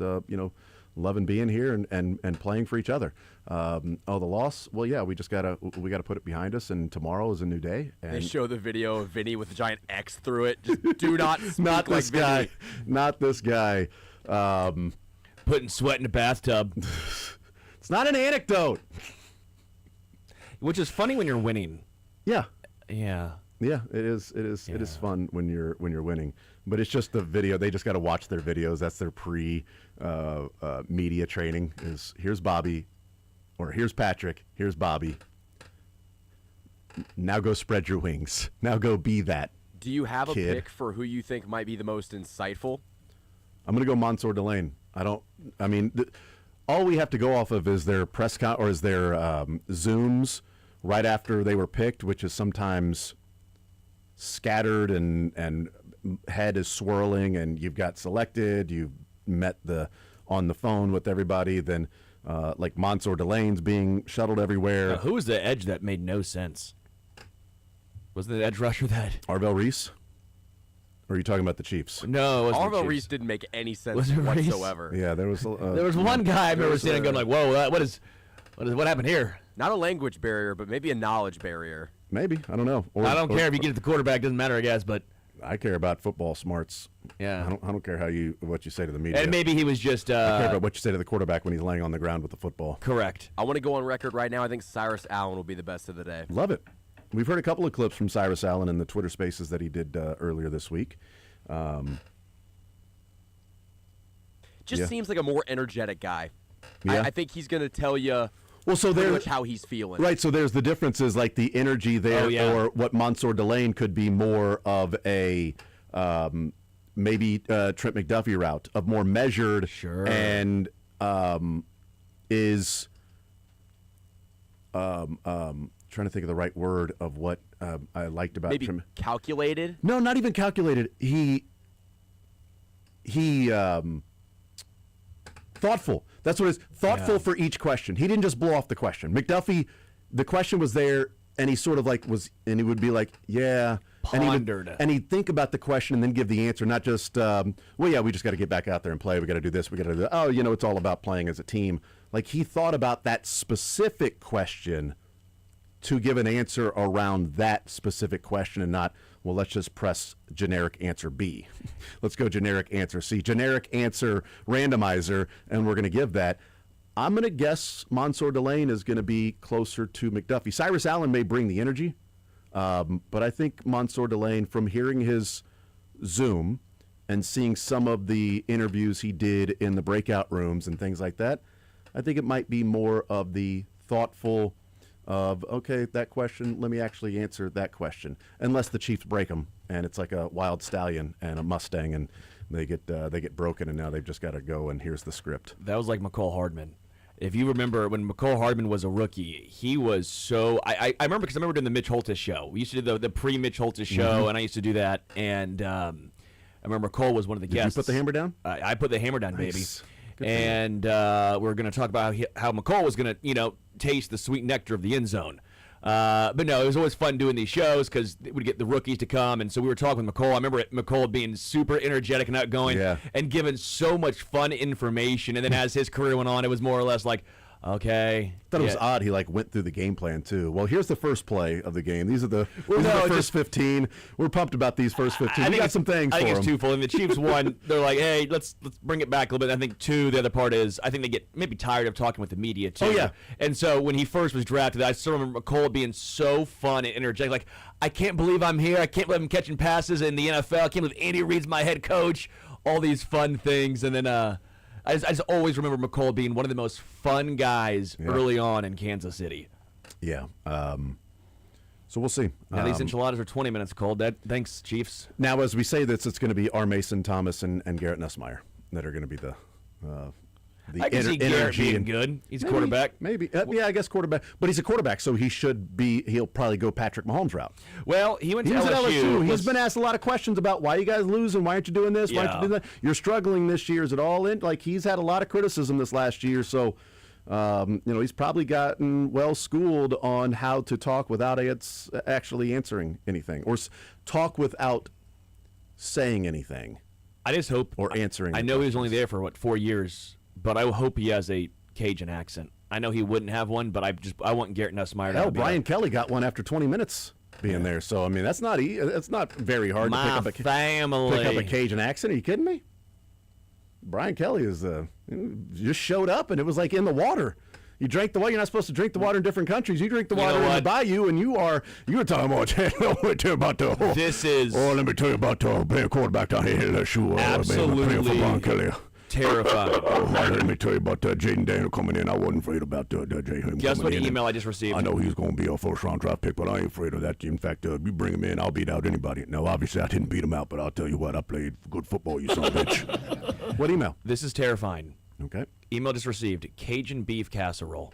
loving being here and playing for each other. The loss, well, yeah, we gotta put it behind us, and tomorrow is a new day. And They show the video of Vinny with the giant X through it. Just do not speak not like this guy, Vinny. not this guy. Putting sweat in a bathtub. It's not an anecdote. Which is funny when you're winning. Yeah. Yeah. Yeah, it is. It is fun when you're winning, but it's just the video. They just got to watch their videos. That's their media training. Is here's Bobby, or here's Patrick. Here's Bobby. Now go spread your wings. Now go be that. Do you have kid. a pick for who you think might be the most insightful? I'm gonna go Mansour Delane. All we have to go off of is their press or is their Zooms right after they were picked, which is sometimes scattered and head is swirling, and you've got selected, you've met on the phone with everybody, then like Mansour Delane's being shuttled everywhere. Who was the edge that made no sense? Was the edge rusher that? Arvell Reese? Or are you talking about the Chiefs? No, it wasn't the Arvell Chiefs. Reese didn't make any sense Was it Reese? whatsoever. Yeah, there was. There was one guy I remember seeing and going like, "Whoa, what happened here?" Not a language barrier, but maybe a knowledge barrier. Maybe, I don't know. I don't care if you get at the quarterback; doesn't matter, I guess. But I care about football smarts. yeah, I don't care what you say to the media. and maybe he was just I care about what you say to the quarterback when he's laying on the ground with the football. correct. I want to go on record right now. I think Cyrus Allen will be the best of the day. Love it. We've heard a couple of clips from Cyrus Allen in the Twitter Spaces that he did earlier this week. Just Yeah. seems like a more energetic guy. Yeah. I think he's going to tell you Well, so pretty there's much how he's feeling. right. So there's the differences, like the energy there, Oh, yeah. or what Mansour Delane could be more of a maybe Trent McDuffie route of more measured, Sure. and is trying to think of the right word of what I liked about Maybe Trent. calculated. No, not even calculated. He thoughtful. That's what it is. Thoughtful for each question. He didn't just blow off the question. McDuffie, the question was there, and he sort of and he would be like, yeah. Pondered. And he'd think about the question and then give the answer, not just, well, yeah, we just got to get back out there and play. We got to do this. We got to do that. Oh, it's all about playing as a team. Like, he thought about that specific question to give an answer around that specific question, and not, well, let's just press generic answer B. Let's go generic answer C. Generic answer randomizer, and we're going to give that. I'm going to guess Mansour Delane is going to be closer to McDuffie. Cyrus Allen may bring the energy, but I think Mansour Delane, from hearing his Zoom and seeing some of the interviews he did in the breakout rooms and things like that, I think it might be more of the thoughtful of, okay, that question, let me actually answer that question. Unless the Chiefs break them, and it's like a wild stallion and a Mustang, and they get broken, and now they've just got to go, and here's the script. That was like McCall Hardman. If you remember when McCall Hardman was a rookie, he was so. I remember because I remember doing the Mitch Holthus show. We used to do the pre-Mitch Holthus show, and I used to do that. And I remember McCall was one of the guests. Did you put the hammer down? I put the hammer down, Nice. baby. And we're going to talk about how McCall was going to, taste the sweet nectar of the end zone. But no, it was always fun doing these shows because we'd get the rookies to come, and so we were talking with McCall. I remember McCall being super energetic and outgoing, Yeah. and giving so much fun information. And then as his career went on, it was more or less like, Okay. I thought it was odd he went through the game plan too. Well, here's the first play of the game. These are the first 15. We're pumped about these first 15. We got some things for them. I think it's twofold. And the Chiefs won. They're like, hey, let's bring it back a little bit. I think two, the other part is I think they get maybe tired of talking with the media too. Oh yeah. And so when he first was drafted, I still remember McColl being so fun and energetic. Like, I can't believe I'm here. I can't believe I'm catching passes in the NFL. I can't believe Andy Reid's my head coach. All these fun things, and then I just always remember McColl being one of the most fun guys early on in Kansas City. Yeah. So we'll see. Now these enchiladas are 20 minutes cold. Thanks, Chiefs. Now, as we say this, it's going to be R. Mason Thomas and Garrett Nussmeier that are going to be the I can see Garrett being good. He's a quarterback. Maybe. Yeah, I guess quarterback. But he's a quarterback, so he'll probably go Patrick Mahomes route. Well, he went to LSU. LSU. He's been asked a lot of questions about why you guys losing, why aren't you doing this, why aren't you doing that? You're struggling this year. Is it all in? He's had a lot of criticism this last year, so he's probably gotten well schooled on how to talk without actually answering anything, or talk without saying anything. I just hope or answering. I know he was only there for 4 years. But I hope he has a Cajun accent. I know he wouldn't have one, but I want Garrett Nussmeier to have Brian Kelly got one after 20 minutes being there. So, I mean, that's not very hard to pick up a Cajun accent. Are you kidding me? Brian Kelly just showed up, and it was in the water. You drank the water. You're not supposed to drink the water in different countries. You drink the water in the bayou, and you're talking about This is. Oh, let me tell you about playing quarterback down here. Absolutely. For Brian Kelly. Terrified. Let me tell you about Jaden Daniel coming in. I wasn't afraid about Jaden. Guess what email I just received? I know he's going to be a first-round draft pick, but I ain't afraid of that. In fact, you bring him in, I'll beat out anybody. Now, obviously, I didn't beat him out, but I'll tell you what, I played good football, you son of a bitch. What email? This is terrifying. Okay. Email just received. Cajun beef casserole.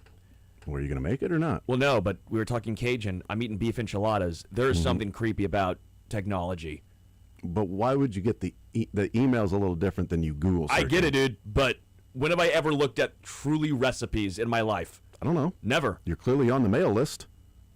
Were you going to make it or not? Well, no, but we were talking Cajun. I'm eating beef enchiladas. There is something creepy about technology. But why would you get the email's a little different than you Google searching? I get it, dude, but when have I ever looked at truly recipes in my life? I don't know. Never. You're clearly on the mail list.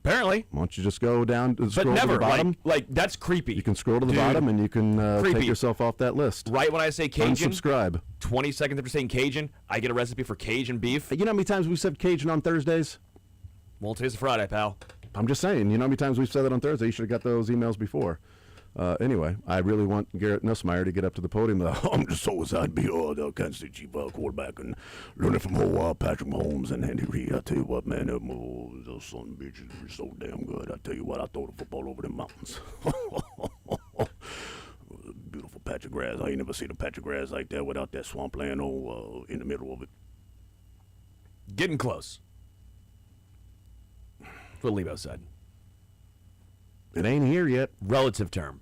Apparently. Why don't you just go down and scroll to the bottom? That's creepy. You can scroll to the bottom and you can take yourself off that list. Right when I say Cajun, unsubscribe. 20 seconds after saying Cajun, I get a recipe for Cajun beef. You know how many times we've said Cajun on Thursdays? Well, today's a Friday, pal. I'm just saying. You know how many times we've said that on Thursday? You should have got those emails before. Anyway, I really want Garrett Nussmeier to get up to the podium. I'm just so excited to be the Kansas City Chief quarterback and learning from Patrick Mahomes and Andy Reid. I tell you what, man, those son of bitches are so damn good. I tell you what, I throw the football over the mountains. Beautiful patch of grass. I ain't never seen a patch of grass like that without that swampland in the middle of it. Getting close. That's what Lebo said. It ain't here yet. Relative term.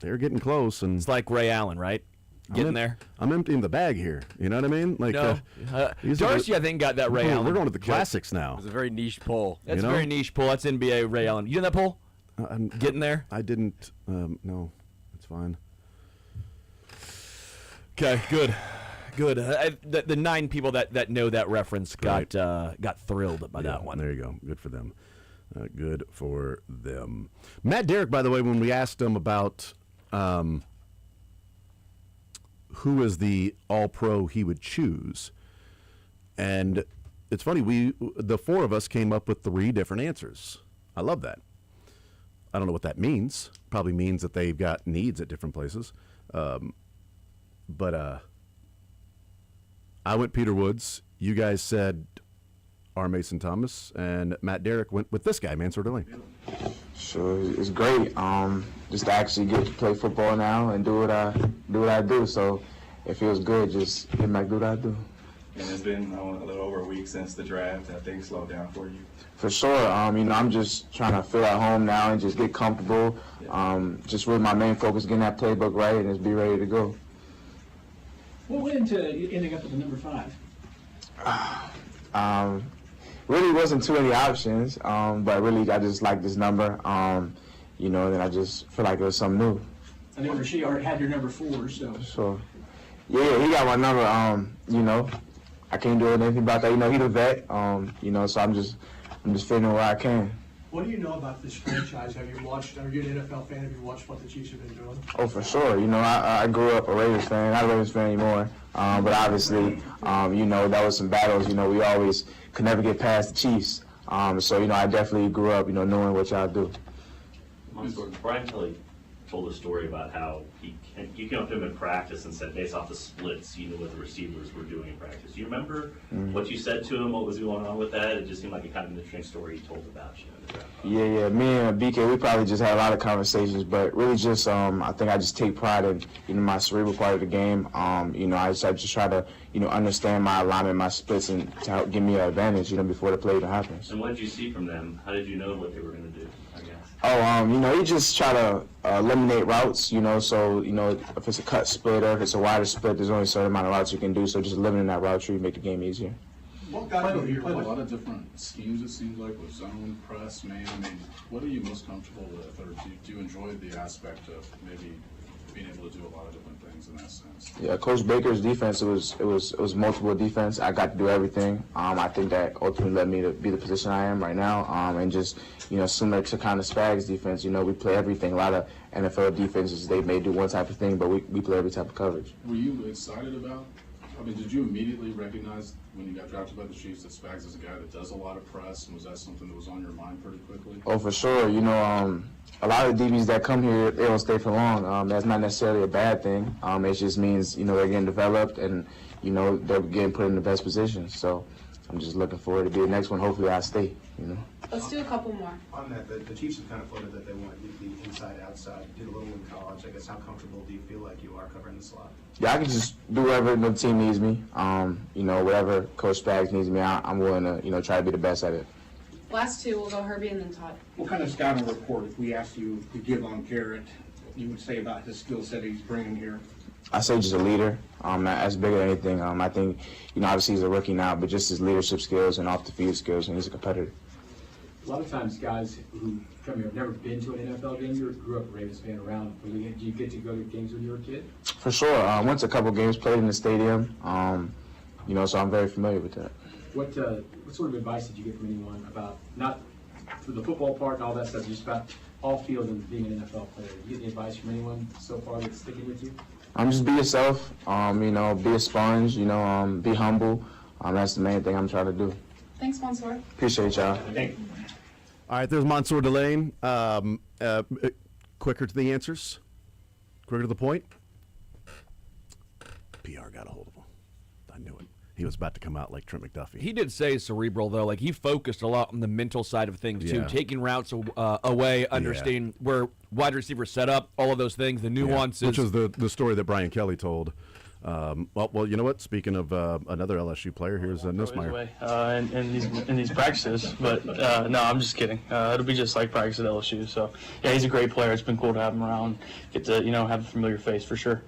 They're getting close, and it's like Ray Allen, right? Getting there. I'm emptying the bag here. You know what I mean? No. Darcy, I think, got that Ray Allen. We're going to the classics now. It's a very niche poll. That's a very niche poll. That's NBA Ray Allen. You in that poll? Getting there? I didn't. No, it's fine. Okay, good. The 9 people that know that reference got thrilled by that one. There you go. Good for them. Good for them. Matt Derrick, by the way, when we asked him about who is the All-Pro he would choose, and it's funny, the 4 of us came up with 3 different answers. I love that. I don't know what that means. Probably means that they've got needs at different places. But I went Peter Woods. You guys said R. Mason Thomas, and Matt Derrick went with this guy, Mansour Delaney. Sure, it's great. Just to actually get to play football now and do what I do. So it feels good just getting back to do what I do. And it's been a little over a week since the draft. Have things slowed down for you? For sure. I'm just trying to feel at home now and just get comfortable. Just really my main focus getting that playbook right and just be ready to go. What went into ending up with the number 5? Really wasn't too many options, but really I just like this number, and then I just feel like it was something new. I think Rasheed already had your number 4, so. Sure. Yeah, he got my number. I can't do anything about that. He the vet. So I'm just fitting where I can. What do you know about this franchise? Have you watched, are you an NFL fan? Have you watched what the Chiefs have been doing? Oh, for sure. You know, I grew up a Ravens fan. Not a Ravens fan anymore. But obviously, you know, that was some battles. You know, we always could never get past the Chiefs. So, you know, I definitely grew up, you know, knowing what y'all do. Brian Kelly told a story about how you came up to him in practice and said, based off the splits, you knew what the receivers were doing in practice. Do you remember what you said to him? What was going on with that? It just seemed like a kind of interesting story he told about you. Yeah. Me and BK, we probably just had a lot of conversations, but really just, I think I just take pride in, you know, my cerebral part of the game. You know, I just try to, you know, understand my alignment, my splits, and to help give me an advantage, you know, before the play even happens. And what did you see from them? How did you know what they were going to do, I guess? Oh, you know, you just try to eliminate routes, you know, so, you know, if it's a cut split or if it's a wider split, there's only a certain amount of routes you can do, so just eliminating that route tree make the game easier. What got you? You played a lot of different schemes, it seems like, with zone, press, man. I mean, what are you most comfortable with, or do you enjoy the aspect of maybe being able to do a lot of different things in that sense? Yeah, Coach Baker's defense, it was multiple defense. I got to do everything. I think that ultimately led me to be the position I am right now. And just, you know, similar to kind of Spags defense, you know, we play everything. A lot of NFL defenses, they may do one type of thing, but we play every type of coverage. Were you excited about? I mean, did you immediately recognize when you got drafted by the Chiefs that Spags is a guy that does a lot of press, and was that something that was on your mind pretty quickly? Oh, for sure. You know, a lot of the DBs that come here, they don't stay for long. That's not necessarily a bad thing. It just means, you know, they're getting developed and, you know, they're getting put in the best positions. So I'm just looking forward to be the next one. Hopefully I stay, you know. Let's do a couple more. On that, the Chiefs have kind of floated that they want you to be inside-outside. You did a little in college. I guess how comfortable do you feel like you are covering the slot? Yeah, I can just do whatever the team needs me. You know, whatever Coach Spags needs me, I'm willing to, you know, try to be the best at it. Last two, we'll go Herbie and then Todd. What kind of scouting report, if we asked you to give on Garrett, you would say about his skill set he's bringing here? I say just a leader. That's bigger than anything. I think, you know, obviously he's a rookie now, but just his leadership skills and off-the-field skills, and he's a competitor. A lot of times guys who come here have never been to an NFL game. You grew up a Ravens fan around. Do you get to go to games when you were a kid? For sure. I went to a couple games, played in the stadium, you know, so I'm very familiar with that. What sort of advice did you get from anyone about, not for the football part and all that stuff, just about off field and being an NFL player? Did you get any advice from anyone so far that's sticking with you? Just be yourself, you know, be a sponge, you know, be humble. That's the main thing I'm trying to do. Thanks, Mansour. Appreciate y'all. All right, there's Mansour Delane. Quicker to the answers, quicker to the point. PR got a hold of him. I knew it. He was about to come out like Trent McDuffie. He did say cerebral, though. Like, he focused a lot on the mental side of things, too. Taking routes away, understanding where wide receivers set up, all of those things, the nuances. Which is the story that Brian Kelly told. Well, you know what? Speaking of another LSU player, here's Nussmeier. In these practices, but no, I'm just kidding. It'll be just like practice at LSU. So, yeah, he's a great player. It's been cool to have him around, get to, you know, have a familiar face for sure.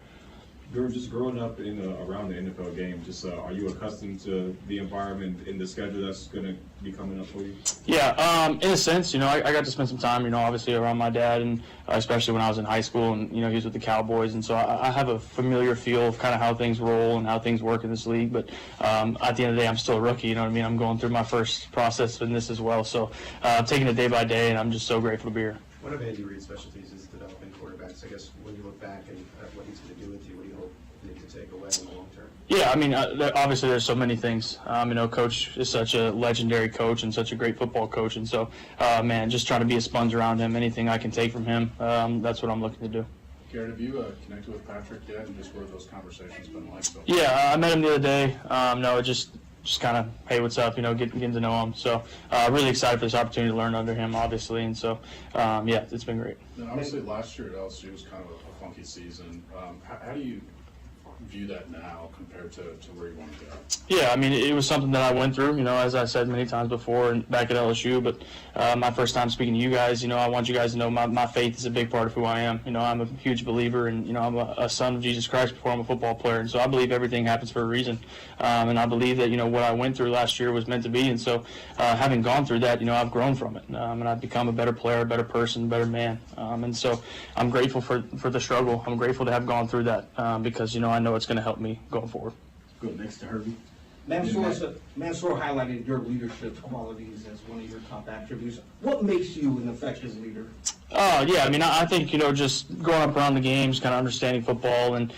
You're just growing up around the NFL game. Just are you accustomed to the environment in the schedule that's going to be coming up for you? Yeah, in a sense, you know, I got to spend some time, you know, obviously around my dad, and especially when I was in high school, and you know, he was with the Cowboys, and so I have a familiar feel of kind of how things roll and how things work in this league. But at the end of the day, I'm still a rookie. You know what I mean? I'm going through my first process in this as well. So I'm taking it day by day, and I'm just so grateful to be here. One of Andy Reid's specialties is developing quarterbacks. I guess when you look back and what he's going to do with you, what do you hope to take away in the long term? Yeah, I mean, obviously there's so many things. You know, Coach is such a legendary coach and such a great football coach, and so, man, just trying to be a sponge around him. Anything I can take from him, that's what I'm looking to do. Garrett, have you connected with Patrick yet, and just what have those conversations been like? So Yeah, I met him the other day. No, just kind of, hey, what's up, you know, getting to know him. So really excited for this opportunity to learn under him, obviously. And so, yeah, it's been great. And obviously, last year at LSU was kind of a funky season. How do you view that now compared to where you want to go? Yeah, I mean, it was something that I went through, you know, as I said many times before and back at LSU, but my first time speaking to you guys, you know, I want you guys to know my faith is a big part of who I am. You know, I'm a huge believer, and, you know, I'm a son of Jesus Christ before I'm a football player, and so I believe everything happens for a reason. And I believe that, you know, what I went through last year was meant to be, and so having gone through that, you know, I've grown from it, and I've become a better player, a better person, a better man. And so I'm grateful for the struggle. I'm grateful to have gone through that because, you know, I know it's going to help me going forward. Go next to Herbie. Mansour highlighted your leadership qualities as one of your top attributes. What makes you an effective leader? Yeah, I mean, I think, just growing up around the games, kind of understanding football and,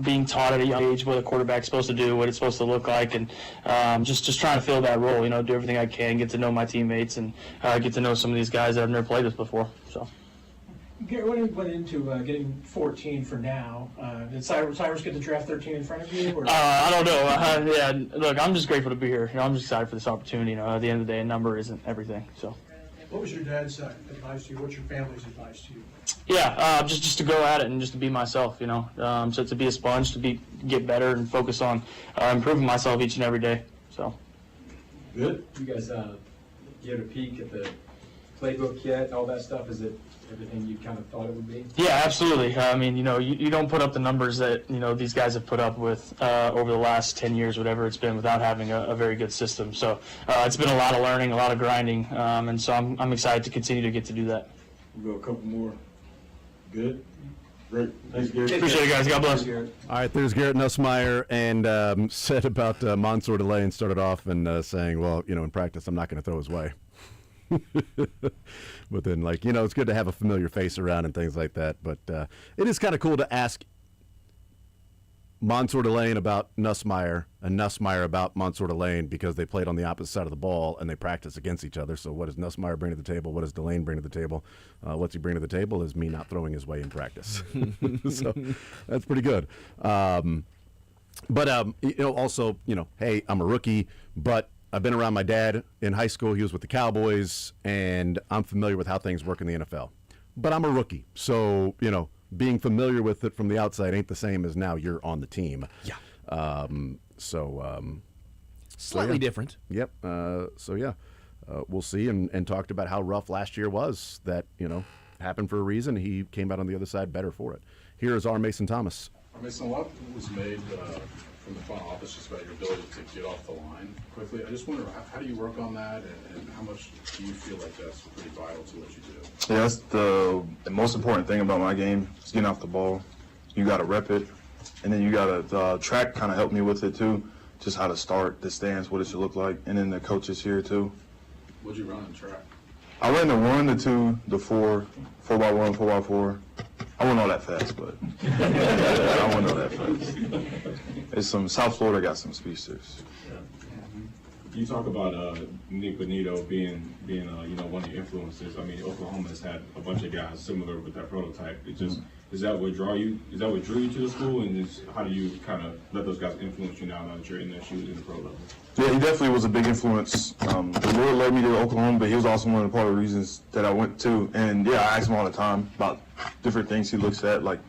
being taught at a young age what a quarterback's supposed to do, what it's supposed to look like, and just trying to fill that role, do everything I can, get to know my teammates, and get to know some of these guys that I've never played with before, so. Garrett, what went into getting 14 for now? Did Cyrus get the draft 13 in front of you? Or? I don't know. Yeah, look, I'm just grateful to be here. I'm just excited for this opportunity. At the end of the day, a number isn't everything, so. What was your dad's advice to you? What's your family's advice to you? Yeah, just to go at it and just to be myself, So to be a sponge, to get better and focus on improving myself each and every day. So. Good. You guys get a peek at the playbook yet? All that stuff, is it everything you kind of thought it would be? Yeah, absolutely. I mean, you don't put up the numbers that these guys have put up with over the last 10 years, whatever it's been, without having a very good system. So it's been a lot of learning, a lot of grinding, and so I'm excited to continue to get to do that. We'll go a couple more. Good. Great. Thanks, Garrett. Appreciate it, guys. God bless. All right, there's Garrett Nussmeier, and said about Mansour Delay and started off and saying, well, in practice, I'm not going to throw his way. But then, it's good to have a familiar face around and things like that. But it is kind of cool to ask Mansour Delane about Nussmeier and Nussmeier about Mansour Delane because they played on the opposite side of the ball and they practice against each other. So what does Nussmeier bring to the table? What does Delane bring to the table? What's he bring to the table is me not throwing his way in practice. So that's pretty good. But also, hey, I'm a rookie, but I've been around my dad in high school. He was with the Cowboys, and I'm familiar with how things work in the NFL. But I'm a rookie, so, being familiar with it from the outside ain't the same as now you're on the team. Yeah. Slightly different. Yep. We'll see, and talked about how rough last year was. That, happened for a reason. He came out on the other side better for it. Here is R. Mason Thomas. Mason, a lot was made from the front office just about your ability to get off the line quickly. I just wonder, how do you work on that, and how much do you feel like that's pretty vital to what you do? Yeah, that's the most important thing about my game is getting off the ball. You got to rep it, and then you got to track kind of help me with it too, just how to start, the stance, what it should look like, and then the coaches here too. What'd you run in track? I ran the 1, the 2, the 4, 4x1, 4x4. I wasn't all that fast, but I wasn't all that fast. It's some South Florida got some speedsters. You talk about Nick Bonito being one of your influences. I mean, Oklahoma has had a bunch of guys similar with that prototype. It just is that what drew you to the school, and how do you kind of let those guys influence you now that you're in their shoes in the pro level? Yeah, he definitely was a big influence. The Lord led me to Oklahoma, but he was also one of the part of the reasons that I went to. And yeah, I ask him all the time about different things he looks at, like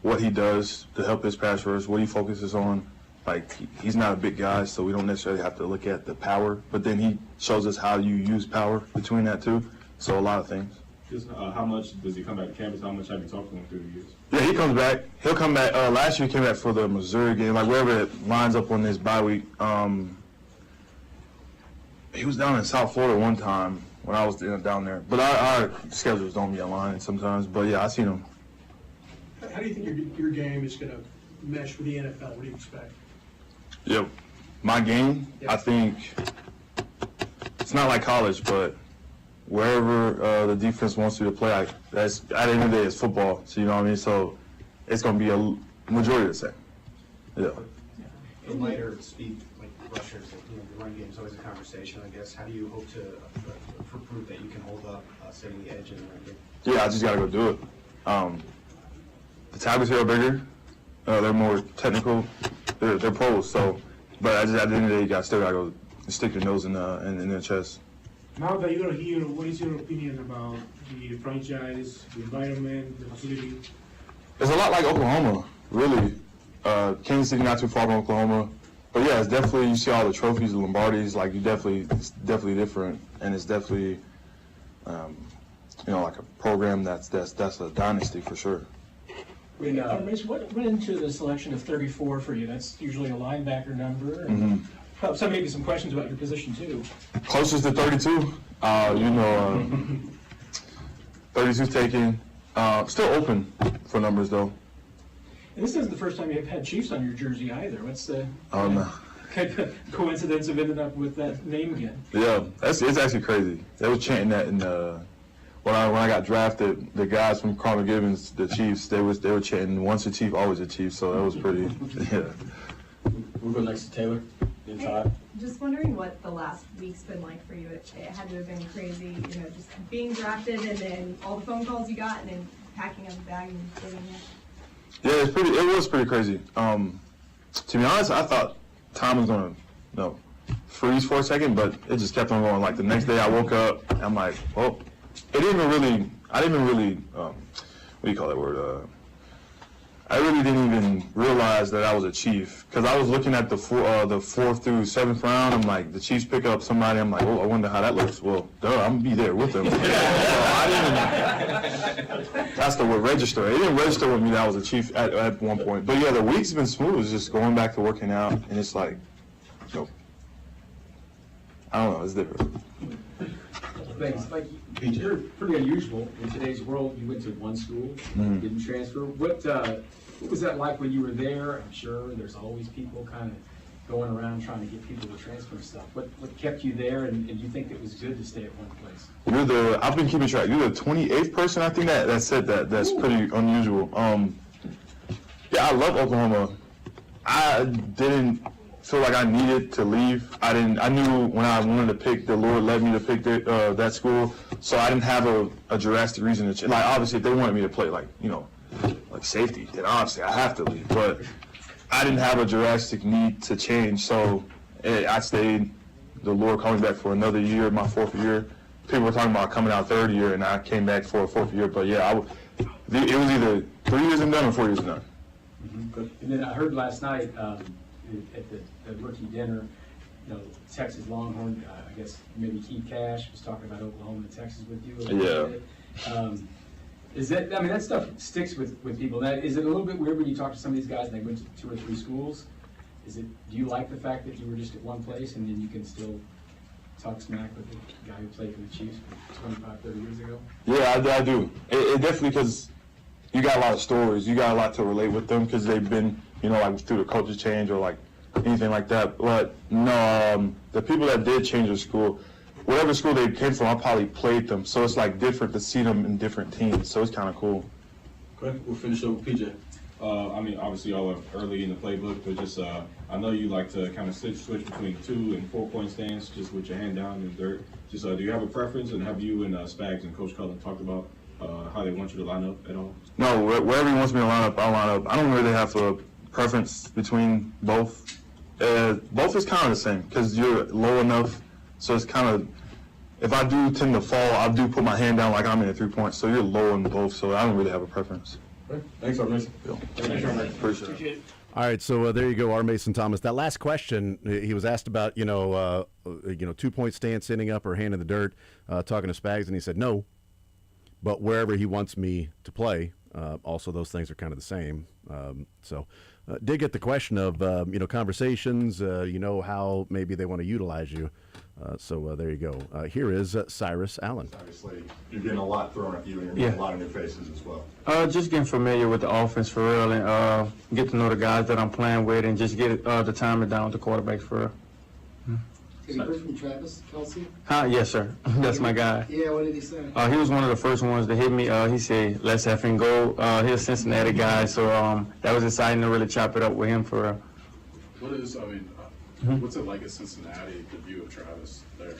what he does to help his pass rush, what he focuses on. Like, he's not a big guy, so we don't necessarily have to look at the power, but then he shows us how you use power between that too. So a lot of things. Just how much does he come back to campus? How much have you talked to him through the years? Yeah, he comes back. He'll come back. Last year he came back for the Missouri game, like wherever it lines up on this bye week. He was down in South Florida one time when I was down there. But our schedules don't be aligned sometimes. But yeah, I seen him. How do you think your game is going to mesh with the NFL? What do you expect? Yep. My game, I think it's not like college, but wherever the defense wants you to play, that's at the end of the day, it's football. So you know what I mean. So it's going to be a majority of the same. Yeah. In lighter speed, like rushers, the run game is always a conversation. I guess. How do you hope to prove that you can hold up, setting the edge in the run game? Yeah, I just got to go do it. The tackles here are bigger. They're more technical. They're pros. So, but at the end of the day, you still got to go stick your nose in their chest. Now that you're here, what is your opinion about the franchise, the environment, the facility? It's a lot like Oklahoma, really. Kansas City not too far from Oklahoma, but yeah, it's definitely, you see all the trophies, the Lombardis, like it's definitely different, and it's definitely, like a program that's a dynasty for sure. What went into the selection of 34 for you? That's usually a linebacker number. Mm-hmm. So maybe some questions about your position too. Closest to 32, 32's taken. Still open for numbers though. And this isn't the first time you've had Chiefs on your jersey either. What's the No. kind of coincidence of ending up with that name again? Yeah, it's actually crazy. They were chanting that in when I got drafted. The guys from Carmen Gibbons, the Chiefs, they were chanting once a Chief, always a Chief. So that was pretty. Yeah. We'll go next to Taylor. Then Todd. Just wondering what the last week's been like for you. It had to have been crazy, just being drafted and then all the phone calls you got and then packing up the bag and getting it. Yeah, it was pretty crazy. To be honest, I thought time was gonna, freeze for a second, but it just kept on going. Like the next day, I woke up, and I'm like, well, I didn't even really, what do you call that word? I really didn't even realize that I was a Chief because I was looking at the 4th through 7th round. I'm like, the Chiefs pick up somebody. I'm like, oh, I wonder how that looks. Well, I'm gonna be there with them. So that's the word register. It didn't register with me that I was a Chief at one point. But yeah, the week's been smooth. It's just going back to working out, and it's like, I don't know. It's different. Thanks. Like, you're pretty unusual in today's world. You went to one school, didn't transfer. What was that like when you were there? I'm sure there's always people kind of going around trying to get people to transfer and stuff. What kept you there, and you think it was good to stay at one place? I've been keeping track. You're the 28th person I think that said that. That's pretty unusual. Yeah, I love Oklahoma. I didn't feel like I needed to leave. I knew when I wanted to pick, the Lord led me to pick that school, so I didn't have a drastic reason to change. Like, obviously, if they wanted me to play, like safety, then obviously I have to leave. But I didn't have a drastic need to change, so I stayed. The Lord called me back for another year, my 4th year. People were talking about coming out 3rd year, and I came back for a 4th year. But yeah, it was either 3 years and done or 4 years and done. And then I heard last night at the rookie dinner, Texas Longhorn, I guess maybe Keith Cash was talking about Oklahoma and Texas with you a little bit. Is that, that stuff sticks with people. Is it a little bit weird when you talk to some of these guys and they went to 2 or 3 schools? Do you like the fact that you were just at one place and then you can still talk smack with the guy who played for the Chiefs 25, 30 years ago? Yeah, I do. It definitely, because you got a lot of stories. You got a lot to relate with them because they've been, like through the culture change or like anything like that. But no, the people that did change their school, whatever school they came from, I probably played them. So it's like different to see them in different teams. So it's kind of cool. Okay, we'll finish up with PJ. Obviously y'all are early in the playbook, but just I know you like to kind of switch between 2 and 4 point stance, just with your hand down in the dirt. Just do you have a preference, and have you and Spags and Coach Cullen talked about how they want you to line up at all? No, wherever he wants me to line up, I'll line up. I don't really have a preference between both. Both is kind of the same because you're low enough, so it's kind of, if I do tend to fall, I do put my hand down like I'm in a 3 point, so you're low in both, so I don't really have a preference. Thanks, Mason. Appreciate it. All right, so there you go, R. Mason Thomas. That last question, he was asked about, 2 point stance, standing up, or hand in the dirt, talking to Spags, and he said no, but wherever he wants me to play, also those things are kind of the same. Did get the question of, conversations, how maybe they want to utilize you. So there you go. Here is Cyrus Allen. Obviously, you're getting a lot thrown at you, and you're getting a lot of new faces as well. Just getting familiar with the offense for real, and get to know the guys that I'm playing with, and just get the timing down with the quarterbacks for real. Have you heard from Travis Kelce? Yes, sir. That's my guy. Yeah, what did he say? He was one of the first ones to hit me. He said, let's have him go. He's a Cincinnati guy, so that was exciting to really chop it up with him for real. What's it like at Cincinnati, the view of Travis there?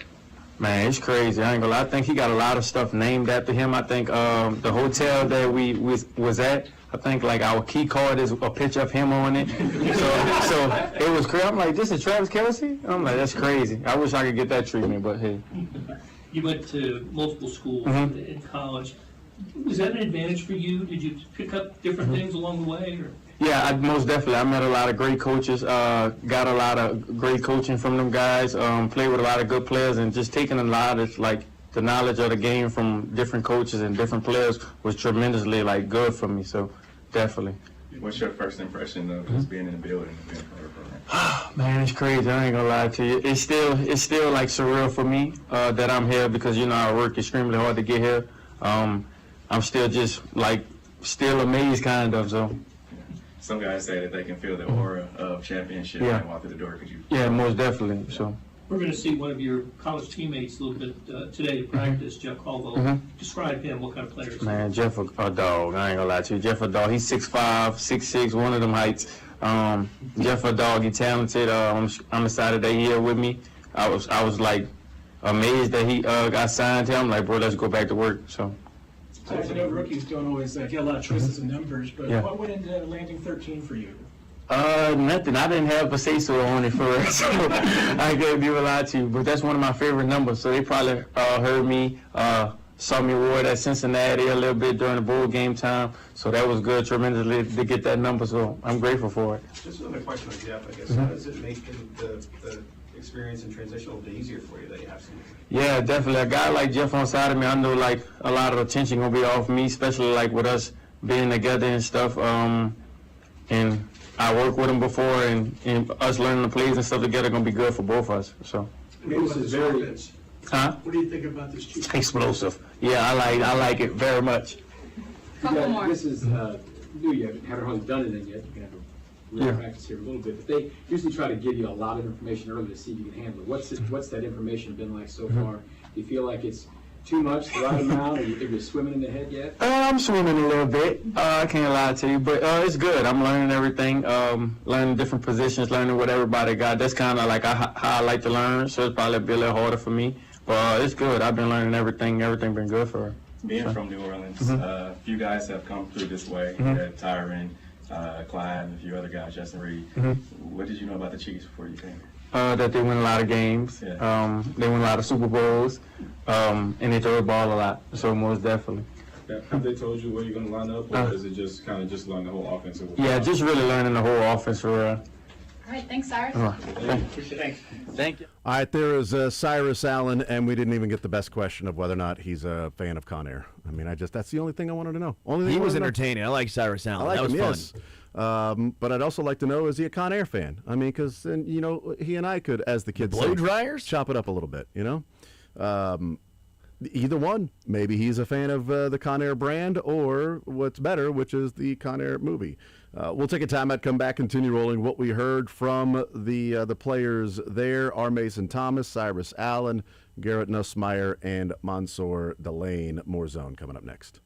Man, it's crazy. I ain't gonna lie. I think he got a lot of stuff named after him. I think the hotel that we was at, I think like our key card is a picture of him on it. so it was crazy. I'm like, this is Travis Kelce? I'm like, that's crazy. I wish I could get that treatment, but hey. You went to multiple schools in college. Was that an advantage for you? Did you pick up different things along the way? Or? Yeah, most definitely. I met a lot of great coaches, got a lot of great coaching from them guys, played with a lot of good players, and just taking a lot of, the knowledge of the game from different coaches and different players was tremendously, good for me, so definitely. What's your first impression of just being in the building and being part of the program? Man, it's crazy. I ain't gonna lie to you. It's still surreal for me that I'm here because, I worked extremely hard to get here. I'm still just, still amazed, kind of, so. some guys say that they can feel the aura of championship Yeah. and walk through the door. Could you? Yeah, most definitely. So. We're going to see one of your college teammates a little bit today at practice, Jeff Caldwell. Describe him. What kind of player is he? Man, Jeff a dog. I ain't gonna lie to you. Jeff a dog. He's 6'5", 6'6", one of them heights. Jeff a dog. He's talented. I'm excited that he here with me. I was like amazed that he got signed to him. Like, bro, let's go back to work. So. So I know rookies don't always get a lot of choices in numbers, but Yeah. what went into landing 13 for you? Nothing. I didn't have a say-so on it first, so I can't do a lot to you. But that's one of my favorite numbers. So they probably heard me, saw me roar at Cincinnati a little bit during the bowl game time. So that was good tremendously to get that number. So I'm grateful for it. Just another question on Jeff, I guess. How does it make the experience and transition a little bit easier for you that you have some? Yeah, definitely. A guy like Jeff on side of me, I know like a lot of attention gonna be off me, especially like with us being together and stuff. And I worked with him before, and us learning the plays and stuff together gonna be good for both of us. So. This is very. Huh? What do you think about this chief? Explosive. Yeah, I like it very much. Couple more. This is new. You haven't hardly done anything yet. You can have a real practice here a little bit. But they usually try to give you a lot of information early to see if you can handle it. What's that information been like so far? Do you feel like it's too much, the right amount? Are you swimming in the head yet? I'm swimming a little bit. I can't lie to you, but it's good. I'm learning everything, learning different positions, learning what everybody got. That's kind of like how I like to learn, so it's probably a little harder for me. But it's good. I've been learning everything. Everything been good for her. Being from New Orleans, a few guys have come through this way. Tyron, Clyde, and a few other guys, Justin Reed. What did you know about the Chiefs before you came? That they win a lot of games. They win a lot of Super Bowls, and they throw the ball a lot. So most definitely. Have they told you where you're going to line up, or is it just kind of just learn the whole offensive? Yeah, just really learning the whole offense for real. All right, thanks, Cyrus. Thank you. All right, there is Cyrus Allen, and we didn't even get the best question of whether or not he's a fan of Conair. I mean, that's the only thing I wanted to know. Only thing He I was wanted to know. entertaining. I like Cyrus Allen. I like That was him, fun. yes. But I'd also like to know, is he a Conair fan? I mean, because, you know, he and I could, as the kids Blow say, dryers? chop it up a little bit, you know? Either one. Maybe he's a fan of the Conair brand, or what's better, which is the Conair movie. We'll take a timeout, come back, continue rolling. What we heard from the players there are Mason Thomas, Cyrus Allen, Garrett Nussmeier, and Mansour Delane. More Zone coming up next.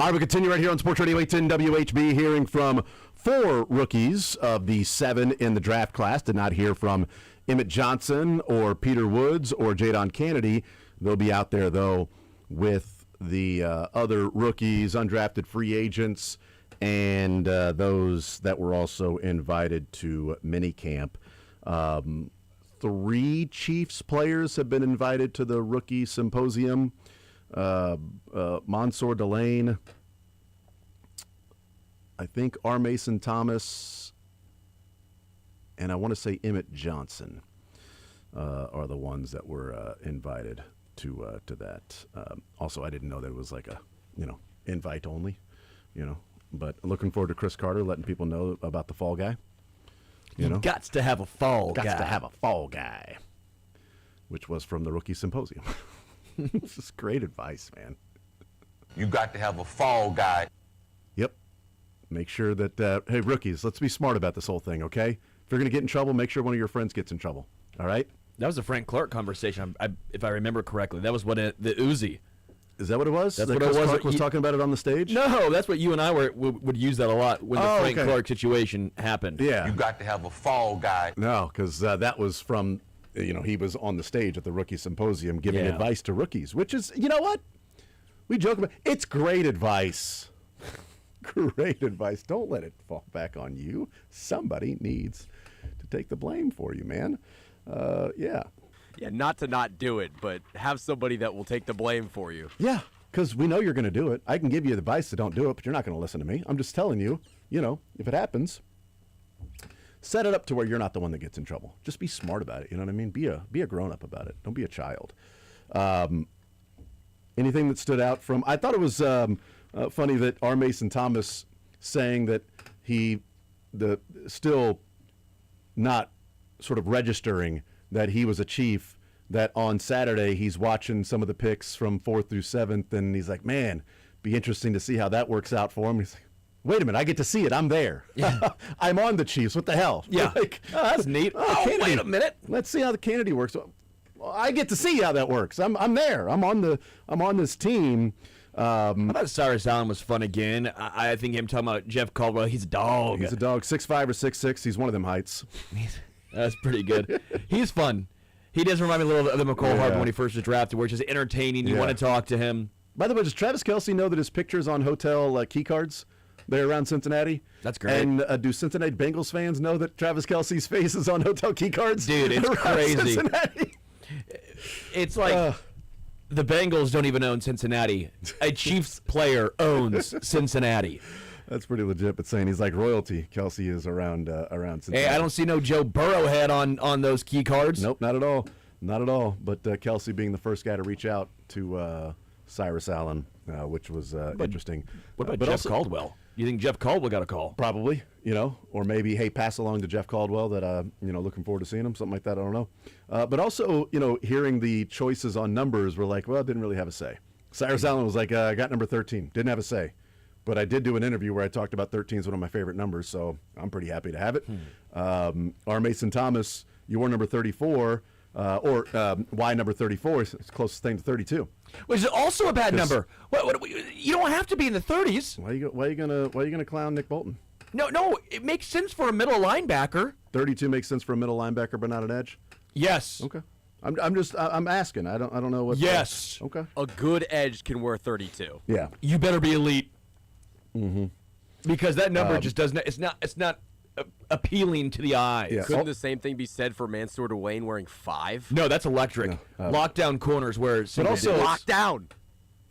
All right, we continue right here on Sports Radio 810 WHB, hearing from 4 rookies of the 7 in the draft class. Did not hear from Emmett Johnson or Peter Woods or Jadon Kennedy. They'll be out there, though, with the other rookies, undrafted free agents, and those that were also invited to minicamp. 3 Chiefs players have been invited to the rookie symposium. Mansour Delane, I think R. Mason Thomas, and I want to say Emmett Johnson are the ones that were invited to that. Also, I didn't know that it was like a, invite only, but looking forward to Chris Carter letting people know about the fall guy. You gots to have a fall guy. Gots to have a fall guy, which was from the rookie symposium. This is great advice, man. You got to have a fall guy. Yep. Make sure that, hey, rookies, let's be smart about this whole thing, okay? If you're going to get in trouble, make sure one of your friends gets in trouble, all right? That was a Frank Clark conversation, if I remember correctly. That was what the Uzi. Is that what it was? That's that what it was. Clark was talking about it on the stage? No, that's what you and I would use that a lot when the Frank Clark situation happened. Yeah. You got to have a fall guy. No, because that was from, he was on the stage at the rookie symposium giving advice to rookies, which is, you know what? We joke about it's great advice. Great advice. Don't let it fall back on you. Somebody needs to take the blame for you, man. Yeah. Yeah, not to not do it, but have somebody that will take the blame for you. Yeah, because we know you're going to do it. I can give you advice to don't do it, but you're not going to listen to me. I'm just telling you, if it happens, set it up to where you're not the one that gets in trouble. Just be smart about it. You know what I mean? Be a grown-up about it. Don't be a child. Anything that stood out from... I thought it was funny that R. Mason Thomas saying that still not sort of registering that he was a Chief, that on Saturday he's watching some of the picks from 4th through 7th, and he's like, man, be interesting to see how that works out for him. He's like, wait a minute, I get to see it. I'm there. Yeah. I'm on the Chiefs. What the hell? Yeah. Like, oh, that's neat. Oh, wait a minute. Let's see how the Kennedy works. Well, I get to see how that works. I'm there. I'm on this team. I thought Cyrus Allen was fun again. I think him talking about Jeff Caldwell, he's a dog. He's a dog. 6'5" or 6'6". He's one of them heights. That's pretty good. He's fun. He does remind me a little of the McCall Harbin when he first was drafted, where it's just entertaining. You want to talk to him. By the way, does Travis Kelce know that his picture's on hotel key cards there around Cincinnati? That's great. And do Cincinnati Bengals fans know that Travis Kelce's face is on hotel key cards? Dude, it's crazy. Cincinnati? It's like the Bengals don't even own Cincinnati. A Chiefs player owns Cincinnati. That's pretty legit, but saying he's like royalty. Kelce is around Cincinnati. Hey, I don't see no Joe Burrow head on those key cards. Nope, not at all. Not at all. But Kelce being the first guy to reach out to Cyrus Allen, which was interesting. What about but Jeff also, Caldwell? You think Jeff Caldwell got a call? Probably, or maybe, hey, pass along to Jeff Caldwell that, looking forward to seeing him, something like that, I don't know. But also, hearing the choices on numbers, we're like, well, didn't really have a say. Cyrus Allen was like, I got number 13, didn't have a say. But I did do an interview where I talked about 13 is one of my favorite numbers, so I'm pretty happy to have it. R. Mason Thomas, you wore number 34, why number 34 is the closest thing to 32. Which is also a bad number. You don't have to be in the 30s. Why are you gonna clown Nick Bolton? No, it makes sense for a middle linebacker. 32 makes sense for a middle linebacker, but not an edge. Yes. Okay. I'm asking. I don't know what. Yes. Okay. A good edge can wear 32. Yeah. You better be elite. Mm-hmm. Because that number just doesn't. It's not appealing to the eyes. Yeah. Couldn't the same thing be said for Mansour Dwayne wearing 5? No, that's electric. No. Lockdown corners where. But also lockdown.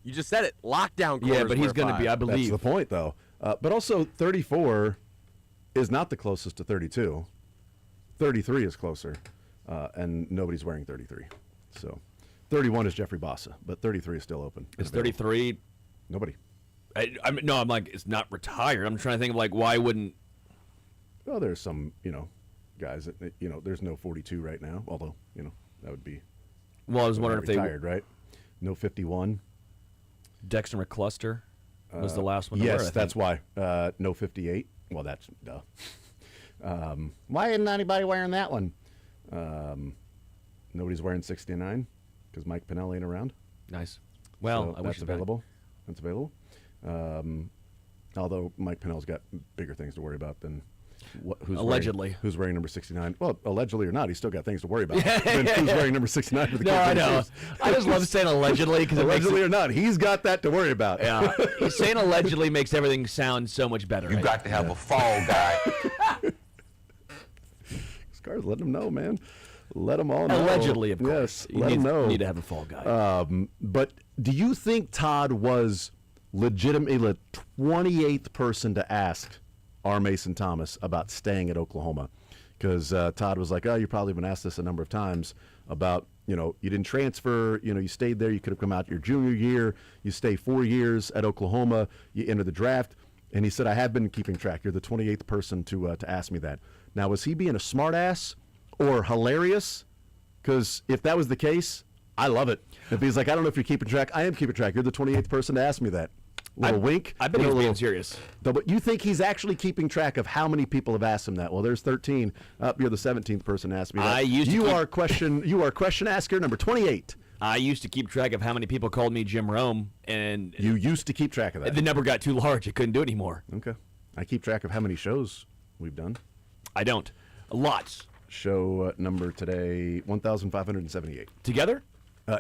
You just said it. Lockdown corners. Yeah, but he's going to be, I believe. That's the point, though. But also, 34 is not the closest to 32. 33 is closer, and nobody's wearing 33. So, 31 is Jeffrey Bossa, but 33 is still open. Is 33? Nobody. I'm like, it's not retired. I'm trying to think of like, why wouldn't? Well, there's some, guys that, there's no 42 right now, although, that would be. Well, I was wondering if retired, right? No 51. Dexter McCluster was the last one. Yes, that's why. No 58. Well, that's duh. Why isn't anybody wearing that one? Nobody's wearing 69 because Mike Pinnell ain't around. Nice. Well, so I wish that's available. That's available. Although Mike Pennell's got bigger things to worry about than Allegedly. who's wearing number 69. Well, allegedly or not, he's still got things to worry about than who's wearing number 69 for the No, I know. Chiefs. I just love saying allegedly because allegedly or not, he's got that to worry about. Yeah, saying allegedly makes everything sound so much better. You got to have a fall guy. Scar's letting them know, man. Let them all know. Allegedly, of course. Yes, let them know. Need to have a fall guy. But do you think Todd was legitimately the 28th person to ask R. Mason Thomas about staying at Oklahoma? Because Todd was like, oh, you've probably been asked this a number of times about, you didn't transfer, you stayed there, you could have come out your junior year, you stay 4 years at Oklahoma, you enter the draft. And he said, I have been keeping track. You're the 28th person to ask me that. Now, was he being a smartass or hilarious? Because if that was the case, I love it. If he's like, I don't know if you're keeping track, I am keeping track. You're the 28th person to ask me that. Little wink. I bet he was being serious. But you think he's actually keeping track of how many people have asked him that? Well, there's 13. You're the 17th person to ask me that. You are question asker number 28. I used to keep track of how many people called me Jim Rome, and you used to keep track of that. The number got too large; I couldn't do it anymore. Okay, I keep track of how many shows we've done. I don't. Lots. Show number today 1,578. Together?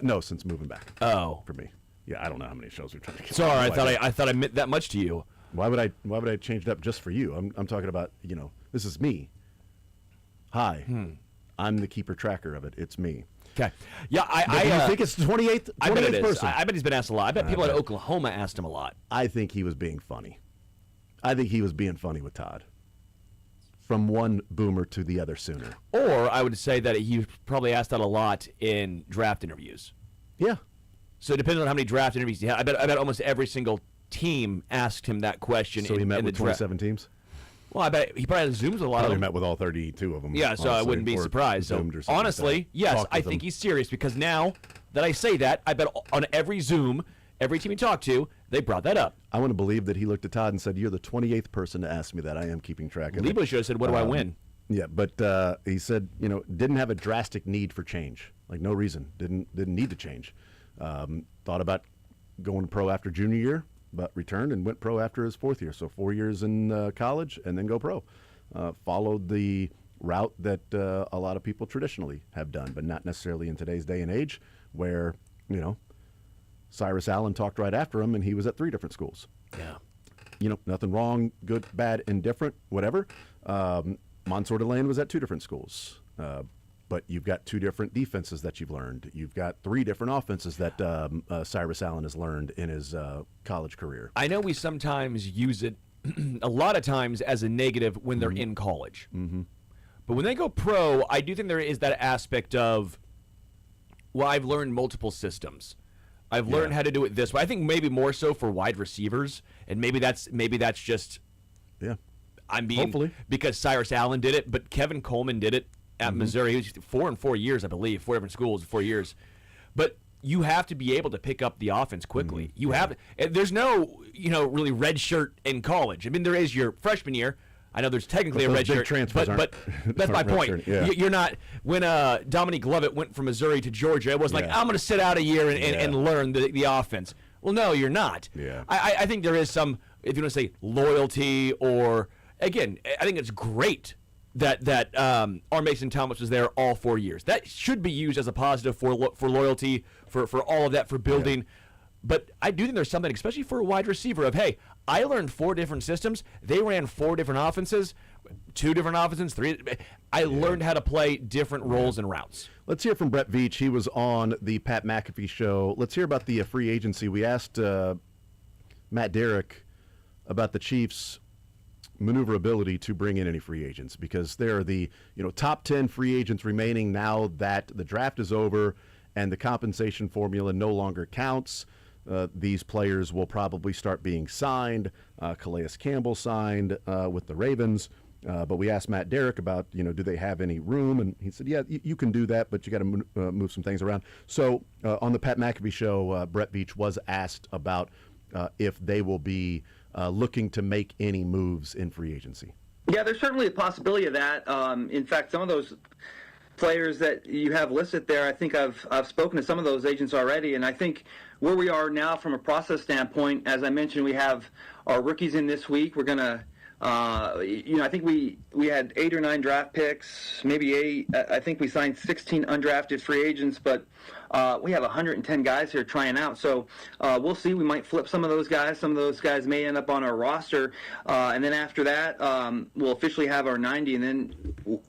No, since moving back. Oh, for me. Yeah, I don't know how many shows we've tried to get. Sorry, I thought I meant that much to you. Why would I change it up just for you? I'm talking about, this is me. Hi. I'm the keeper tracker of it. It's me. Okay. Yeah, Do you think it's the 28th? I bet it is. Person? I bet he's been asked a lot. I bet people at Oklahoma asked him a lot. I think he was being funny. I think he was being funny with Todd. From one boomer to the other sooner. Or I would say that he probably asked that a lot in draft interviews. Yeah. So it depends on how many draft interviews he had. I bet almost every single team asked him that question. So he met with 27 teams? Well, I bet he probably had Zooms with a lot of them. He met with all 32 of them. Yeah, so I wouldn't be surprised. So honestly, yes, I think he's serious because now that I say that, I bet on every Zoom, every team he talked to, they brought that up. I want to believe that he looked at Todd and said, you're the 28th person to ask me that. I am keeping track of it. Lebo should have said, what do I win? Yeah, but he said, didn't have a drastic need for change. Like, no reason. Didn't need to change. Thought about going pro after junior year, but returned and went pro after his fourth year. So 4 years in college and then go pro. Followed the route that a lot of people traditionally have done, but not necessarily in today's day and age where, Cyrus Allen talked right after him and he was at 3 different schools. Yeah. Nothing wrong, good, bad, indifferent, whatever. Mansour Delane was at 2 different schools. But you've got 2 different defenses that you've learned. You've got 3 different offenses that Cyrus Allen has learned in his college career. I know we sometimes use it a lot of times as a negative when they're in college. Mm-hmm. But when they go pro, I do think there is that aspect of, well, I've learned multiple systems. I've learned how to do it this way. I think maybe more so for wide receivers, and maybe that's just I'm being hopefully because Cyrus Allen did it, but Kevin Coleman did it at Missouri. He was 4 in 4 years, I believe, 4 different schools, 4 years. But you have to be able to pick up the offense quickly. You have. There's no really red shirt in college. I mean, there is your freshman year. I know there's technically a red shirt, but that's my point. You're not. When Dominique Lovett went from Missouri to Georgia, it wasn't like, I'm going to sit out a year and learn the offense. Well, no, you're not. Yeah. I think there is some, if you want to say loyalty, or again, I think it's great that R. Mason Thomas was there all 4 years. That should be used as a positive for loyalty, for all of that, for building. But I do think there's something, especially for a wide receiver, of, hey, I learned 4 different systems. They ran 4 different offenses, 2 different offenses, 3. I learned how to play different roles and routes. Let's hear from Brett Veach. He was on the Pat McAfee show. Let's hear about the free agency. We asked Matt Derrick about the Chiefs' maneuverability to bring in any free agents, because there are the top 10 free agents remaining now that the draft is over and the compensation formula no longer counts. These players will probably start being signed. Calais Campbell signed with the Ravens. But we asked Matt Derrick about, do they have any room? And he said, yeah, you can do that, but you got to move some things around. So on the Pat McAfee show, Brett Veach was asked about if they will be looking to make any moves in free agency. Yeah, there's certainly a possibility of that. In fact, some of those players that you have listed there, I think I've spoken to some of those agents already, and I think where we are now from a process standpoint, as I mentioned, we have our rookies in this week. We're gonna, I think we had 8 or 9 draft picks, maybe 8. I think we signed 16 undrafted free agents, but we have 110 guys here trying out. So we'll see. We might flip some of those guys. Some of those guys may end up on our roster, and then after that, we'll officially have our 90, and then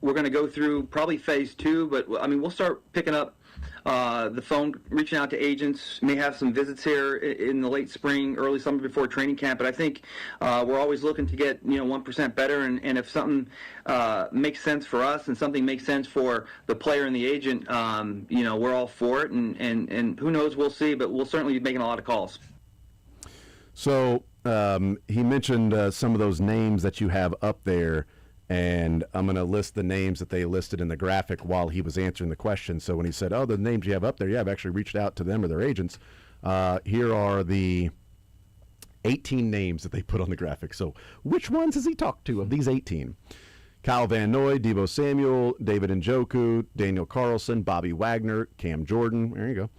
we're going to go through probably phase 2. But I mean, we'll start picking up the phone, reaching out to agents. May have some visits here in the late spring, early summer before training camp. But I think we're always looking to get 1% better. And if something makes sense for us and something makes sense for the player and the agent, we're all for it. And who knows? We'll see. But we'll certainly be making a lot of calls. So he mentioned some of those names that you have up there. And I'm going to list the names that they listed in the graphic while he was answering the question. So when he said, the names you have up there, yeah, I've actually reached out to them or their agents. Here are the 18 names that they put on the graphic. So which ones has he talked to of these 18? Kyle Van Noy, Deebo Samuel, David Njoku, Daniel Carlson, Bobby Wagner, Cam Jordan, there you go,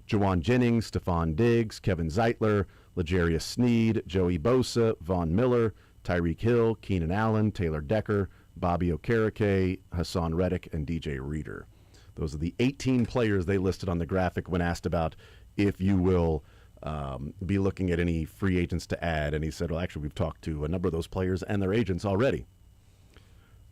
Juwan Jennings, Stephon Diggs, Kevin Zeitler, L'Jarius Sneed, Joey Bosa, Von Miller, Tyreek Hill, Keenan Allen, Taylor Decker, Bobby Okereke, Hassan Reddick, and DJ Reader. Those are the 18 players they listed on the graphic when asked about if you will be looking at any free agents to add. And he said, well, actually, we've talked to a number of those players and their agents already.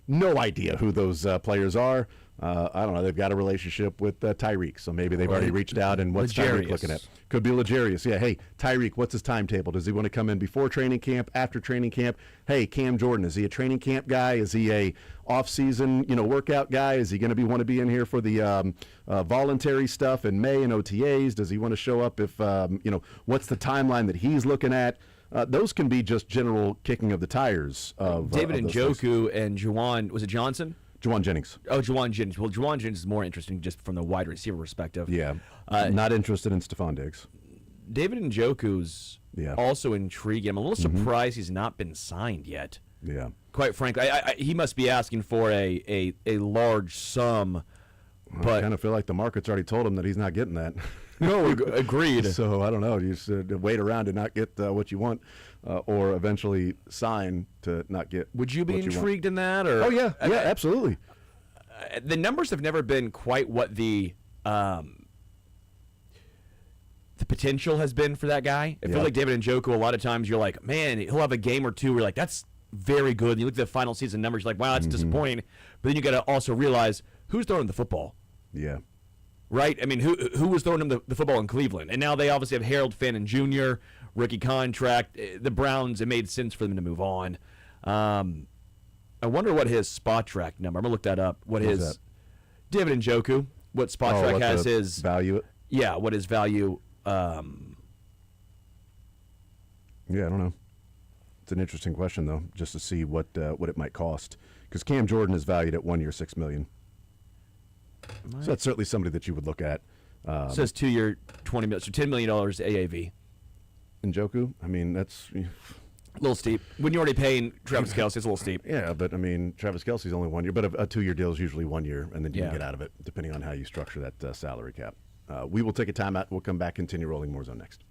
No idea who those players are. I don't know. They've got a relationship with Tyreek, so maybe they've already reached out. And what's Tyreek looking at? Could be L'Jarius. Yeah. Hey, Tyreek, what's his timetable? Does he want to come in before training camp, after training camp? Hey, Cam Jordan, is he a training camp guy? Is he a off-season, workout guy? Is he going to want to be in here for the voluntary stuff in May and OTAs? Does he want to show up if what's the timeline that he's looking at? Those can be just general kicking of the tires of David of Njoku and Juwan. Was it Johnson? Juwan Jennings. Oh, Juwan Jennings. Well, Juwan Jennings is more interesting just from the wide receiver perspective. Yeah. Not interested in Stephon Diggs. David Njoku's also intriguing. I'm a little surprised he's not been signed yet. Yeah. Quite frankly, he must be asking for a large sum. But I kind of feel like the market's already told him that he's not getting that. No, agreed. So I don't know. You just wait around to not get what you want, or eventually sign to not get. Would you be what intrigued you in that? Or oh yeah, absolutely. The numbers have never been quite what the potential has been for that guy. I feel like David Njoku. A lot of times you're like, man, he'll have a game or two where you're like, that's very good. And you look at the final season numbers, you're like, wow, that's disappointing. But then you got to also realize who's throwing the football. Yeah. Right? I mean, who was throwing him the football in Cleveland? And now they obviously have Harold Fannin Jr., rookie contract. The Browns, it made sense for them to move on. I wonder what his spot track number, I'm going to look that up. What his David Njoku, what spot track has his value? Yeah, what his value. Yeah, I don't know. It's an interesting question, though, just to see what it might cost. Because Cam Jordan is valued at 1 year, $6 million. So that's certainly somebody that you would look at. It says 2 year, $20 million, so $10 million AAV. Njoku, I mean, that's a little steep. When you're already paying Travis Kelce, it's a little steep. Yeah, but I mean, Travis Kelce's only 1 year, but a 2 year deal is usually 1 year, and then you can get out of it, depending on how you structure that salary cap. We will take a timeout. We'll come back, continue rolling more zone next.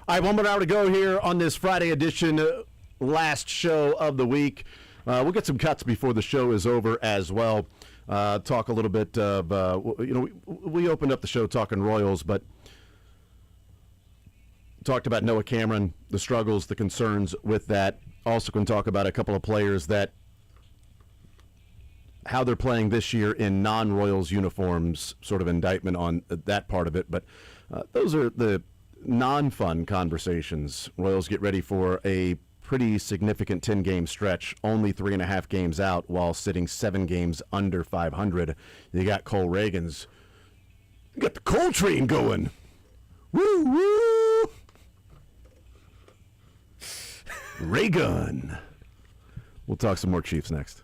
All right, 1 more hour to go here on this Friday edition, last show of the week. We'll get some cuts before the show is over as well. Talk a little bit of, we opened up the show talking Royals, but talked about Noah Cameron, the struggles, the concerns with that. Also can talk about a couple of players that, how they're playing this year in non-Royals uniforms, sort of indictment on that part of it. But those are the non-fun conversations. Royals get ready for a pretty significant 10-game stretch, only 3.5 games out while sitting 7 games under 500. You got Cole Reagans. You got the Cole train going. Woo, woo! Reagan. We'll talk some more Chiefs next.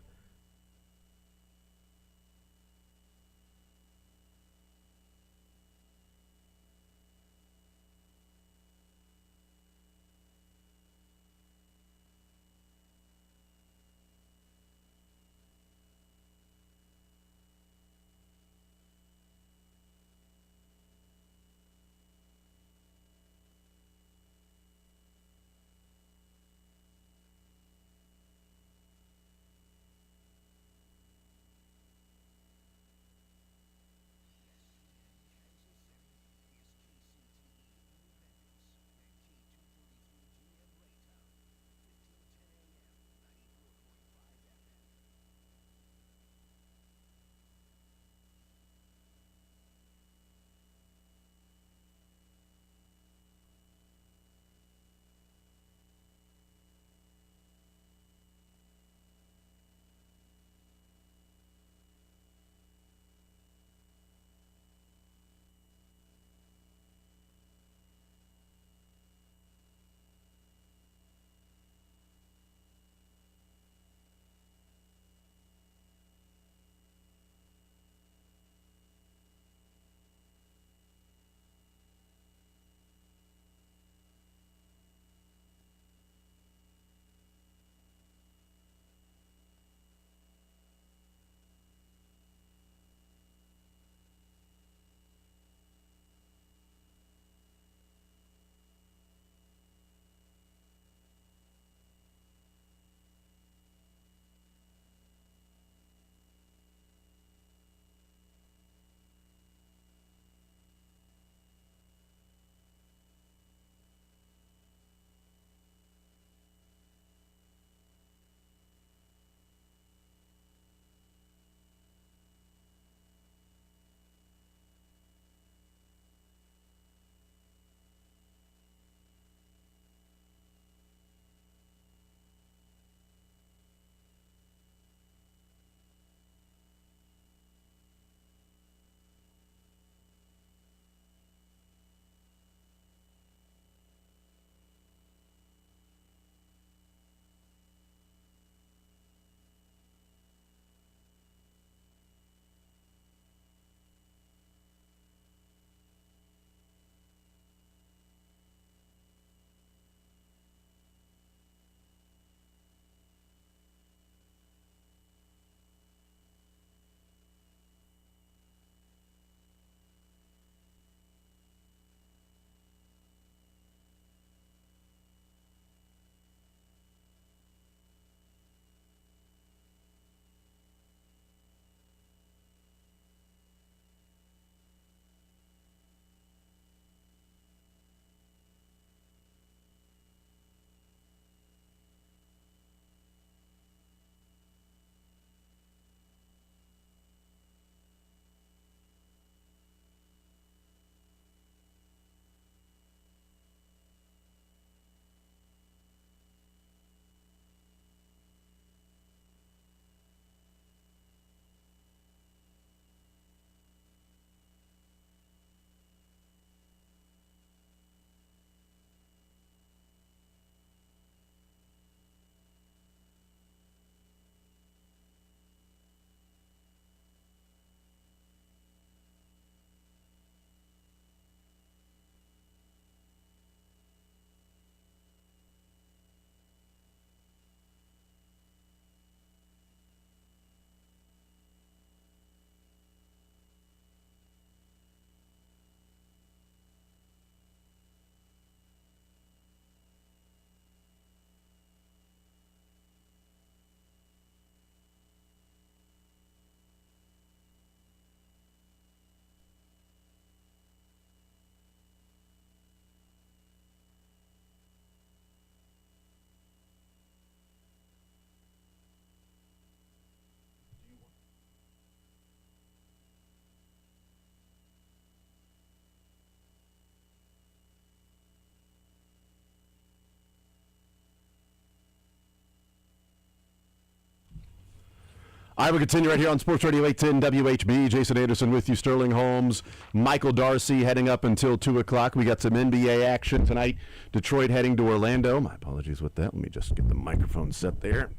I will continue right here on Sports Radio 810 WHB. Jason Anderson with you, Sterling Holmes, Michael Darcy heading up until 2 o'clock. We got some NBA action tonight. Detroit heading to Orlando. My apologies with that. Let me just get the microphone set there.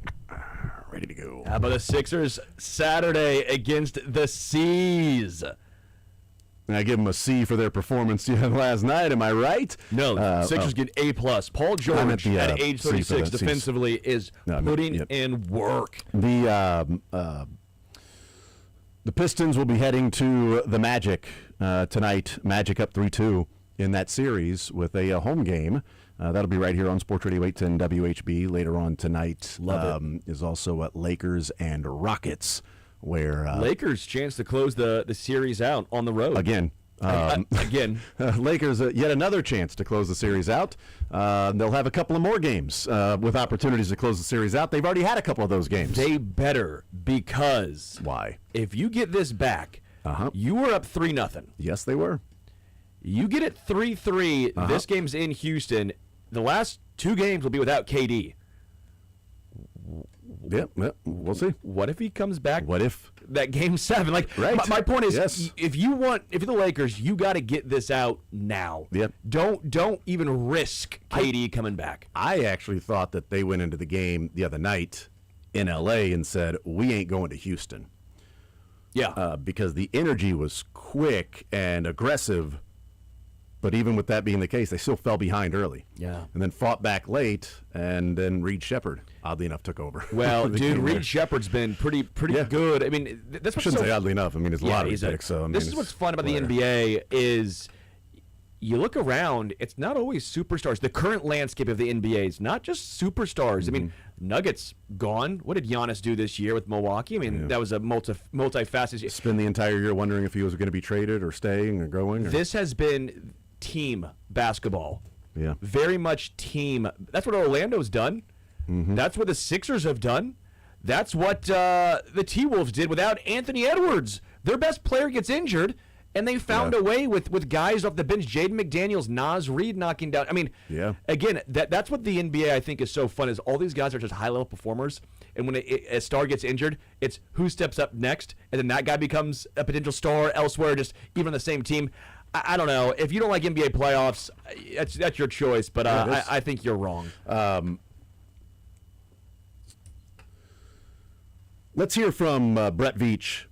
Ready to go. How about the Sixers Saturday against the Seas? I give them a C for their performance last night. Am I right? No, Sixers get A+. Paul George at age C 36 defensively is putting in work. The Pistons will be heading to the Magic tonight. Magic up 3-2 in that series with a home game. That'll be right here on Sports Radio 810 WHB. Later on tonight is also Lakers and Rockets, where Lakers chance to close the series out on the road again. Again, Lakers yet another chance to close the series out. They'll have a couple of more games with opportunities to close the series out. They've already had a couple of those games. They better, because why? If you get this back, you were up 3-0. Yes, they were. You get it 3-3. This game's in Houston. The last two games will be without KD. Yep, we'll see. What if he comes back? What if that game 7? Like, right. my point is, yes. if you're the Lakers, you got to get this out now. Yep. Don't even risk KD coming back. I actually thought that they went into the game the other night in LA and said, we ain't going to Houston. Yeah. Because the energy was quick and aggressive. But even with that being the case, they still fell behind early. Yeah. And then fought back late, and then Reed Shepherd, oddly enough, took over. Well, dude, Reed Shepherd's been pretty good. I mean, that's I shouldn't say oddly enough. I mean, it's a lottery pick. This is what's fun about the NBA is you look around, it's not always superstars. The current landscape of the NBA is not just superstars. I mean, Nuggets gone. What did Giannis do this year with Milwaukee? I mean, that was a multifaceted. Spend the entire year wondering if he was going to be traded or staying or going. Or... This has been team basketball. Yeah. Very much team. That's what Orlando's done. That's what the Sixers have done. That's what the T-Wolves did without Anthony Edwards. Their best player gets injured, and they found a way with guys off the bench. Jaden McDaniels, Naz Reid knocking down. I mean, again, that's what the NBA I think is so fun is all these guys are just high-level performers, and when a star gets injured, it's who steps up next, and then that guy becomes a potential star elsewhere, just even on the same team. I don't know. If you don't like NBA playoffs, that's your choice, but I think you're wrong. Let's hear from Brett Veach.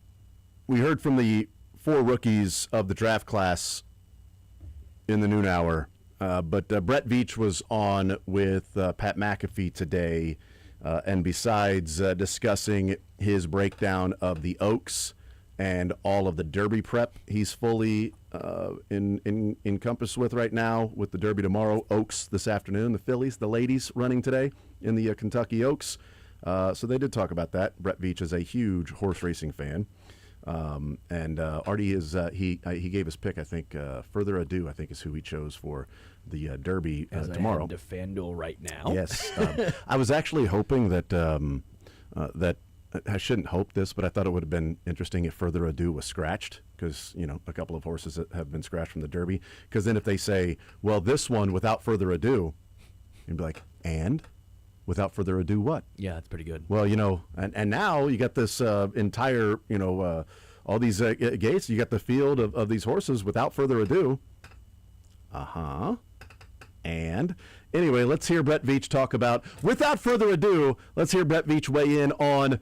We heard from the 4 rookies of the draft class in the noon hour, but Brett Veach was on with Pat McAfee today, and besides discussing his breakdown of the Oaks and all of the Derby prep he's fully encompassed with right now, with the Derby tomorrow, Oaks this afternoon, the Phillies, the ladies running today in the Kentucky Oaks. So they did talk about that. Brett Veach is a huge horse racing fan. And Artie is he gave his pick. I think Further Ado, I think, is who he chose for the Derby tomorrow. I head to FanDuel right now. Yes, I was actually hoping that that I shouldn't hope this, but I thought it would have been interesting if Further Ado was scratched, because a couple of horses that have been scratched from the Derby. Because then if they say, well, this one Without Further Ado, you'd be like, and Without Further Ado what? Yeah, that's pretty good. Well, and now you got this entire all these gates. You got the field of these horses Without Further Ado. And anyway, let's hear Brett Veach talk about, without further ado, let's hear Brett Veach weigh in on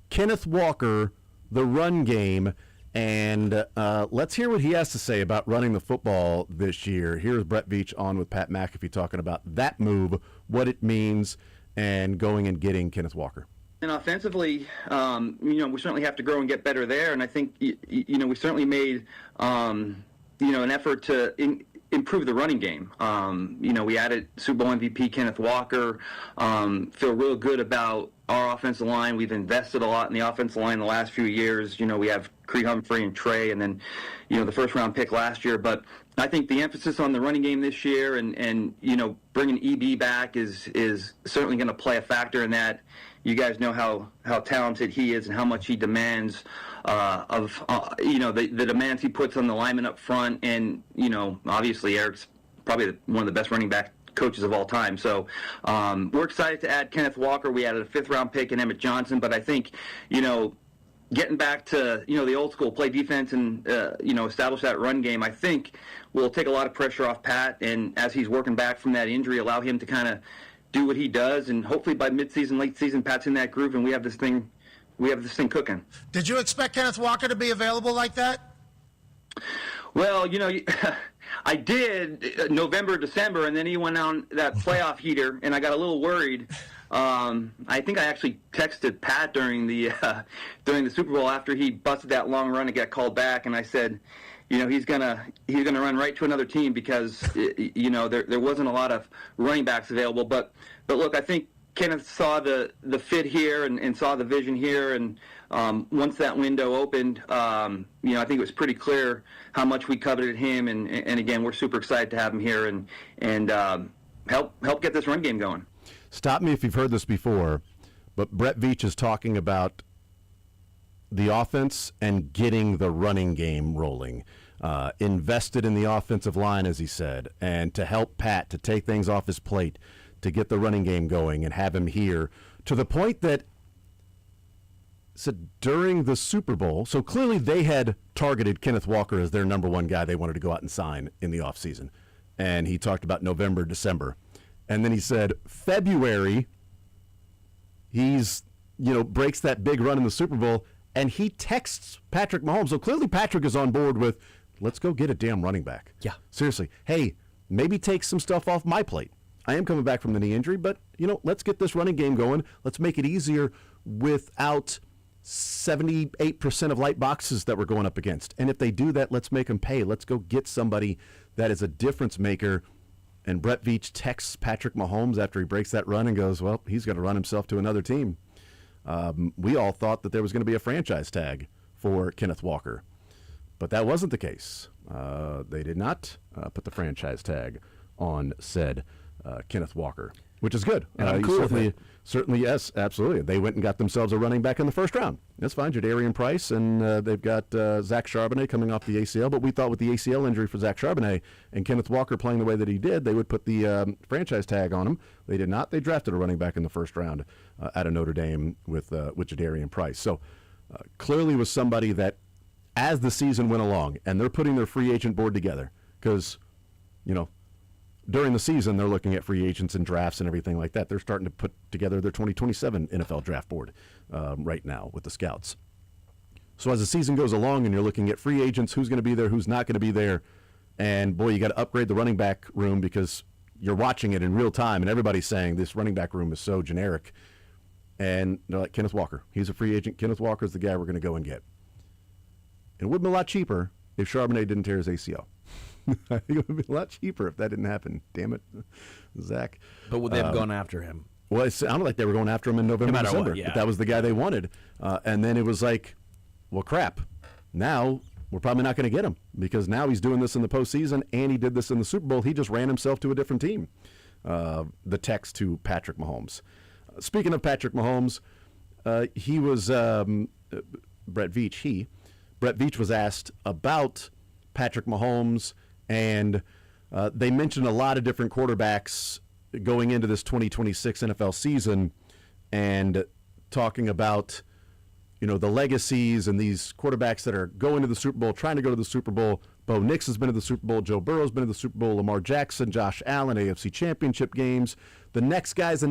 Kenneth Walker, the run game, and let's hear what he has to say about running the football this year. Here's Brett Veach on with Pat McAfee talking about that move, what it means, and going and getting Kenneth Walker. And offensively, we certainly have to grow and get better there. And I think, we certainly made, an effort to improve the running game. We added Super Bowl MVP Kenneth Walker. Feel real good about our offensive line. We've invested a lot in the offensive line the last few years. We have Creed Humphrey and Trey, and then, the first-round pick last year. But I think the emphasis on the running game this year and bringing EB back is certainly going to play a factor in that. You guys know how talented he is and how much he demands the demands he puts on the linemen up front. And, obviously Eric's probably one of the best running backs coaches of all time. So we're excited to add Kenneth Walker. We added a 5th-round pick in Emmett Johnson, but I think, getting back to, the old school, play defense and, establish that run game, I think will take a lot of pressure off Pat, and as he's working back from that injury, allow him to kind of do what he does, and hopefully by midseason, late season, Pat's in that groove, and we have this thing cooking. Did you expect Kenneth Walker to be available like that? Well, I did November, December, and then he went on that playoff heater, and I got a little worried. I think I actually texted Pat during the Super Bowl after he busted that long run and got called back, and I said, he's gonna run right to another team because there wasn't a lot of running backs available. But look, I think Kenneth saw the fit here and saw the vision here, and once that window opened, I think it was pretty clear how much we coveted him, and again, we're super excited to have him here and help get this run game going. Stop me if you've heard this before, but Brett Veach is talking about the offense and getting the running game rolling. Invested in the offensive line, as he said, and to help Pat to take things off his plate, to get the running game going and have him here, to the point that during the Super Bowl, so clearly they had targeted Kenneth Walker as their number one guy they wanted to go out and sign in the offseason. And he talked about November, December. And then he said February, he's, breaks that big run in the Super Bowl, and he texts Patrick Mahomes. So clearly Patrick is on board with, let's go get a damn running back. Yeah. Seriously. Hey, maybe take some stuff off my plate. I am coming back from the knee injury, but, let's get this running game going. Let's make it easier without 78% of light boxes that we're going up against. And if they do that, let's make them pay. Let's go get somebody that is a difference maker. And Brett Veach texts Patrick Mahomes after he breaks that run and goes, well, he's going to run himself to another team. We all thought that there was going to be a franchise tag for Kenneth Walker, but that wasn't the case. They did not put the franchise tag on said Kenneth Walker, which is good. And I'm cool with it. Certainly, yes, absolutely. They went and got themselves a running back in the first round. That's fine, Jadarian Price, and they've got Zach Charbonnet coming off the ACL. But we thought with the ACL injury for Zach Charbonnet and Kenneth Walker playing the way that he did, they would put the franchise tag on him. They did not. They drafted a running back in the first round out of Notre Dame with Jadarian Price. So clearly was somebody that, as the season went along, and they're putting their free agent board together, because, during the season, they're looking at free agents and drafts and everything like that. They're starting to put together their 2027 NFL draft board right now with the scouts. So as the season goes along and you're looking at free agents, who's going to be there, who's not going to be there, and boy, you got to upgrade the running back room because you're watching it in real time and everybody's saying this running back room is so generic. And they're like, Kenneth Walker, he's a free agent. Kenneth Walker's the guy we're going to go and get. It would have been a lot cheaper if Charbonnet didn't tear his ACL. I think it would be a lot cheaper if that didn't happen. Damn it, Zach. But would they have gone after him? Well, it sounded like they were going after him in November, December. What, yeah. But that was the guy they wanted. And then it was like, well, crap. Now we're probably not going to get him because now he's doing this in the postseason and he did this in the Super Bowl. He just ran himself to a different team. The text to Patrick Mahomes. Speaking of Patrick Mahomes, he was Brett Veach was asked about Patrick Mahomes, and they mentioned a lot of different quarterbacks going into this 2026 NFL season and talking about, the legacies and these quarterbacks that are going to the Super Bowl, trying to go to the Super Bowl. Bo Nix has been to the Super Bowl. Joe Burrow's been to the Super Bowl. Lamar Jackson, Josh Allen, AFC Championship games. The next guys.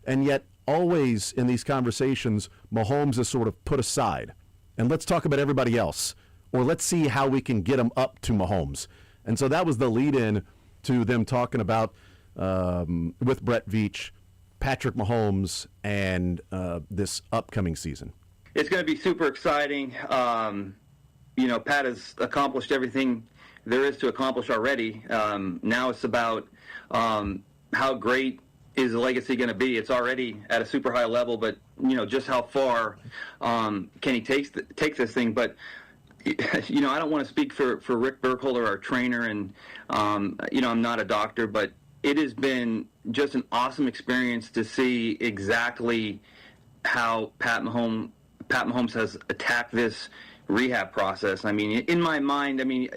And yet always in these conversations, Mahomes is sort of put aside. And let's talk about everybody else. Or let's see how we can get them up to Mahomes. And so that was the lead-in to them talking about, with Brett Veach, Patrick Mahomes, and this upcoming season. It's going to be super exciting. Pat has accomplished everything there is to accomplish already. Now it's about how great is the legacy going to be. It's already at a super high level, but just how far can he take this thing? But I don't want to speak for Rick Burkholder, our trainer, and I'm not a doctor, but it has been just an awesome experience to see exactly how Pat Mahomes has attacked this rehab process. I mean, in my mind, I mean,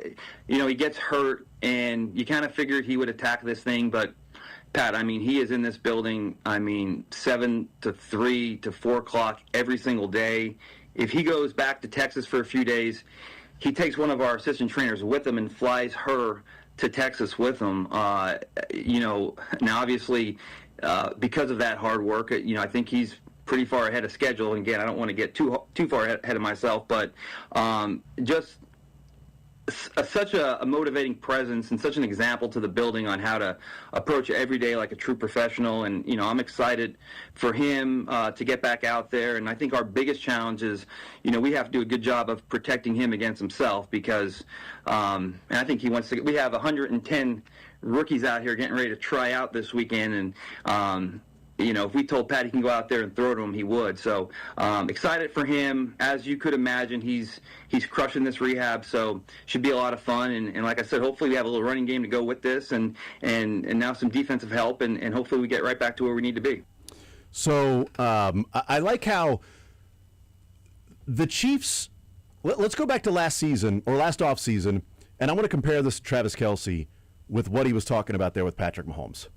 he gets hurt, and you kind of figured he would attack this thing, but Pat, I mean, he is in this building, 7 to 3 to 4 o'clock every single day. If he goes back to Texas for a few days, he takes one of our assistant trainers with him and flies her to Texas with him. Now obviously, because of that hard work, I think he's pretty far ahead of schedule. And again, I don't want to get too far ahead of myself, but just such a motivating presence and such an example to the building on how to approach every day like a true professional. And I'm excited for him to get back out there. And I think our biggest challenge is, we have to do a good job of protecting him against himself, because and I think he wants to. We have 110 rookies out here getting ready to try out this weekend, and if we told Pat he can go out there and throw to him, he would. So excited for him. As you could imagine, he's crushing this rehab, so should be a lot of fun. And like I said, hopefully we have a little running game to go with this, and now some defensive help, and hopefully we get right back to where we need to be. So I like how the Chiefs, let's go back to last season, or last offseason, and I want to compare this to Travis Kelce with what he was talking about there with Patrick Mahomes.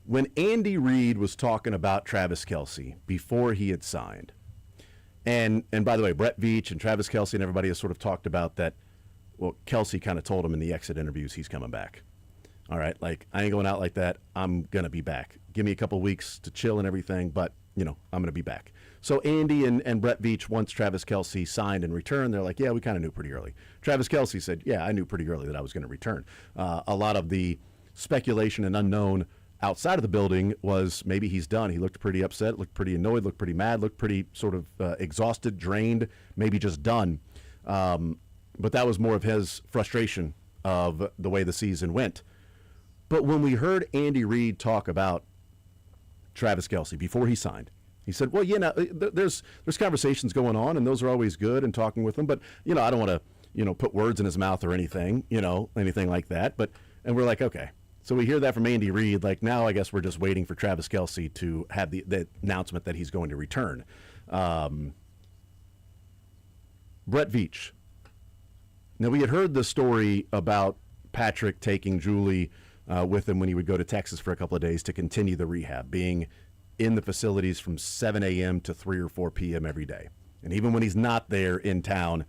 When Andy Reid was talking about Travis Kelce before he had signed, and by the way, Brett Veach and Travis Kelce and everybody has sort of talked about that. Well, Kelce kind of told him in the exit interviews he's coming back. All right, like, I ain't going out like that. I'm going to be back. Give me a couple weeks to chill and everything, but, I'm going to be back. So Andy and Brett Veach, once Travis Kelce signed and returned, they're like, yeah, we kind of knew pretty early. Travis Kelce said, yeah, I knew pretty early that I was going to return. A lot of the speculation and unknown outside of the building was maybe he's done. He looked pretty upset, looked pretty annoyed, looked pretty mad, looked pretty sort of exhausted, drained, maybe just done. But that was more of his frustration of the way the season went. But when we heard Andy Reid talk about Travis Kelce before he signed, he said, well, there's conversations going on, and those are always good, and talking with him, but, I don't want to, put words in his mouth or anything, anything like that. And we're like, okay. So we hear that from Andy Reid. Like, now I guess we're just waiting for Travis Kelce to have the announcement that he's going to return. Brett Veach. Now, we had heard the story about Patrick taking Julie with him when he would go to Texas for a couple of days to continue the rehab, being in the facilities from 7 a.m. to 3 or 4 p.m. every day. And even when he's not there in town,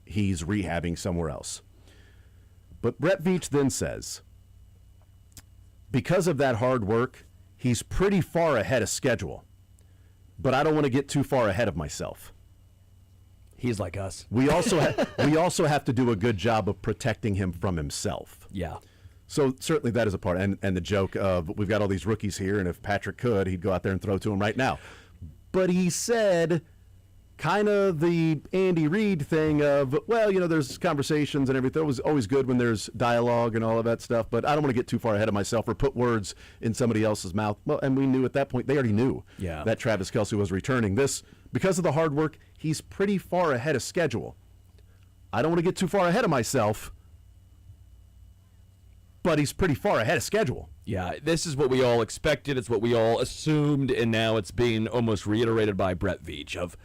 he's rehabbing somewhere else. But Brett Veach then says, because of that hard work, he's pretty far ahead of schedule. But I don't want to get too far ahead of myself. He's like us. We also have to do a good job of protecting him from himself. Yeah. So certainly that is a part. And the joke of, we've got all these rookies here, and if Patrick could, he'd go out there and throw to him right now. But he said kind of the Andy Reid thing of, well, there's conversations and everything. It was always good when there's dialogue and all of that stuff, but I don't want to get too far ahead of myself or put words in somebody else's mouth. Well, and we knew at that point, they already knew that Travis Kelce was returning. This, because of the hard work, he's pretty far ahead of schedule. I don't want to get too far ahead of myself, but he's pretty far ahead of schedule. Yeah, this is what we all expected. It's what we all assumed, and now it's being almost reiterated by Brett Veach.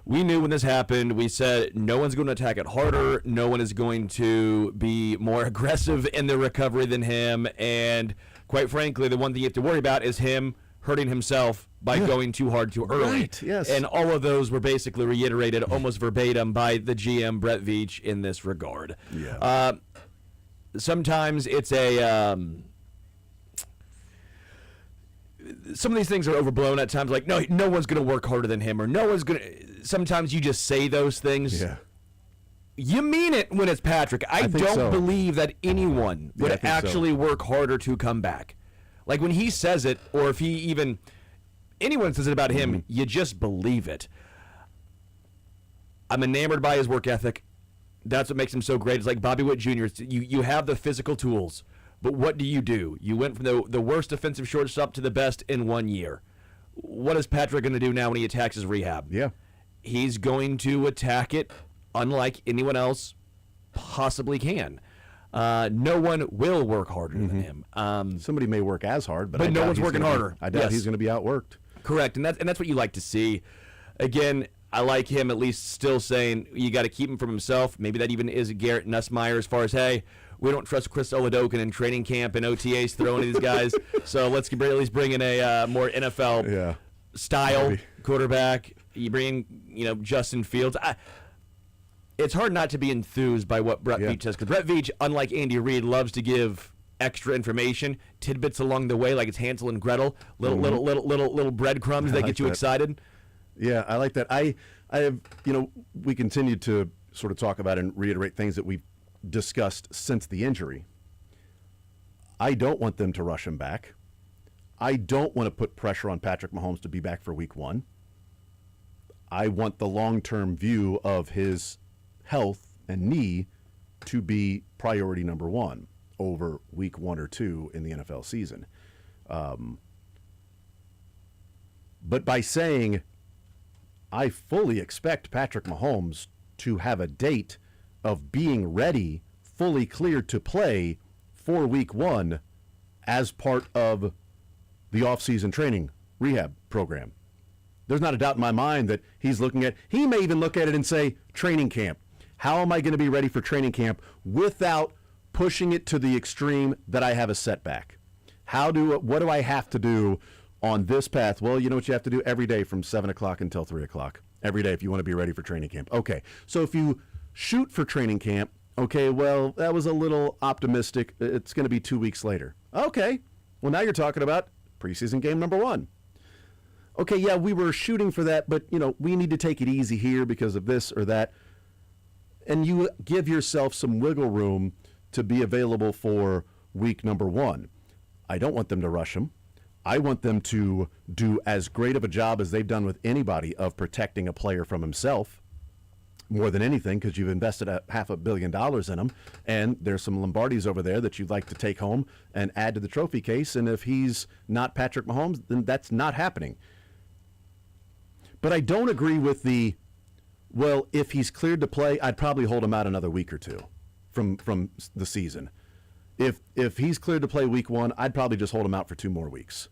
We knew when this happened, we said no one's going to attack it harder, no one is going to be more aggressive in their recovery than him, and quite frankly, the one thing you have to worry about is him hurting himself by going too hard too early. Right, yes. And all of those were basically reiterated almost verbatim by the GM, Brett Veach, in this regard. Yeah. Sometimes it's some of these things are overblown at times, like, no one's going to work harder than him, or no one's going to. Sometimes you just say those things. Yeah. You mean it when it's Patrick. I don't believe that anyone would actually work harder to come back. Like, when he says it, or if anyone says it about him, you just believe it. I'm enamored by his work ethic. That's what makes him so great. It's like Bobby Witt Jr. You have the physical tools. But what do? You went from the worst defensive shortstop to the best in 1 year. What is Patrick going to do now when he attacks his rehab? Yeah. He's going to attack it unlike anyone else possibly can. No one will work harder than him. Somebody may work as hard, but no one's working harder. I doubt he's going to be outworked. Correct, and that's what you like to see. Again, I like him at least still saying you got to keep him from himself. Maybe that even is Garrett Nussmeier as far as, hey, we don't trust Chris Oladokun in training camp and OTAs throwing these guys. So let's at least bring in a more NFL style quarterback. You bring Justin Fields. It's hard not to be enthused by what Brett Veach says, because Brett Veach, unlike Andy Reid, loves to give extra information, tidbits along the way, like it's Hansel and Gretel, little breadcrumbs that get you excited. Yeah, I like that. I have, we continue to sort of talk about and reiterate things that we've discussed since the injury. I don't want them to rush him back. I don't want to put pressure on Patrick Mahomes to be back for week 1. I want the long-term view of his health and knee to be priority number 1 over week 1 or 2 in the NFL season. But by saying I fully expect Patrick Mahomes to have a date of being ready, fully cleared to play for week 1 as part of the offseason training rehab program. There's not a doubt in my mind that he may even look at it and say, training camp. How am I going to be ready for training camp without pushing it to the extreme that I have a setback? What do I have to do on this path? Well, you know what you have to do every day from 7 o'clock until 3 o'clock. Every day if you want to be ready for training camp. Okay, so if you shoot for training camp, okay, well, that was a little optimistic. It's going to be 2 weeks later. Okay, well, now you're talking about preseason game number 1. Okay, yeah, we were shooting for that, but, we need to take it easy here because of this or that. And you give yourself some wiggle room to be available for week number 1. I don't want them to rush him. I want them to do as great of a job as they've done with anybody of protecting a player from himself, more than anything, because you've invested $500 million in him, and there's some Lombardis over there that you'd like to take home and add to the trophy case, and if he's not Patrick Mahomes, then that's not happening. But I don't agree with well, if he's cleared to play, I'd probably hold him out another week or 2 from the season. If he's cleared to play week 1, I'd probably just hold him out for 2 more weeks.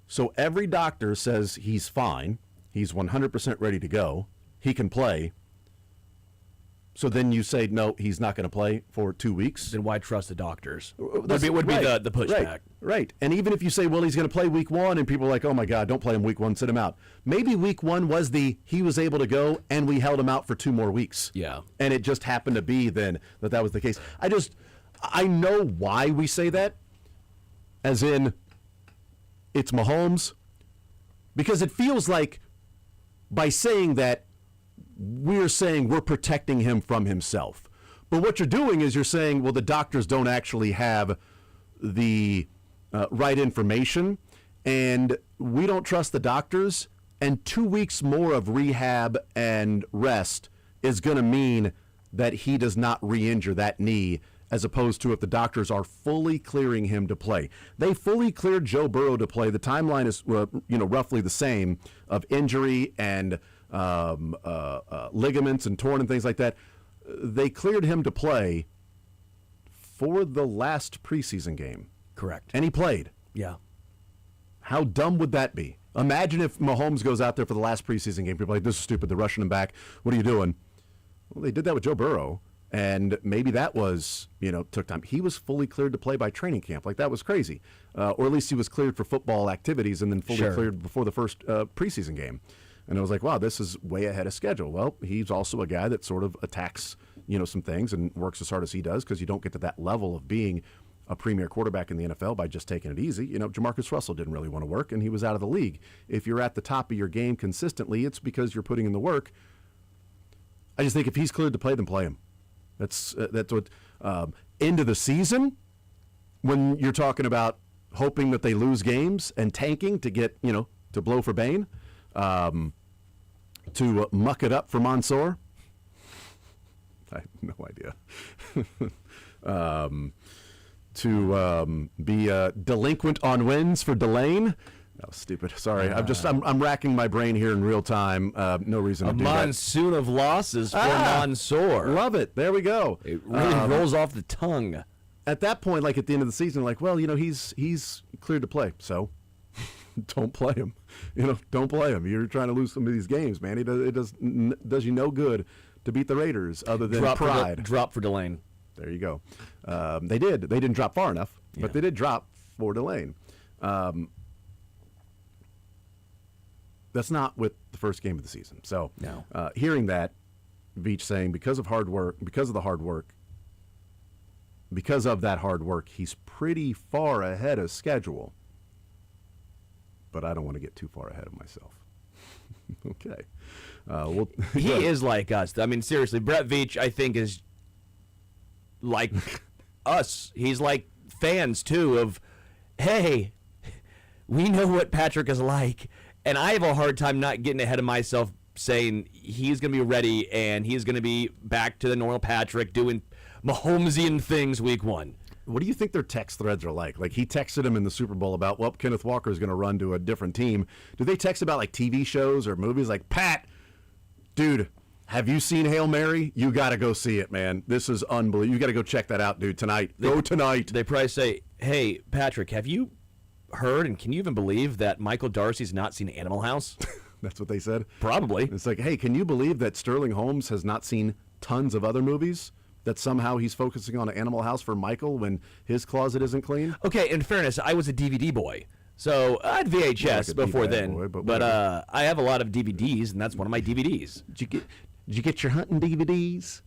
So every doctor says he's fine. He's 100% ready to go. He can play. So then you say, no, he's not going to play for 2 weeks. Then why trust the doctors? Would be the pushback. Right. And even if you say, well, he's going to play week 1, and people are like, oh my God, don't play him week 1, sit him out. Maybe week 1 was he was able to go, and we held him out for 2 more weeks. Yeah. And it just happened to be then that was the case. I know why we say that, as in it's Mahomes, because it feels like by saying that, we're saying we're protecting him from himself. But what you're doing is you're saying, well, the doctors don't actually have the right information, and we don't trust the doctors, and 2 weeks more of rehab and rest is going to mean that he does not re-injure that knee, as opposed to if the doctors are fully clearing him to play. They fully cleared Joe Burrow to play. The timeline is roughly the same of injury and ligaments and torn and things like that. They cleared him to play for the last preseason game. Correct. And he played. Yeah. How dumb would that be? Imagine if Mahomes goes out there for the last preseason game. People are like, this is stupid. They're rushing him back. What are you doing? Well, they did that with Joe Burrow. And maybe that was, took time. He was fully cleared to play by training camp. Like, that was crazy. Or at least he was cleared for football activities and then fully cleared before the first preseason game. And I was like, wow, this is way ahead of schedule. Well, he's also a guy that sort of attacks, some things and works as hard as he does, because you don't get to that level of being a premier quarterback in the NFL by just taking it easy. Jamarcus Russell didn't really want to work, and he was out of the league. If you're at the top of your game consistently, it's because you're putting in the work. I just think if he's cleared to play, then play him. That's what end of the season, when you're talking about hoping that they lose games and tanking to get, to blow for Bane, to muck it up for Mansour. I have no idea. To be delinquent on wins for Delane. That was stupid. Sorry. I'm racking my brain here in real time. No reason to do that. A monsoon of losses for Mansour. Love it. There we go. It really rolls off the tongue. At that point, like at the end of the season, like, well, he's cleared to play. So don't play him. Don't play him. You're trying to lose some of these games, man. It does you no good to beat the Raiders other than pride. Drop for Delane. There you go. They did. They didn't drop far enough, but they did drop for Delane. That's not with the first game of the season. So no. Hearing that, Veach saying because of that hard work, he's pretty far ahead of schedule. But I don't want to get too far ahead of myself. Okay. He is like us. I mean, seriously, Brett Veach, I think, is like us. He's like fans, too, of, hey, we know what Patrick is like. And I have a hard time not getting ahead of myself saying he's going to be ready and he's going to be back to the normal Patrick doing Mahomesian things week 1. What do you think their text threads are like? Like, he texted him in the Super Bowl about, well, Kenneth Walker is going to run to a different team. Do they text about, like, TV shows or movies? Like, Pat, dude, have you seen Hail Mary? You got to go see it, man. This is unbelievable. You got to go check that out, dude, tonight. Go tonight. They probably say, hey, Patrick, have you heard and can you even believe that Michael Darcy's not seen Animal House? That's what they said? Probably. It's like, hey, can you believe that Sterling Holmes has not seen tons of other movies? That somehow he's focusing on Animal House for Michael when his closet isn't clean? Okay, in fairness, I was a DVD boy. So I had VHS before then. Boy, but I have a lot of DVDs, and that's one of my DVDs. Did you get your hunting DVDs?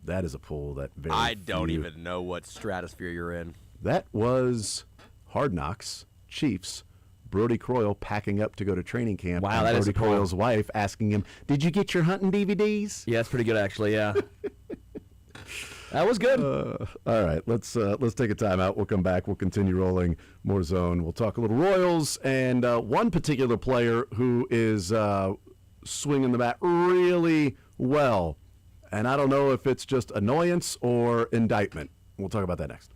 That is a pull that very I don't few- even know what stratosphere you're in. That was Hard Knocks, Chiefs, Brody Croyle packing up to go to training camp. Wow, and that is Brody a pull. Croyle's wife asking him, "Did you get your hunting DVDs?" Yeah, that's pretty good, actually, yeah. That was good. All right, let's take a timeout. We'll come back. We'll continue rolling more zone. We'll talk a little Royals and one particular player who is swinging the bat really well. And I don't know if it's just annoyance or indictment. We'll talk about that next.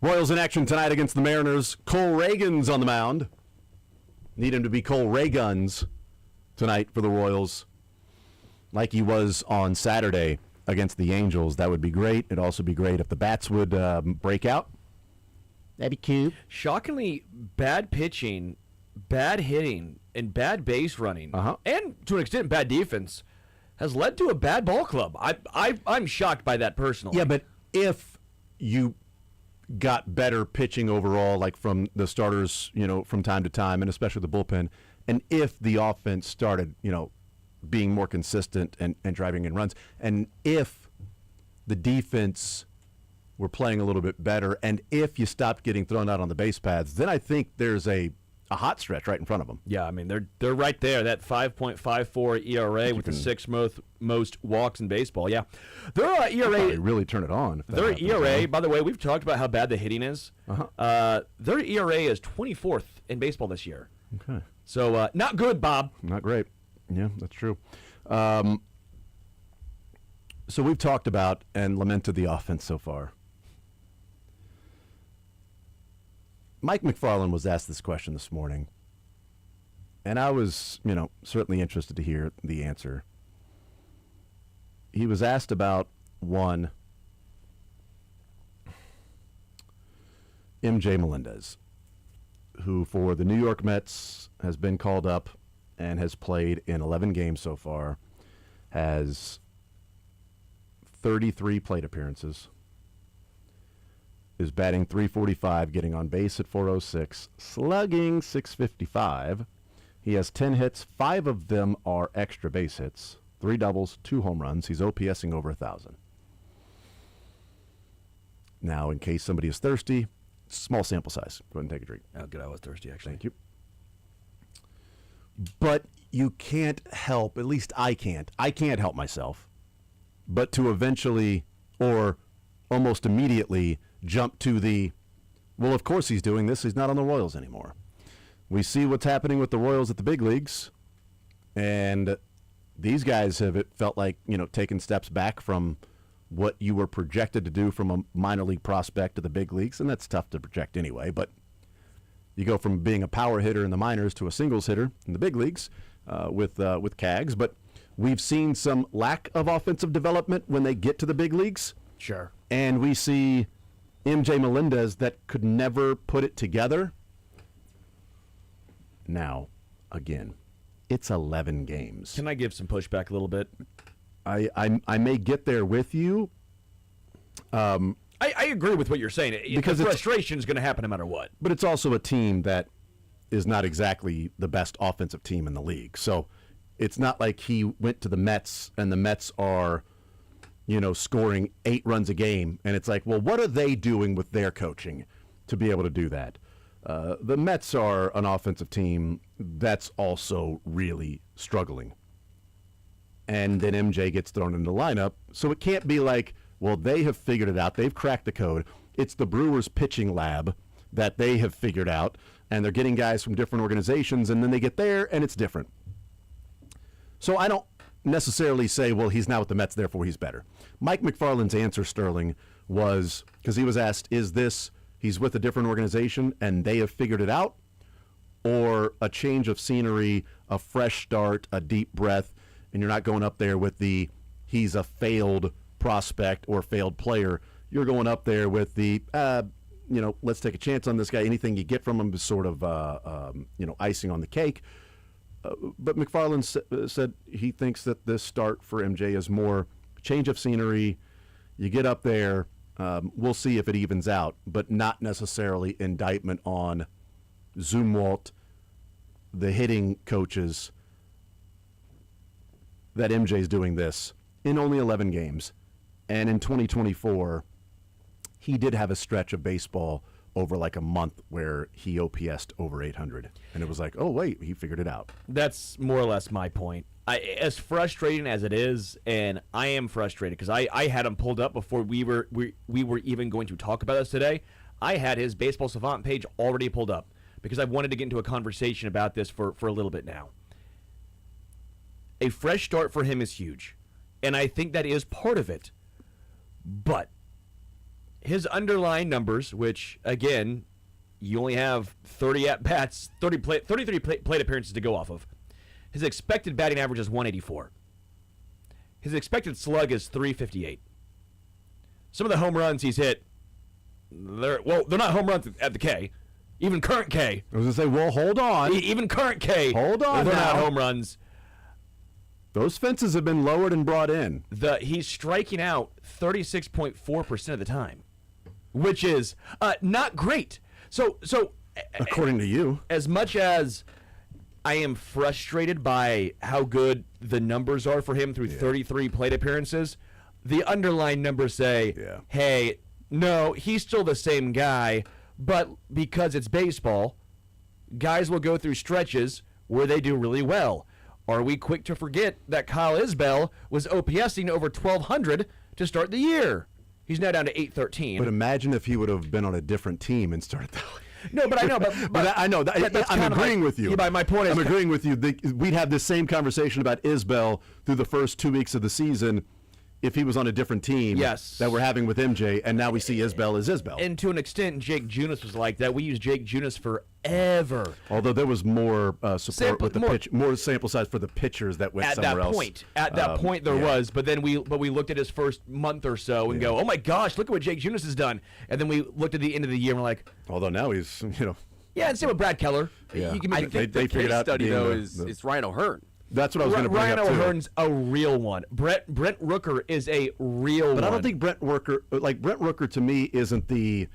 Royals in action tonight against the Mariners. Cole Reagan's on the mound. Need him to be Cole Reaguns tonight for the Royals, like he was on Saturday against the Angels. That would be great. It'd also be great if the bats would break out. That'd be cute. Shockingly, bad pitching, bad hitting, and bad base running, and to an extent bad defense, has led to a bad ball club. I'm shocked by that personally. Yeah, but if you got better pitching overall, like from the starters, from time to time, and especially the bullpen, and if the offense started, being more consistent and driving in runs, and if the defense were playing a little bit better, and if you stopped getting thrown out on the base paths, then I think there's a hot stretch right in front of them. Yeah, I mean, they're right there, that 5.54 ERA with the sixth most walks in baseball. Yeah. Their ERA... really turn it on. Their ERA, by the way, we've talked about how bad the hitting is. Their ERA is 24th in baseball this year. Okay. So, not good, Bob. Not great. Yeah, that's true. So we've talked about and lamented the offense so far. Mike McFarland was asked this question this morning, and I was, certainly interested to hear the answer. He was asked about, one, MJ Melendez, who for the New York Mets has been called up and has played in 11 games so far, has 33 plate appearances, is batting .345, getting on base at .406, slugging .655. He has 10 hits. 5 of them are extra base hits, 3 doubles, 2 home runs. He's OPSing over 1,000. Now, in case somebody is thirsty, small sample size. Go ahead and take a drink. Oh, good. I was thirsty, actually. Thank you. But you can't help, at least I can't help myself, but to eventually, or almost immediately, jump to the, well, of course he's doing this. He's not on the Royals anymore. We see what's happening with the Royals at the big leagues, and these guys have, it felt like, taken steps back from what you were projected to do from a minor league prospect to the big leagues, and that's tough to project anyway, but you go from being a power hitter in the minors to a singles hitter in the big leagues with Cags, but we've seen some lack of offensive development when they get to the big leagues. Sure. And we see MJ Melendez that could never put it together. Now, again, it's 11 games. Can I give some pushback a little bit? I may get there with you. I agree with what you're saying. Because the frustration is going to happen no matter what. But it's also a team that is not exactly the best offensive team in the league. So it's not like he went to the Mets and the Mets are, scoring 8 runs a game. And it's like, well, what are they doing with their coaching to be able to do that? The Mets are an offensive team that's also really struggling. And then MJ gets thrown into the lineup. So it can't be like, well, they have figured it out. They've cracked the code. It's the Brewers pitching lab that they have figured out, and they're getting guys from different organizations, and then they get there, and it's different. So I don't necessarily say, well, he's now with the Mets, therefore he's better. Mike McFarland's answer, Sterling, was, because he was asked, is this he's with a different organization and they have figured it out, or a change of scenery, a fresh start, a deep breath, and you're not going up there with the he's a failed prospect or failed player. You're going up there with the, let's take a chance on this guy. Anything you get from him is sort of, icing on the cake. But McFarland said he thinks that this start for MJ is more change of scenery. You get up there. We'll see if it evens out, but not necessarily indictment on Zumwalt, the hitting coaches, that MJ's doing this in only 11 games. And in 2024, he did have a stretch of baseball over like a month where he OPS'd over 800. And it was like, oh, wait, he figured it out. That's more or less my point. As frustrating as it is, and I am frustrated because I had him pulled up before we were even going to talk about this today. I had his Baseball Savant page already pulled up because I wanted to get into a conversation about this for a little bit now. A fresh start for him is huge, and I think that is part of it. But his underlying numbers, which, again, you only have 30 at-bats, 33 plate appearances to go off of. His expected batting average is 184. His expected slug is 358. Some of the home runs he's hit, they're not home runs at the K. Even current K. I was going to say, well, hold on. Even current K. Hold on they're not now. home runs. Those fences have been lowered and brought in. He's striking out 36.4% of the time, which is not great. So according to you, as much as I am frustrated by how good the numbers are for him through 33 plate appearances, the underlying numbers say, hey, no, he's still the same guy, but because it's baseball, guys will go through stretches where they do really well. Are we quick to forget that Kyle Isbell was OPSing over 1,200 to start the year? He's now down to 813. But imagine if he would have been on a different team and started that way. No, but I know. But I know. I'm agreeing with you. My point is, I'm agreeing with you. We'd have this same conversation about Isbell through the first 2 weeks of the season if he was on a different team that we're having with MJ, and now we see Isbell as Isbell. And to an extent, Jake Junis was like that. We used Jake Junis forever. Although there was more support with the pitch, more sample size for the pitchers that went somewhere else. At that point, there was. But then we looked at his first month or so and go, oh my gosh, look at what Jake Junis has done. And then we looked at the end of the year and we're like, although now he's yeah, and same with Brad Keller. Yeah. You can I think the case study though is Ryan O'Hearn. That's what I was going to bring Ryan up too. O'Hearn's a real one. Brent Rooker is a real one. But I don't think Brent Rooker to me isn't the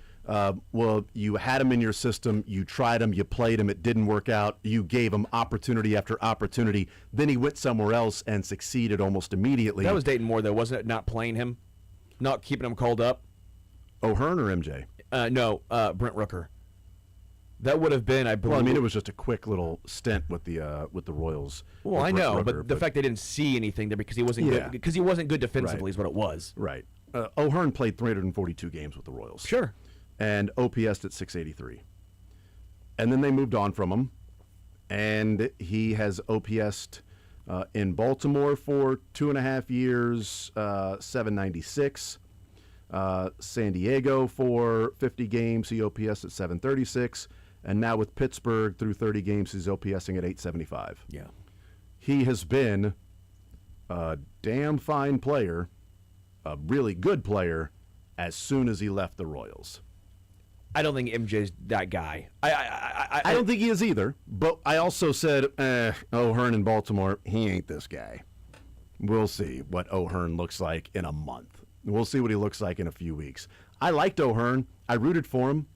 well, you had him in your system, you tried him, you played him, it didn't work out, you gave him opportunity after opportunity, then he went somewhere else and succeeded almost immediately. That was Dayton Moore, though, wasn't it? Not playing him, not keeping him called up. O'Hearn or MJ? No, Brent Rooker. That would have been, I believe. Well, I mean, it was just a quick little stint with the Royals. Well, I know, Rooker, but the fact they didn't see anything there because he wasn't good, because he wasn't good defensively is what it was. Right. O'Hearn played 342 games with the Royals. Sure. And OPS'd at 683. And then they moved on from him, and he has OPS'd in Baltimore for 2.5 years, 796. San Diego for 50 games, he OPS'd at 736. And now with Pittsburgh through 30 games, he's OPSing at 875. Yeah. He has been a damn fine player, a really good player, as soon as he left the Royals. I don't think MJ's that guy. I don't think he is either, but I also said, O'Hearn in Baltimore, he ain't this guy. We'll see what O'Hearn looks like in a month. We'll see what he looks like in a few weeks. I liked O'Hearn. I rooted for him.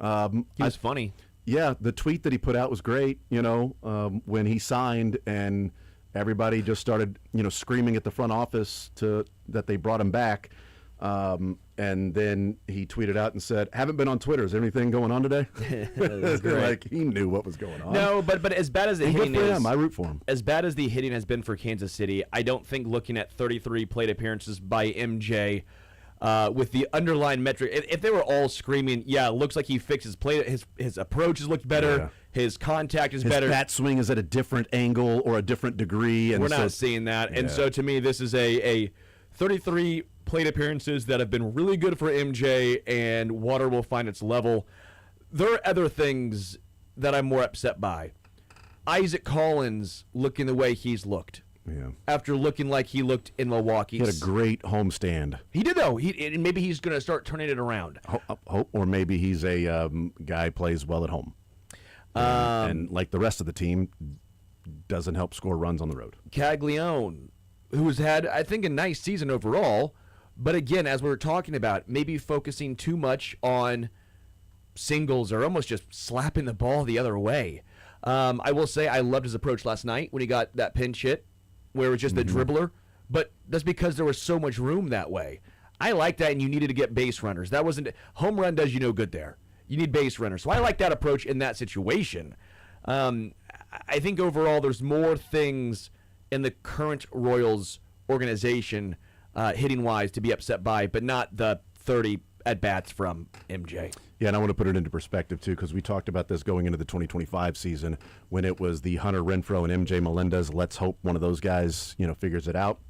He was funny. Yeah, the tweet that he put out was great, when he signed and everybody just started, screaming at the front office that they brought him back. And then he tweeted out and said, haven't been on Twitter. Is there anything going on today? Like, he knew what was going on. No, but as bad as the hitting is, I root for him. As bad as the hitting has been for Kansas City, I don't think looking at 33 plate appearances by MJ with the underlying metric, if they were all screaming, yeah, it looks like he fixed his play, his approach has looked better, his contact is better. His bat swing is at a different angle or a different degree. And we're not seeing that. And so to me, this is a 33 plate appearances that have been really good for MJ, and water will find its level. There are other things that I'm more upset by. Isaac Collins looking the way he's looked. Yeah. After looking like he looked in Milwaukee. He had a great homestand. He did, though. Maybe he's going to start turning it around. Hope, or maybe he's a guy plays well at home. And like the rest of the team, doesn't help score runs on the road. Caglione, who's had, I think, a nice season overall, but again, as we were talking about, maybe focusing too much on singles or almost just slapping the ball the other way. I will say I loved his approach last night when he got that pinch hit, where it was just the dribbler, but that's because there was so much room that way. I like that, and you needed to get base runners. That wasn't home run does you no good there. You need base runners. So I like that approach in that situation. I think overall there's more things in the current Royals organization hitting-wise to be upset by, but not the 30 at-bats from MJ. Yeah, and I want to put it into perspective, too, because we talked about this going into the 2025 season when it was the Hunter Renfroe and MJ Melendez. Let's hope one of those guys, figures it out.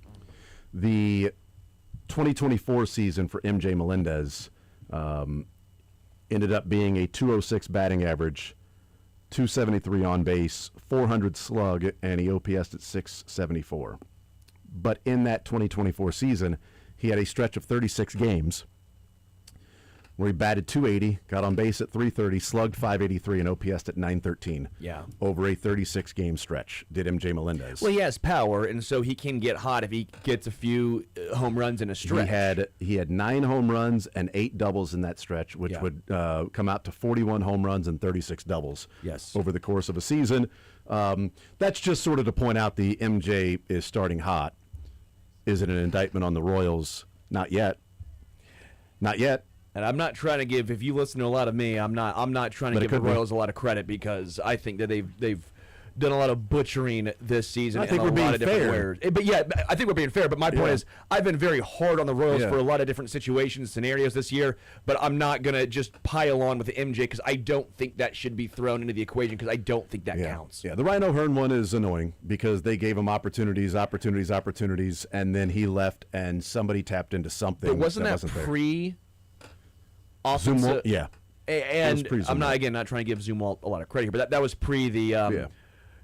The 2024 season for MJ Melendez, Ended up being a 206 batting average, 273 on base, 400 slug, and he OPS'd at 674. But in that 2024 season, he had a stretch of 36 games where he batted 280, got on base at 330, slugged 583, and OPS'd at 913. Yeah. Over a 36-game stretch, did MJ Melendez. Well, he has power, and so he can get hot if he gets a few home runs in a stretch. He had 9 home runs and 8 doubles in that stretch, which would come out to 41 home runs and 36 doubles over the course of a season. That's just sort of to point out the MJ is starting hot. Is it an indictment on the Royals? Not yet. Not yet. And I'm not trying to give. If you listen to a lot of me, I'm not trying to give the Royals a lot of credit because I think that they've done a lot of butchering this season. I think we're being fair. But yeah, I think we're being fair. But my point is, I've been very hard on the Royals for a lot of different situations, scenarios this year. But I'm not gonna just pile on with the MJ because I don't think that should be thrown into the equation because I don't think that counts. Yeah, the Ryan O'Hearn one is annoying because they gave him opportunities, and then he left and somebody tapped into something. But wasn't that pre? Offensive, yeah. And I'm not trying to give Zumwalt a lot of credit here, but that was pre the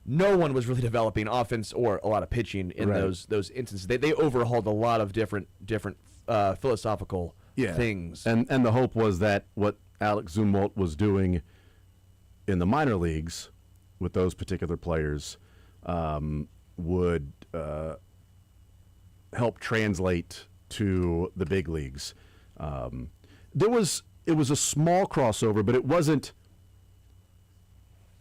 no one was really developing offense or a lot of pitching in those instances. They overhauled a lot of different philosophical things. And the hope was that what Alex Zumwalt was doing in the minor leagues with those particular players would help translate to the big leagues. It was a small crossover, but it wasn't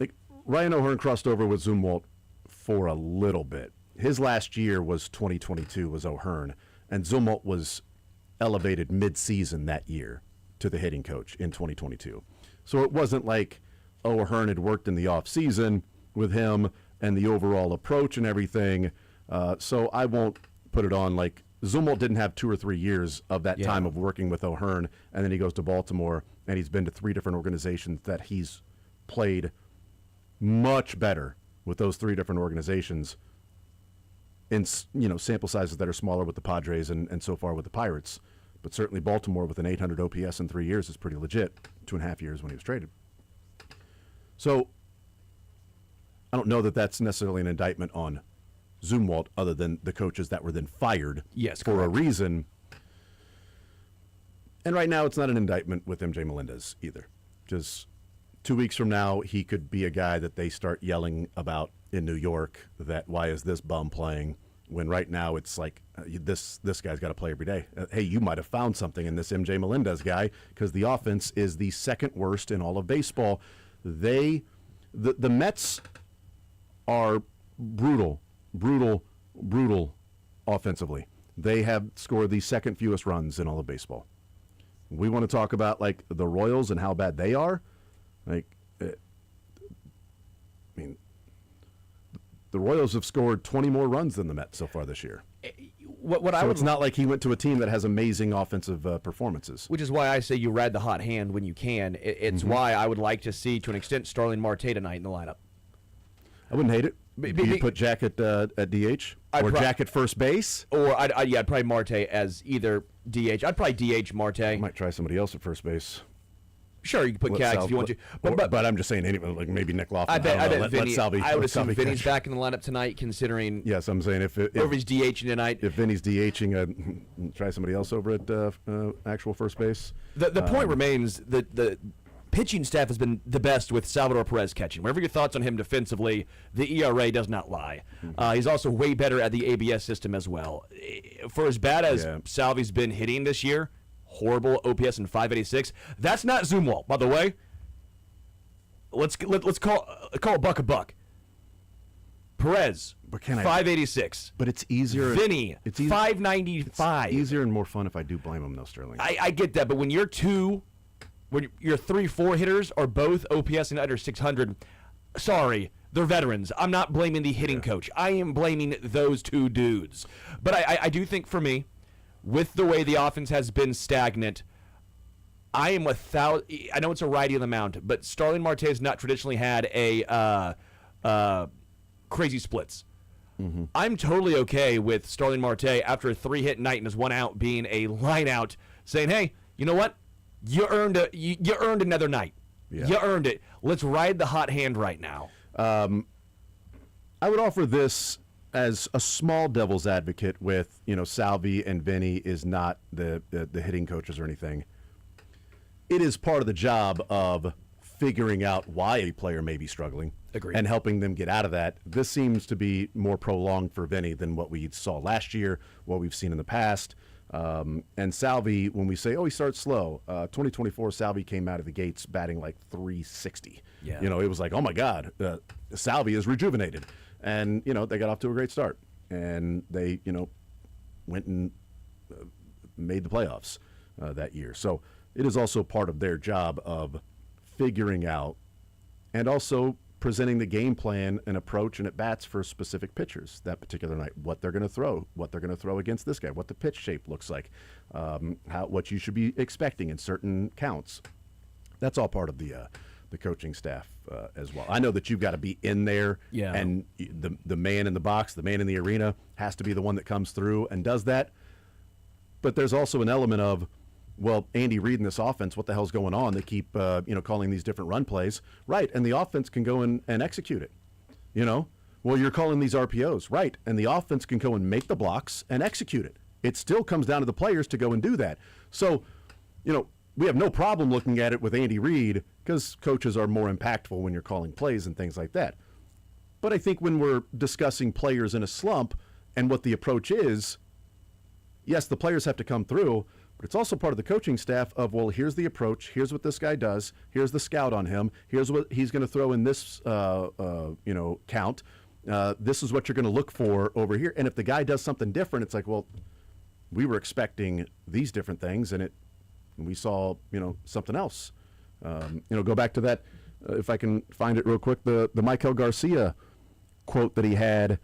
like Ryan O'Hearn crossed over with Zumwalt for a little bit. His last year was 2022 was O'Hearn, and Zumwalt was elevated mid-season that year to the hitting coach in 2022. So it wasn't like O'Hearn had worked in the off-season with him and the overall approach and everything. So I won't put it on like Zumwalt didn't have 2 or 3 years of that time of working with O'Hearn, and then he goes to Baltimore, and he's been to 3 different organizations that he's played much better with those 3 different organizations in sample sizes that are smaller with the Padres and so far with the Pirates. But certainly Baltimore with an 800 OPS in 3 years is pretty legit, 2.5 years when he was traded. So I don't know that that's necessarily an indictment on Zumwalt, other than the coaches that were then fired for a reason. And right now, it's not an indictment with MJ Melendez either. Just 2 weeks from now, he could be a guy that they start yelling about in New York, that why is this bum playing, when right now it's like this guy's got to play every day. Hey, you might have found something in this MJ Melendez guy, because the offense is the second worst in all of baseball. The Mets are brutal offensively. They have scored the second fewest runs in all of baseball. We want to talk about like the Royals and how bad they are. The Royals have scored 20 more runs than the Mets so far this year. It's not like he went to a team that has amazing offensive performances. Which is why I say you ride the hot hand when you can. It's why I would like to see, to an extent, Starling Marte tonight in the lineup. I wouldn't hate it. Do you put Jack at DH? Or Jack at first base? Or I'd probably Marte as either DH. I'd probably DH Marte. I might try somebody else at first base. Sure, you can put Cax if you want to. But I'm just saying, like maybe Nick Lofton. I would assume Vinny's back in the lineup tonight, considering. Yes, I'm saying if he's DHing tonight. If Vinny's DHing, try somebody else over at actual first base. The point remains that the pitching staff has been the best with Salvador Perez catching. Whatever your thoughts on him defensively, the ERA does not lie. He's also way better at the ABS system as well. For as bad as Salvi's been hitting this year, horrible OPS in 586. That's not Zumwalt, by the way. Let's call a buck a buck. Perez, 586. But it's easier. Vinny, 595. It's easier and more fun if I do blame him, though, Sterling. I get that, but when your 3-4 hitters are both OPS and under 600, sorry, they're veterans. I'm not blaming the hitting coach. I am blaming those 2 dudes. But I do think for me, with the way the offense has been stagnant, I am I know it's a righty on the mound, but Starling Marte has not traditionally had a crazy splits. I'm totally okay with Starling Marte after a 3-hit night and his 1 out being a line out, saying, hey, you know what? you earned another night. Yeah. You earned it. Let's ride the hot hand right now. I would offer this as a small devil's advocate with, Salvi and Vinny is not the hitting coaches or anything. It is part of the job of figuring out why a player may be struggling. Agreed. And helping them get out of that. This seems to be more prolonged for Vinny than what we saw last year, what we've seen in the past. And Salvi, when we say, he starts slow, 2024, Salvi came out of the gates batting like 360. Yeah. It was like, oh my God, Salvi is rejuvenated. And, they got off to a great start. And they, went and made the playoffs that year. So it is also part of their job of figuring out and also presenting the game plan and approach and at bats for specific pitchers that particular night, what they're going to throw against this guy, what the pitch shape looks like, what you should be expecting in certain counts. That's all part of the coaching staff as well. I know that you've got to be in there, Yeah. and the man in the box, the man in the arena has to be the one that comes through and does that. But there's also an element of, well, Andy Reid in this offense, what the hell's going on? They keep, calling these different run plays. Right, and the offense can go and execute it. Well, you're calling these RPOs. Right, and the offense can go and make the blocks and execute it. It still comes down to the players to go and do that. So, we have no problem looking at it with Andy Reid because coaches are more impactful when you're calling plays and things like that. But I think when we're discussing players in a slump and what the approach is, yes, the players have to come through, but it's also part of the coaching staff of, well, here's the approach, here's what this guy does, here's the scout on him, here's what he's going to throw in this, count. This is what you're going to look for over here. And if the guy does something different, it's like, well, we were expecting these different things, and we saw, something else. Go back to that, if I can find it real quick, the Michael Garcia quote that he had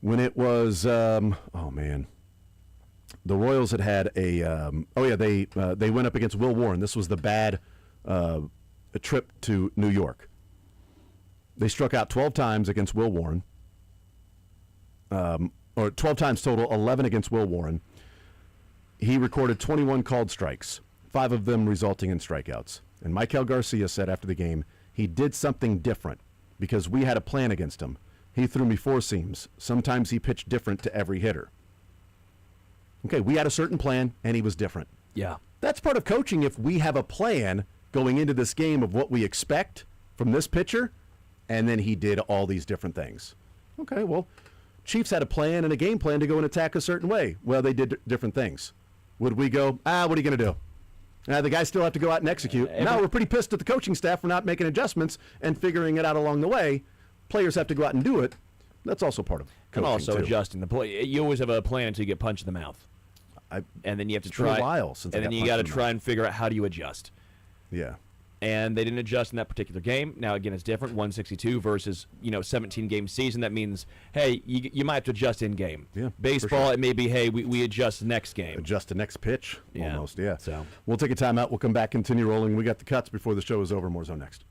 when it was, the Royals had they went up against Will Warren. This was the bad trip to New York. They struck out 12 times against Will Warren, or 12 times total, 11 against Will Warren. He recorded 21 called strikes, 5 of them resulting in strikeouts. And Michael Garcia said after the game, he did something different because we had a plan against him. He threw me 4 seams. Sometimes he pitched different to every hitter. Okay, we had a certain plan, and he was different. Yeah. That's part of coaching. If we have a plan going into this game of what we expect from this pitcher, and then he did all these different things. Okay, well, Chiefs had a plan and a game plan to go and attack a certain way. Well, they did different things. Would we go, what are you going to do? The guys still have to go out and execute. Now we're pretty pissed at the coaching staff for not making adjustments and figuring it out along the way. Players have to go out and do it. That's also part of coaching, and also too. adjusting the play. You always have a plan until you get punched in the mouth. And then you have to try. It's been a while since and then you got to try and figure out how do you adjust. Yeah. And they didn't adjust in that particular game. Now, again, it's different, 162 versus, 17-game season. That means, hey, you might have to adjust in-game. Yeah, Baseball, sure. It may be, hey, we adjust next game. Adjust the next pitch, Yeah. almost, yeah. So we'll take a timeout. We'll come back, continue rolling. We got the cuts before the show is over. More Zone next.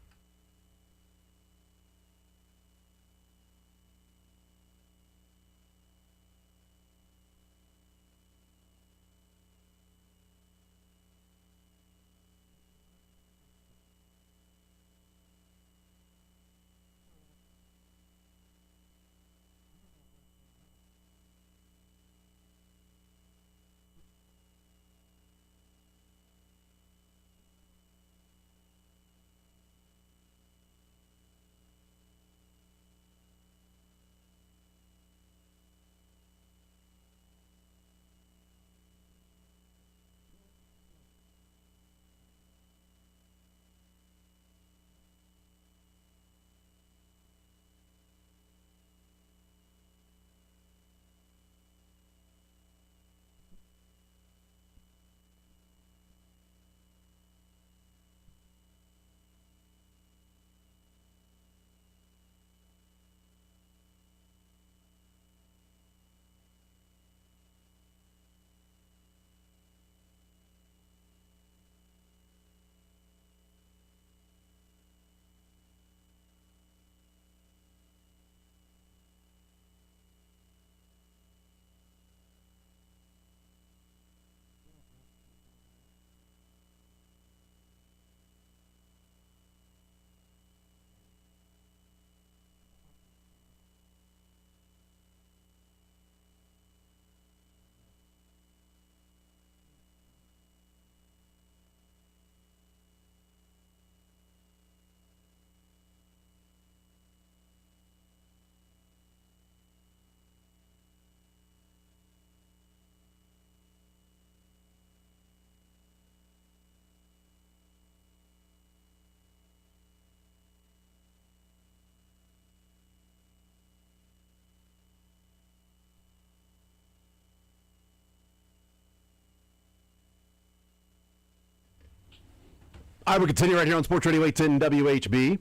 All right, we continue right here on Sports Radio 810 WHB.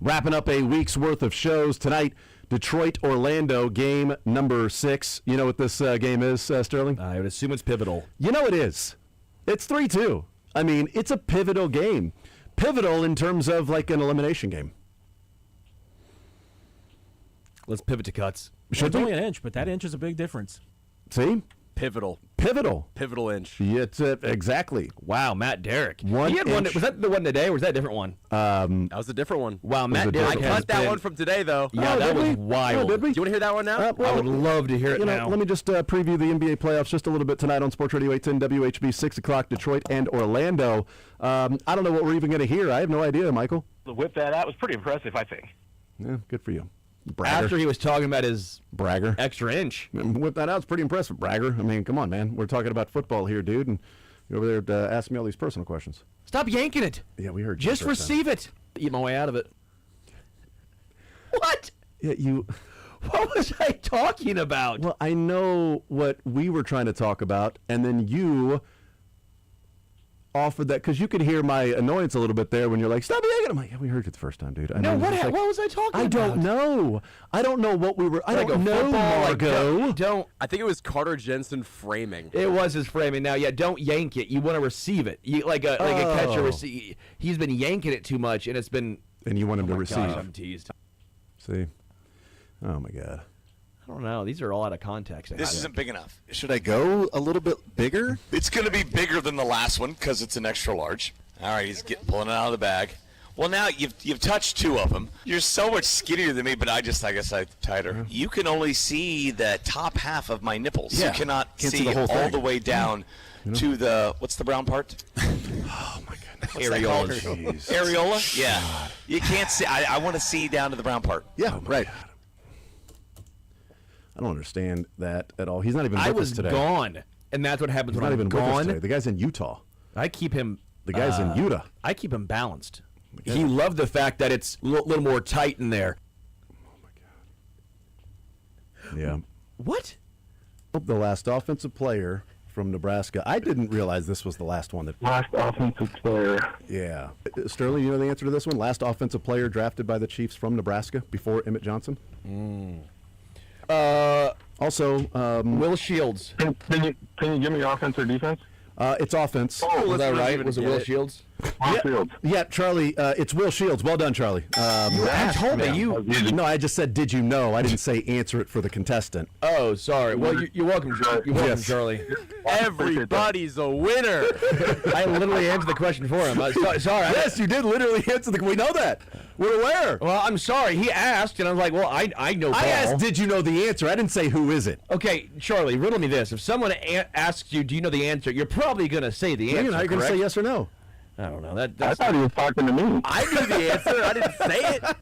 Wrapping up a week's worth of shows tonight. Detroit-Orlando, game number 6. You know what this game is, Sterling? I would assume it's pivotal. You know it is. It's 3-2. I mean, it's a pivotal game. Pivotal in terms of like an elimination game. Let's pivot to cuts. Well, it's only an inch, but that inch is a big difference. See? Pivotal inch. Yeah, it's exactly. Wow, Matt Derrick. He had one. Was that the one today, or was that a different one? That was a different one. Wow, Matt Derrick. I cut that one from today, though. Yeah, that was wild. did we? Do you want to hear that one now? I would love to hear it now. Let me just preview the NBA playoffs just a little bit tonight on Sports Radio 810 WHB, 6 o'clock, Detroit and Orlando. I don't know what we're even going to hear. I have no idea, Michael. The whip that out was pretty impressive, I think. Yeah, good for you. Bragger. After he was talking about his bragger extra inch. Whip that out. It's pretty impressive, bragger. I mean, come on, man. We're talking about football here, dude, and you're over there asking me all these personal questions. Stop yanking it. Yeah, we heard you. Just receive it. Eat my way out of it. What? Yeah, you... What was I talking about? Well, I know what we were trying to talk about, and then you offered that, because you could hear my annoyance a little bit there when you're like, stop yanking. I'm like, yeah, we heard you the first time, dude. No, what was I talking about? I don't know. I don't know what we were... I don't know, Margo. Don't. I think it was Carter Jensen framing. It was his framing. Now, yeah, don't yank it. You want to receive it. You, like a catcher. He's been yanking it too much, and it's been... And you want him to receive. Gosh, I'm teased. See? Oh, my God. I don't know. These are all out of context. This isn't big enough. Should I go a little bit bigger? It's going to be bigger than the last one because it's an extra large. All right, he's pulling it out of the bag. Well, now you've touched 2 of them. You're so much skinnier than me, but I guess I'm tighter. You can only see the top half of my nipples. Yeah. You cannot Can't see see the whole all thing. the way down to the, what's the brown part? Oh, my goodness. What's that called? Areola? Yeah. God. You can't see. I want to see down to the brown part. Yeah, right. I don't understand that at all. He's not even with us today. I was gone, and that's what happens He's when not I'm even with us gone. today. The guy's in Utah. I keep him. The guy's in Utah. I keep him balanced. He loved the fact that it's a little more tight in there. Oh my God. Yeah. What? The last offensive player from Nebraska. I didn't realize this was the last one. Last offensive player. Yeah. Sterling, you know the answer to this one? Last offensive player drafted by the Chiefs from Nebraska before Emmett Johnson? Also, Will Shields. Can you give me offense or defense? It's offense. Oh, was that right? Was it Will Shields? Yeah, Charlie, it's Will Shields. Well done, Charlie. You told me you. No, I just said, did you know? I didn't say answer it for the contestant. Oh, sorry. Well, you're welcome, Charlie. Everybody's a winner. I literally answered the question for him. Sorry. Yes, you did literally answer the. We know that. We're aware. Well, I'm sorry. He asked, and I was like, well, I know ball. I asked, did you know the answer? I didn't say who is it. Okay, Charlie, riddle me this. If someone asks you, do you know the answer, you're probably going to say the answer, You're not going to say yes or no. I don't know. I thought he was talking to me. I knew the answer. I didn't say it.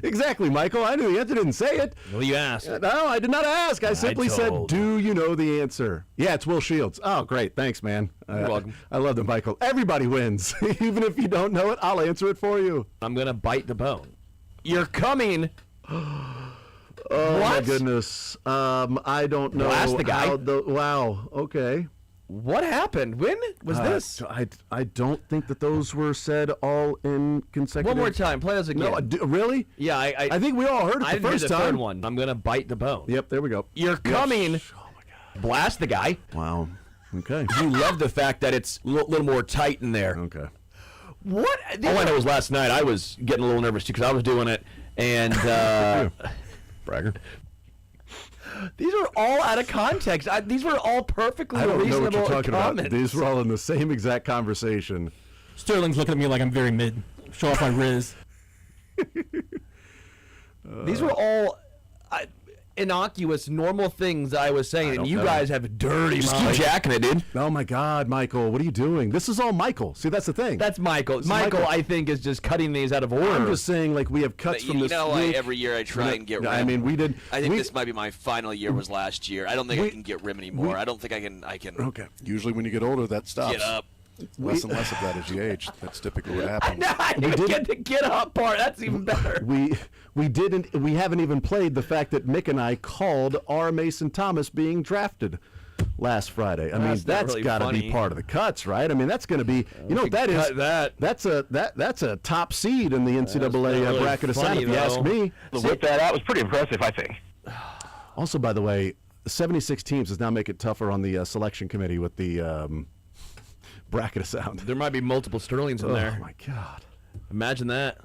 Exactly, Michael. I knew the answer. Didn't say it. Well, you asked. No, I did not ask. I simply said, do you know the answer? Yeah, it's Will Shields. Oh, great. Thanks, man. You're welcome. I love that, Michael. Everybody wins. Even if you don't know it, I'll answer it for you. I'm going to bite the bone. You're coming. Oh, what? My goodness. I don't know. Blast the guy. Wow. Okay. What happened? When was this? I don't think that those were said all in consecutive. One more time. Play those again. No, really? Yeah, I think we all heard it I the first didn't hear the time. third one. I'm going to bite the bone. Yep, there we go. You're coming. Yes. Oh, my God. Blast the guy. Wow. Okay. You love the fact that it's a little more tight in there. Okay. What? All I know was last night I was getting a little nervous too because I was doing it, and bragger. These are all out of context. These were all perfectly I don't know what reasonable you're talking comments. about. These were all in the same exact conversation. Sterling's looking at me like I'm very mid. Show off my Riz. These were all innocuous, normal things I was saying, and you guys have dirty Just minds. keep jacking it, dude. Oh my God, Michael, what are you doing? This is all Michael. See, that's the thing. That's Michael. Michael, I think, is just cutting these out of order. I'm just saying, like, we have cuts from this week. Every year I try and get rim. I mean, we did. I think this might be my final year. Was last year. I don't think I can get rim anymore. I don't think I can. Okay. Usually, when you get older, that stops. Get up. Less and less of that as you age. That's typically what happens. No, I didn't get the get up part. That's even better. We haven't even played the fact that Mick and I called R. Mason Thomas being drafted last Friday. I mean, That's not that's really got to be funny. part of the cuts, right? I mean, that's going to be. You know what that is? Cut that. That's a top seed in the NCAA really bracket of funny, if you ask though. me. The whip that out was pretty impressive, I think. Also, by the way, 76 teams does now make it tougher on the selection committee with the bracket of sound. There might be multiple Sterlings in there. Oh my God! Imagine that.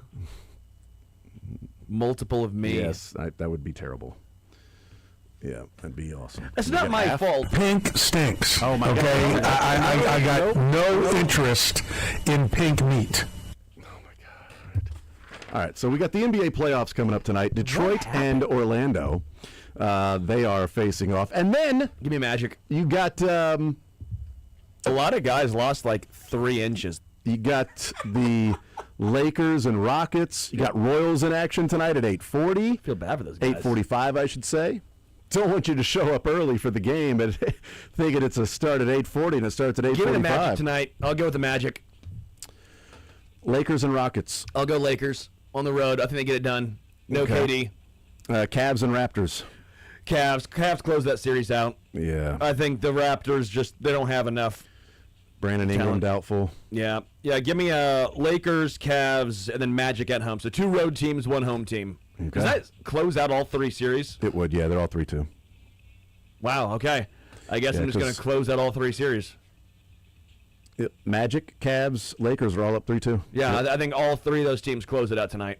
Multiple of me. Yes, that would be terrible. Yeah, that'd be awesome. It's You not get my half? fault. Pink stinks. Oh, my God. Okay, I got no interest in pink meat. All right, so we got the NBA playoffs coming up tonight. Detroit and Orlando, they are facing off, and then Give me Magic. you got A lot of guys lost like 3 inches. the Lakers and Rockets. You got Royals in action tonight at 8:40. Feel bad for those guys. 8:45, I should say. Don't want you to show up early for the game, but thinking it's a start at 8:40 and it starts at 8:45. Give me the Magic tonight. I'll go with the Magic. Lakers and Rockets. I'll go Lakers on the road. I think they get it done. No Okay. KD. Cavs and Raptors. Cavs close that series out. Yeah. I think the Raptors they don't have enough. Brandon Ingram talent. doubtful. Yeah. Give me Lakers, Cavs, and then Magic at home. So 2 road teams, 1 home team. Does that close out all 3 series? It would, yeah. They're all 3-2. Wow, okay. I guess Yeah, I'm just going to 'cause- close out all 3 series. Yep. Magic, Cavs, Lakers are all up 3-2. Yeah, Yep. I think all 3 of those teams close it out tonight.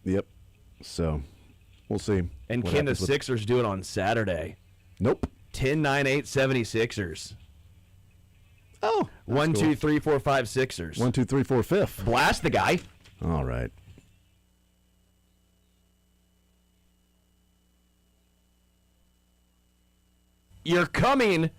Yep. So, we'll see. And what can the happens with- Sixers do it on Saturday? Nope. 10-9-8 76ers. Oh. 1, cool. 2, 3, 4, 5 Sixers. 1, 2, 3, 4, 5. Blast the guy. All right. You're coming